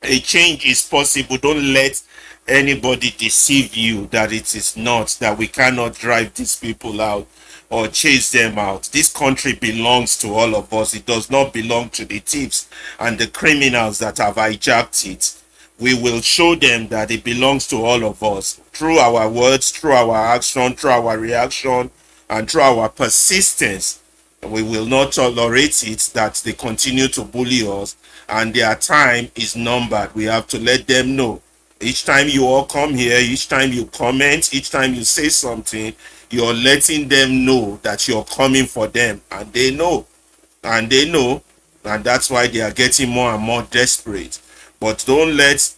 A change is possible. Don't let anybody deceive you that it is not, that we cannot drive these people out or chase them out. This country belongs to all of us. It does not belong to the thieves and the criminals that have hijacked it. We will show them that it belongs to all of us through our words, through our action, through our reaction, and through our persistence. We will not tolerate it that they continue to bully us, and their time is numbered. We have to let them know. Each time you all come here, each time you comment, each time you say something, you're letting them know that you're coming for them, and they know, and that's why they are getting more and more desperate. But don't let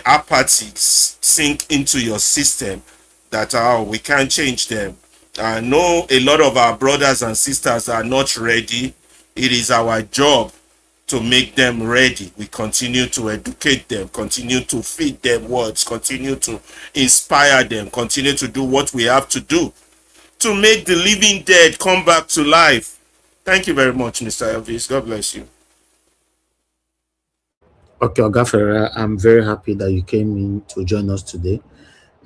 apathy sink into your system that we can't change them. I know a lot of our brothers and sisters are not ready. It is our job to make them ready. We continue to educate them, continue to feed them words, continue to inspire them, continue to do what we have to do to make the living dead come back to life. Thank you very much, Mr. Elvis. God bless you. Okay, Oga Ferreira, I'm very happy that you came in to join us today.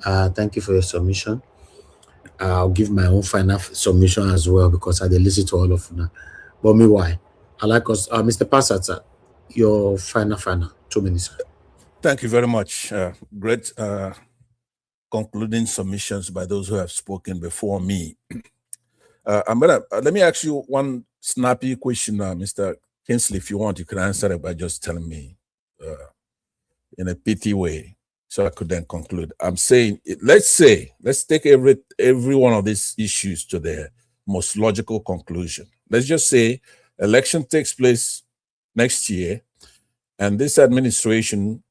Thank you for your submission. I'll give my own final submission as well because I did listen to all of you now. But meanwhile, I like us, Mr. Passat, your final 2 minutes. Thank you very much. Great concluding submissions by those who have spoken before me. Let me ask you one snappy question, Mr. Kinsley. If you want, you can answer it by just telling me in a pithy way, so I could then conclude. I'm saying, let's take every one of these issues to their most logical conclusion. Let's just say election takes place next year, and this administration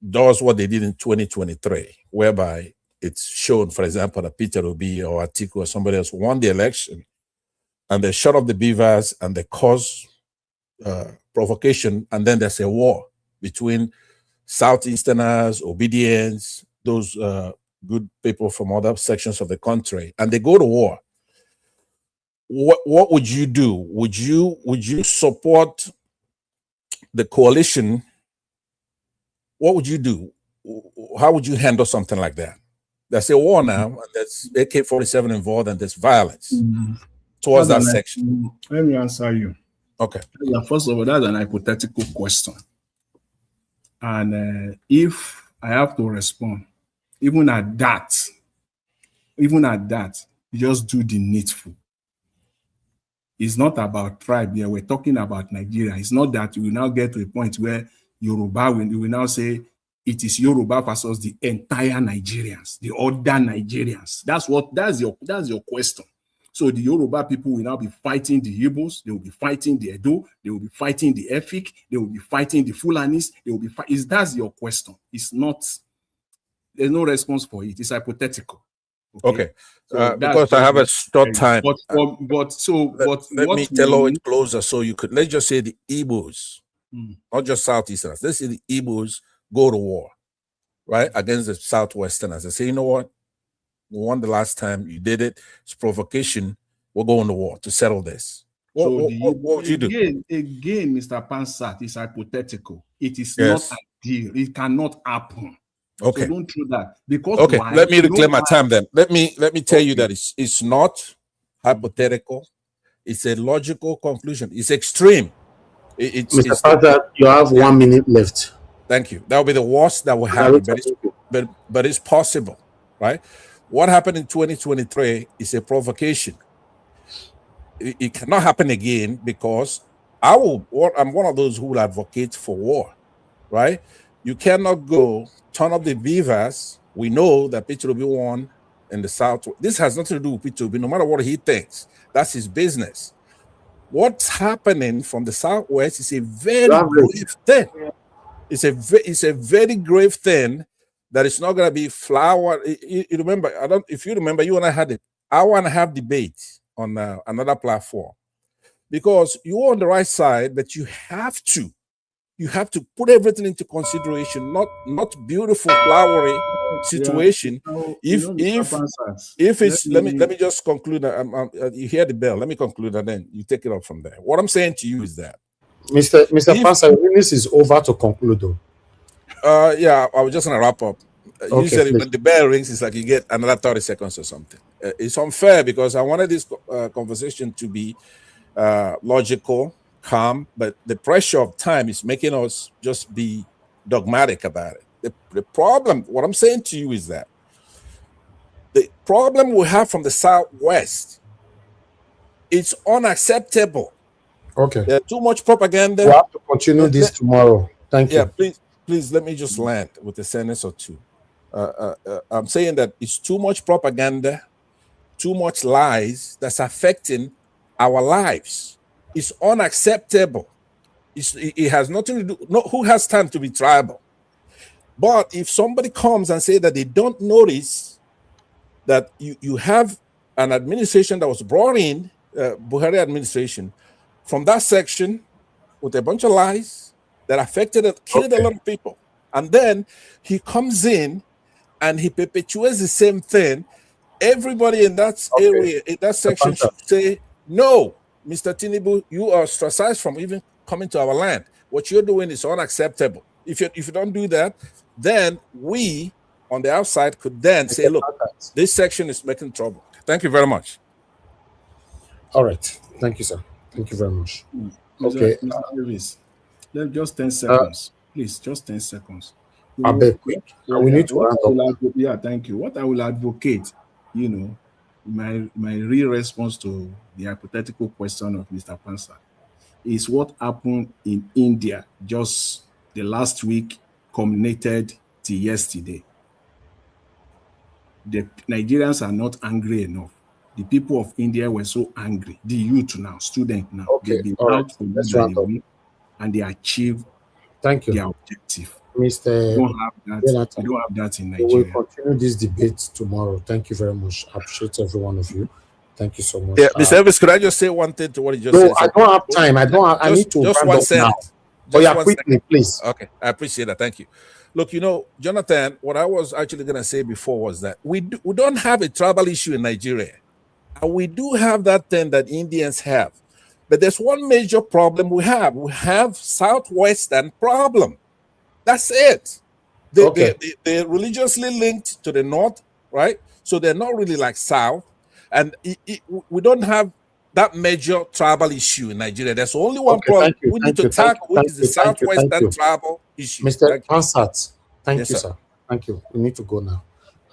does what they did in 2023, whereby it's shown, for example, that Peter Obi or Atiku or somebody else won the election, and they shut up the beavers and they cause provocation, and then there's a war between Southeasterners, obedience, those good people from other sections of the country, and they go to war. What would you do? Would you support the coalition? What would you do? How would you handle something like that? There's a war now, and there's AK-47 involved, and there's violence towards that section. Let me answer you. Okay. First of all, that's an hypothetical question. And if I have to respond, even at that, you just do the needful. It's not about tribe here. We're talking about Nigeria. It's not that we will now get to a point where Yoruba will now say it is Yoruba versus the entire Nigerians, the other Nigerians. That's your question. So the Yoruba people will now be fighting the Igbos, they will be fighting the Edo, they will be fighting the Efik, they will be fighting the Fulanis, they will be fighting. That's your question. It's not, there's no response for it. It's hypothetical. Okay. So because I have a short time. But let me tell it closer so you could, let's just say the Igbos, not just Southeasterners, let's say the Igbos go to war. right, against the Southwesterners. They say, you know what? We won the last time. You did it. It's provocation. We'll go on the war to settle this. What would you do? Again, Mr. Pansat, is hypothetical. It is Yes. not ideal. It cannot happen. Okay. So don't do that. Because okay, why? let me reclaim my time then. Let me tell you that it's not hypothetical. It's a logical conclusion. It's extreme. Mr. Pansat, you have 1 minute left. Thank you. That will be the worst that will happen, but it's possible, right? What happened in 2023 is a provocation. It cannot happen again because I'm one of those who will advocate for war, right? You cannot go turn up the beavers. We know that Peter Obi won in the South. This has nothing to do with Peter Obi, no matter what he thinks. That's his business. What's happening from the Southwest is a very grave thing. It's a very grave thing that it's not going to be flower. You remember, if you remember, you and I had an hour and a half debate on another platform, because you're on the right side, but you have to put everything into consideration, not beautiful flowery situation. If it's let me just conclude. You hear the bell. Let me conclude, and then you take it up from there. What I'm saying to you is that Mr. Pansat, this is over to conclude though. Yeah, I was just gonna wrap up. Okay, Usually please. when the bell rings, it's like you get another 30 seconds or something. It's unfair because I wanted this conversation to be logical, calm, but the pressure of time is making us just be dogmatic about it. The problem, what I'm saying to you is that the problem we have from the Southwest, it's unacceptable. Okay. There's too much propaganda. We'll have to continue this tomorrow. Thank you. Yeah, please let me just land with a sentence or two. I'm saying that it's too much propaganda, too much lies that's affecting our lives. It's unacceptable. It has nothing to do. No, who has time to be tribal? But if somebody comes and say that they don't notice that you have an administration that was brought in, Buhari administration, from that section with a bunch of lies that affected and killed a lot of people, and then he comes in and he perpetuates the same thing, everybody in that area, in that section, should say, no, Mr. Tinubu, you are ostracized from even coming to our land. What you're doing is unacceptable. If you don't do that, then we on the outside could then say, look, this section is making trouble. Thank you very much. All right. Thank you, sir. Thank you very much. Okay. Mr. Davis, just 10 seconds. Please, just 10 seconds. I beg. We need to round up. Yeah, thank you. What I will advocate, my real response to the hypothetical question of Mr. Pansa is what happened in India just the last week culminated to yesterday. The Nigerians are not angry enough. The people of India were so angry. The youth now, student now, they've been out for more than a week, and they achieved their objective. Mr. We don't have that in Nigeria. We will continue this debate tomorrow. Thank you very much. I appreciate every one of you. Thank you so much. Yeah, Mr. Elvis, could I just say one thing to what he just said? No, I don't have time. I need to just round one up sentence. now. Oh, yeah, quickly, please. Okay, I appreciate that. Thank you. Look, Jonathan, what I was actually going to say before was that we don't have a tribal issue in Nigeria. And we do have that thing that Indians have. But there's one major problem we have. We have Southwestern problem. That's it. They're religiously linked to the North, right? So they're not really like South. And we don't have that major tribal issue in Nigeria. There's only one problem we need to tackle, which is the Southwestern tribal issue. Mr. Pansat, thank Yes, you, sir. Thank you. We need to go now.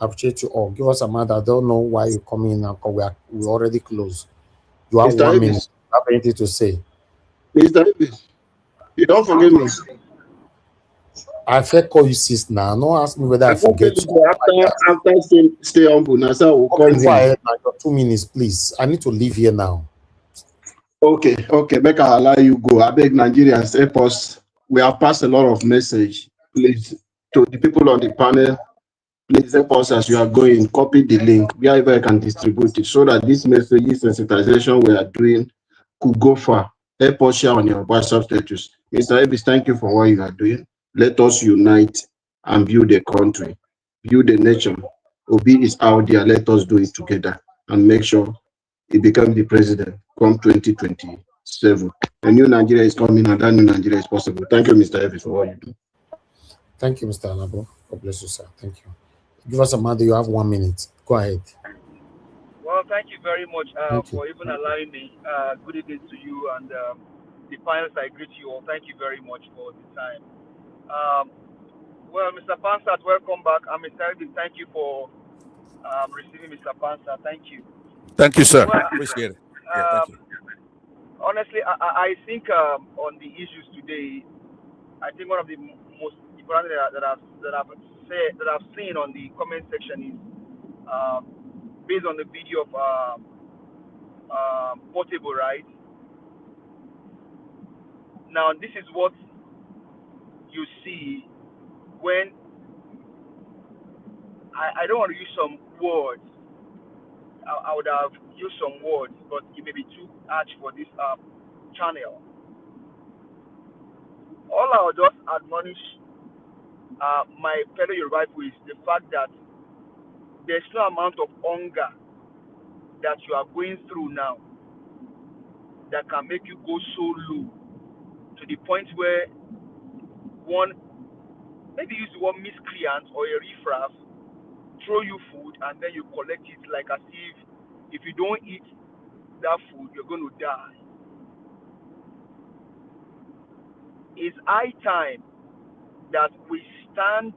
I appreciate you all. Give us a minute. I don't know why you're coming in now because we're already closed. You have Mr. 1 minute. Davis. I have anything to say. Mr. Davis, you don't forget me. I first call you sis now. Don't ask me whether I forget you. After stay humble, now sir will call Go ahead now. Your 2 minutes, please. I need to leave here now. Okay, make I allow you go. I beg Nigerians, help us. We have passed a lot of message. Please, to the people on the panel, please help us as you are going. Copy the link, wherever I can distribute it, so that this message, this sensitization we are doing could go far. Help us share on your WhatsApp status. Mr. Elvis, thank you for what you are doing. Let us unite and build a country, build a nation. Obi is out there. Let us do it together and make sure he becomes the president come 2027. A new Nigeria is coming, and that new Nigeria is possible. Thank you, Mr. Evans, for what you do. Thank you, Mr. Alabo. God bless you, sir. Thank you. Give us a minute. You have 1 minute. Go ahead. Well, thank you very much Thank you. for even allowing me. Good evening to you and the panelists. I greet you all. Thank you very much for the time. Well, Mr. Pansat, welcome back. I'm excited. Thank you for receiving Mr. Pansat. Thank you. Thank you, sir. Well, Appreciate it. Yeah, thank you. Honestly, I think on the issues today, I think one of the most important that I've seen on the comment section is based on the video of Portable, right? Now, this is what you see when I don't want to use some words. I would have used some words, but it may be too harsh for this channel. All I would just admonish my fellow Yoruba people is the fact that there's no amount of hunger that you are going through now that can make you go so low to the point where one, maybe use the word miscreant or a riffraff, throw you food and then you collect it like as if you don't eat that food, you're going to die. It's high time that we stand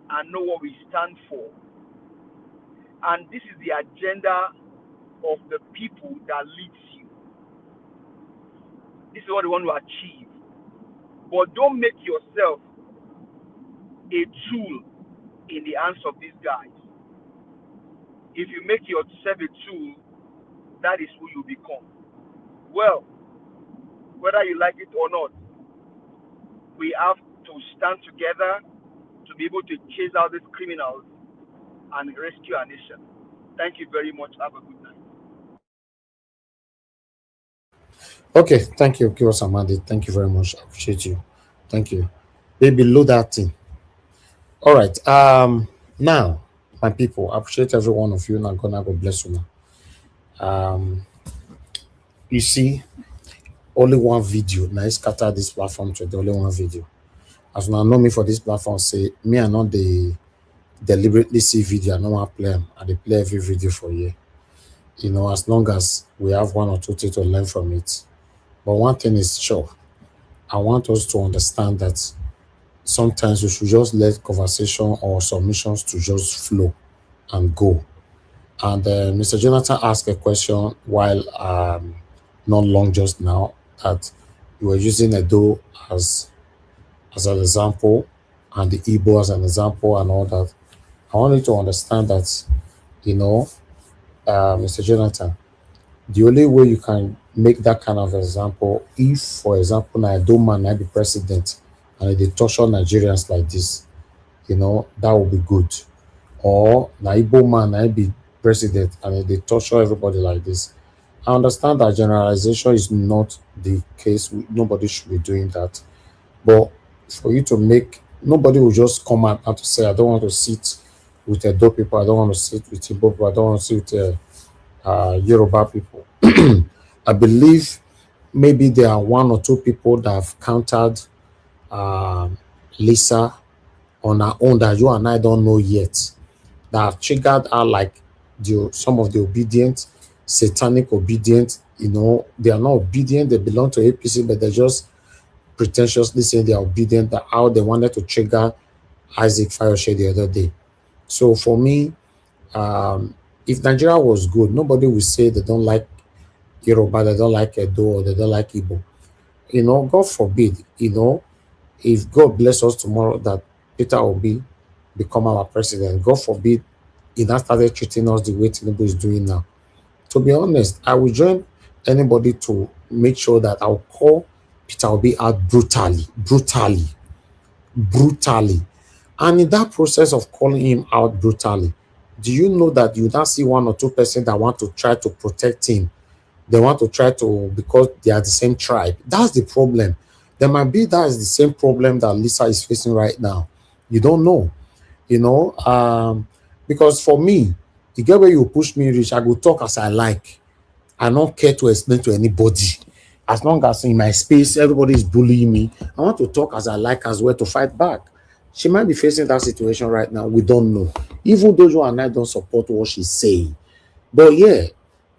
and know what we stand for. And this is the agenda of the people that leads you. This is what they want to achieve. But don't make yourself a tool in the hands of these guys. If you make yourself a tool, that is who you become. Well, whether you like it or not, we have to stand together to be able to chase out these criminals and rescue our nation. Thank you very much. Have a good night. Okay, thank you, Kiros Amadi. Thank you very much. I appreciate you. Thank you. They below that thing. All right. Now, my people, I appreciate every one of you. Now, God bless you now. You see, only one video. Now, I scatter this platform to the only one video. As you know me for this platform, say me and not the deliberately see video. I don't want to play them. I play every video for you. You know, as long as we have one or two things to learn from it. But one thing is sure, I want us to understand that sometimes we should just let conversation or submissions to just flow and go. And Mr. Jonathan asked a question while not long just now that you were using Edo as an example and the Igbo as an example and all that. I want you to understand that, you know, Mr. Jonathan, the only way you can make that kind of example, if, for example, now Edo man I be president and they torture Nigerians like this, you know, that would be good. Or na Igbo man I be president and they torture everybody like this. I understand that generalization is not the case. Nobody should be doing that. But for you to make, nobody will just come out and to say, I don't want to sit with Edo people, I don't want to sit with Igbo people, I don't want to sit with Yoruba people. I believe maybe there are one or two people that have countered Lisa on her own that you and I don't know yet, that have triggered her like some of the obedient, satanic obedient, you know, they are not obedient, they belong to APC, but they're just pretentiously saying they are obedient, that how they wanted to trigger Isaac Fayoshe the other day. So for me, if Nigeria was good, nobody would say they don't like Yoruba, they don't like Edo, or they don't like Igbo. You know, God forbid, you know, if God bless us tomorrow that Peter Obi become our president, God forbid he now started treating us the way Tinubu is doing now. To be honest, I will join anybody to make sure that I'll call Peter Obi out brutally. And in that process of calling him out brutally, do you know that you now see one or two persons that want to try to protect him? They want to try to, because they are the same tribe. That's the problem. There might be that is the same problem that Lisa is facing right now. You don't know, because for me, the girl where you push me reach, I go talk as I like. I don't care to explain to anybody. As long as in my space, everybody is bullying me, I want to talk as I like as well to fight back. She might be facing that situation right now. We don't know. Even though you and I don't support what she's saying. But yeah,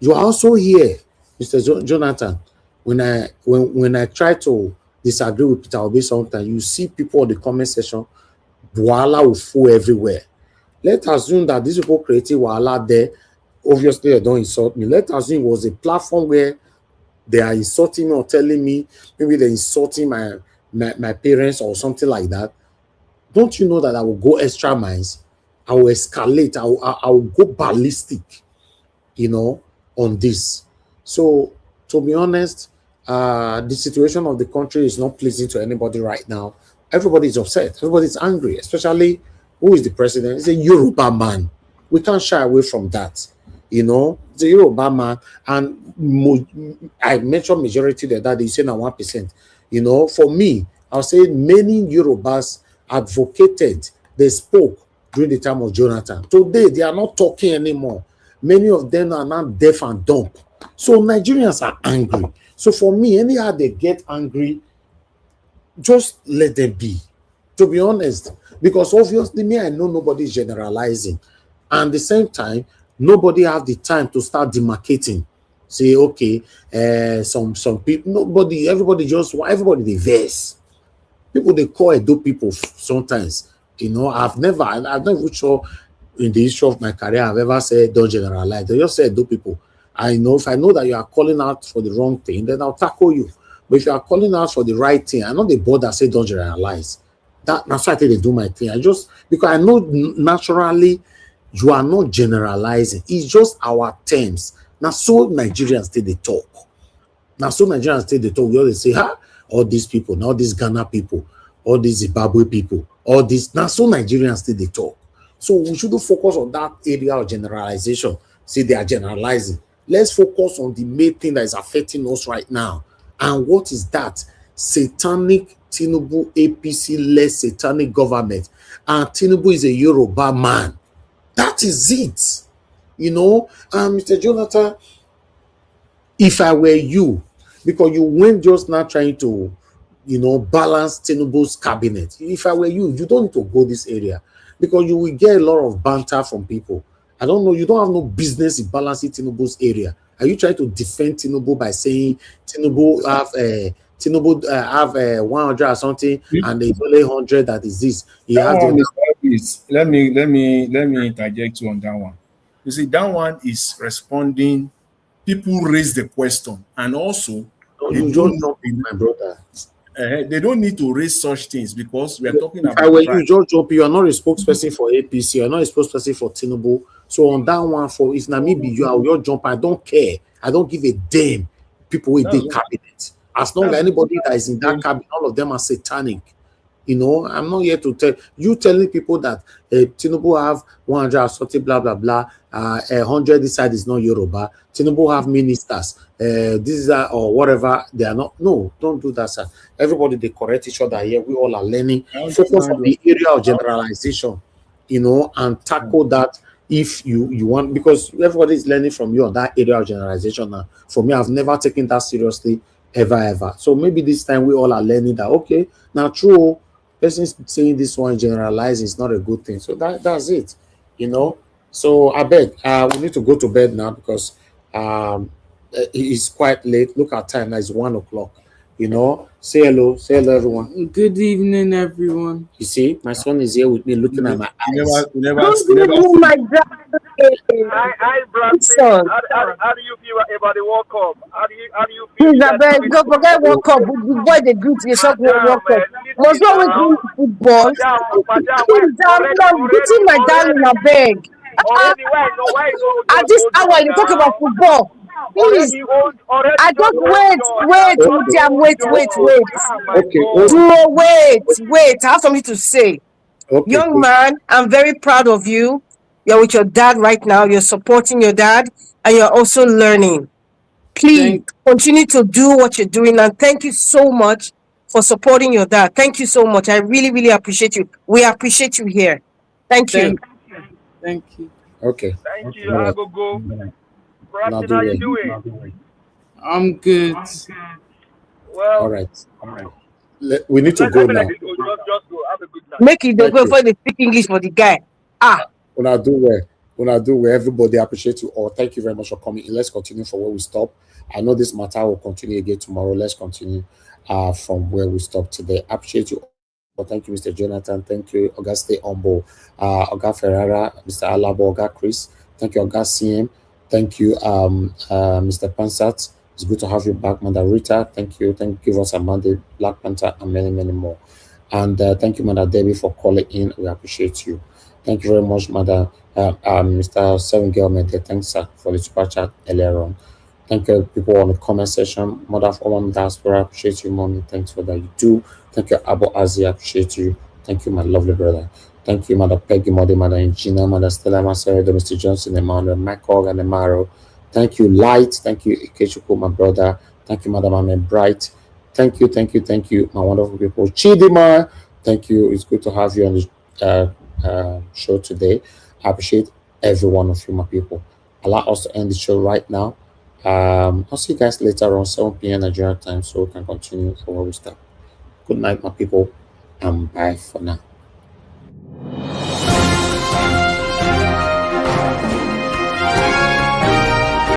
you are also here, Mr. Jonathan. When I try to disagree with Peter Obi sometimes, you see people in the comment section, Wahala will fall everywhere. Let's assume that these people created Wahala there. Obviously, they don't insult me. Let's assume it was a platform where they are insulting me or telling me, maybe they're insulting my parents or something like that. Don't you know that I will go extra miles? I will escalate. I will go ballistic, on this. So, to be honest, the situation of the country is not pleasing to anybody right now. Everybody is upset. Everybody is angry, especially who is the president? It's a Yoruba man. We can't shy away from that. It's a Yoruba man, and I mentioned majority there that they say now 1%. For me, I'll say many Yorubas advocated, they spoke during the time of Jonathan. Today, they are not talking anymore. Many of them are now deaf and dumb. So Nigerians are angry. So for me, anyhow they get angry, just let them be, to be honest. Because obviously, me, I know nobody is generalizing. And at the same time, nobody have the time to start demarcating. Say, okay, some people, everybody they verse. People they call Edo people sometimes. I'm never sure in the history of my career I've ever said don't generalize. They just say Edo people. If I know that you are calling out for the wrong thing, then I'll tackle you. But if you are calling out for the right thing, I know the board that say don't generalize. That's why I think they do my thing. Because I know naturally you are not generalizing. It's just our terms. Now, so Nigerians they talk. We always say, all these people, all these Ghana people, all these Zimbabwe people, all these. Now, so Nigerians they talk. So we shouldn't focus on that area of generalization. See, they are generalizing. Let's focus on the main thing that is affecting us right now. And what is that? Satanic Tinubu APC-led satanic government. And Tinubu is a Yoruba man. That is it. Mr. Jonathan, if I were you, because you went just now trying to, balance Tinubu's cabinet. If I were you, you don't need to go this area because you will get a lot of banter from people. I don't know. You don't have no business in balancing Tinubu's area. Are you trying to defend Tinubu by saying Tinubu have 100 or something and it's only 100 that is this? Let me interject you on that one. You see, that one is responding. People raise the question, and also you don't jump in, my brother. They don't need to raise such things because we are talking about. You just jump. You are not a spokesperson for APC. You are not a spokesperson for Tinubu. So on that one, if Namibia you are your jump, I don't care. I don't give a damn. People with the cabinet. As long as anybody that is in that cabinet, all of them are satanic. I'm not here to tell you telling people that Tinubu have 100 something, blah blah blah. 100 this side is not Yoruba. Tinubu have ministers. This is or whatever. They are not. No, don't do that, sir. Everybody they correct each other here. We all are learning. Focus on the area of generalization, and tackle that if you want, because everybody is learning from you on that area of generalization. Now, for me, I've never taken that seriously ever. So maybe this time we all are learning that. Okay, now true. Person saying this one generalizing is not a good thing. So that's it, So I beg, we need to go to bed now because it's quite late. Look at time now, it's 1 o'clock. Say hello everyone. Good evening, everyone. You see, my son is here with me looking at my eyes. Oh my God. Hi, Brad. How do you feel about the World Cup? How do you feel? Please, don't forget World Cup. The boy, the good, you talk World Cup. Must always do football. Please, I'm beating my darling, I beg. At this hour, you talk about football. Please, I just wait. I have something to say. Okay, young man, I'm very proud of you. You're with your dad right now. You're supporting your dad, and you're also learning. Please continue to do what you're doing, and thank you so much for supporting your dad. Thank you so much. I really, really appreciate you. We appreciate you here. Thank you. Thank you. Okay. Thank you, Agogo. Rapid, do how well. you doing? I'm good. Well, All right. We need to let go me now. let it go. Just go. Have a good night. Make it Thank go you. before they speak English for the guy. Una do well. Una do well. Everybody appreciate you all. Thank you very much for coming. Let's continue from where we stop. I know this matter will continue again tomorrow. Let's continue from where we stopped today. Appreciate you all. Thank you, Mr. Jonathan. Thank you, Auguste Ombo, Oga Ferrara, Mr. Alabo, Oga Chris. Thank you, Oga CM. Thank you, Mr. Pansat. It's good to have you back, Mother Rita. Thank you. Thank you, Monday, Black Panther, and many, many more. And thank you, Mother Debbie, for calling in. We appreciate you. Thank you very much, Mother Mr. Seven Girl Media. Thanks, sir, for the super chat earlier on. Thank you, people on the comment section. Mother of all diaspora, appreciate you, mommy. Thanks for that you do. Thank you, Abu Azi, appreciate you. Thank you, my lovely brother. Thank you, Mother Peggy, Mother Ingina, Mother Stella Macedo, Mr. Johnson, Emmanuel, Michael, and Emaro. Thank you, Light. Thank you, Ikechukwu, my brother. Thank you, Madam Amen Bright. Thank you, my wonderful people. Chidima, thank you. It's good to have you on the show today. I appreciate every one of you, my people. Allow us to end the show right now. I'll see you guys later on 7 p.m. Nigerian time so we can continue from where we start. Good night, my people, and bye for now.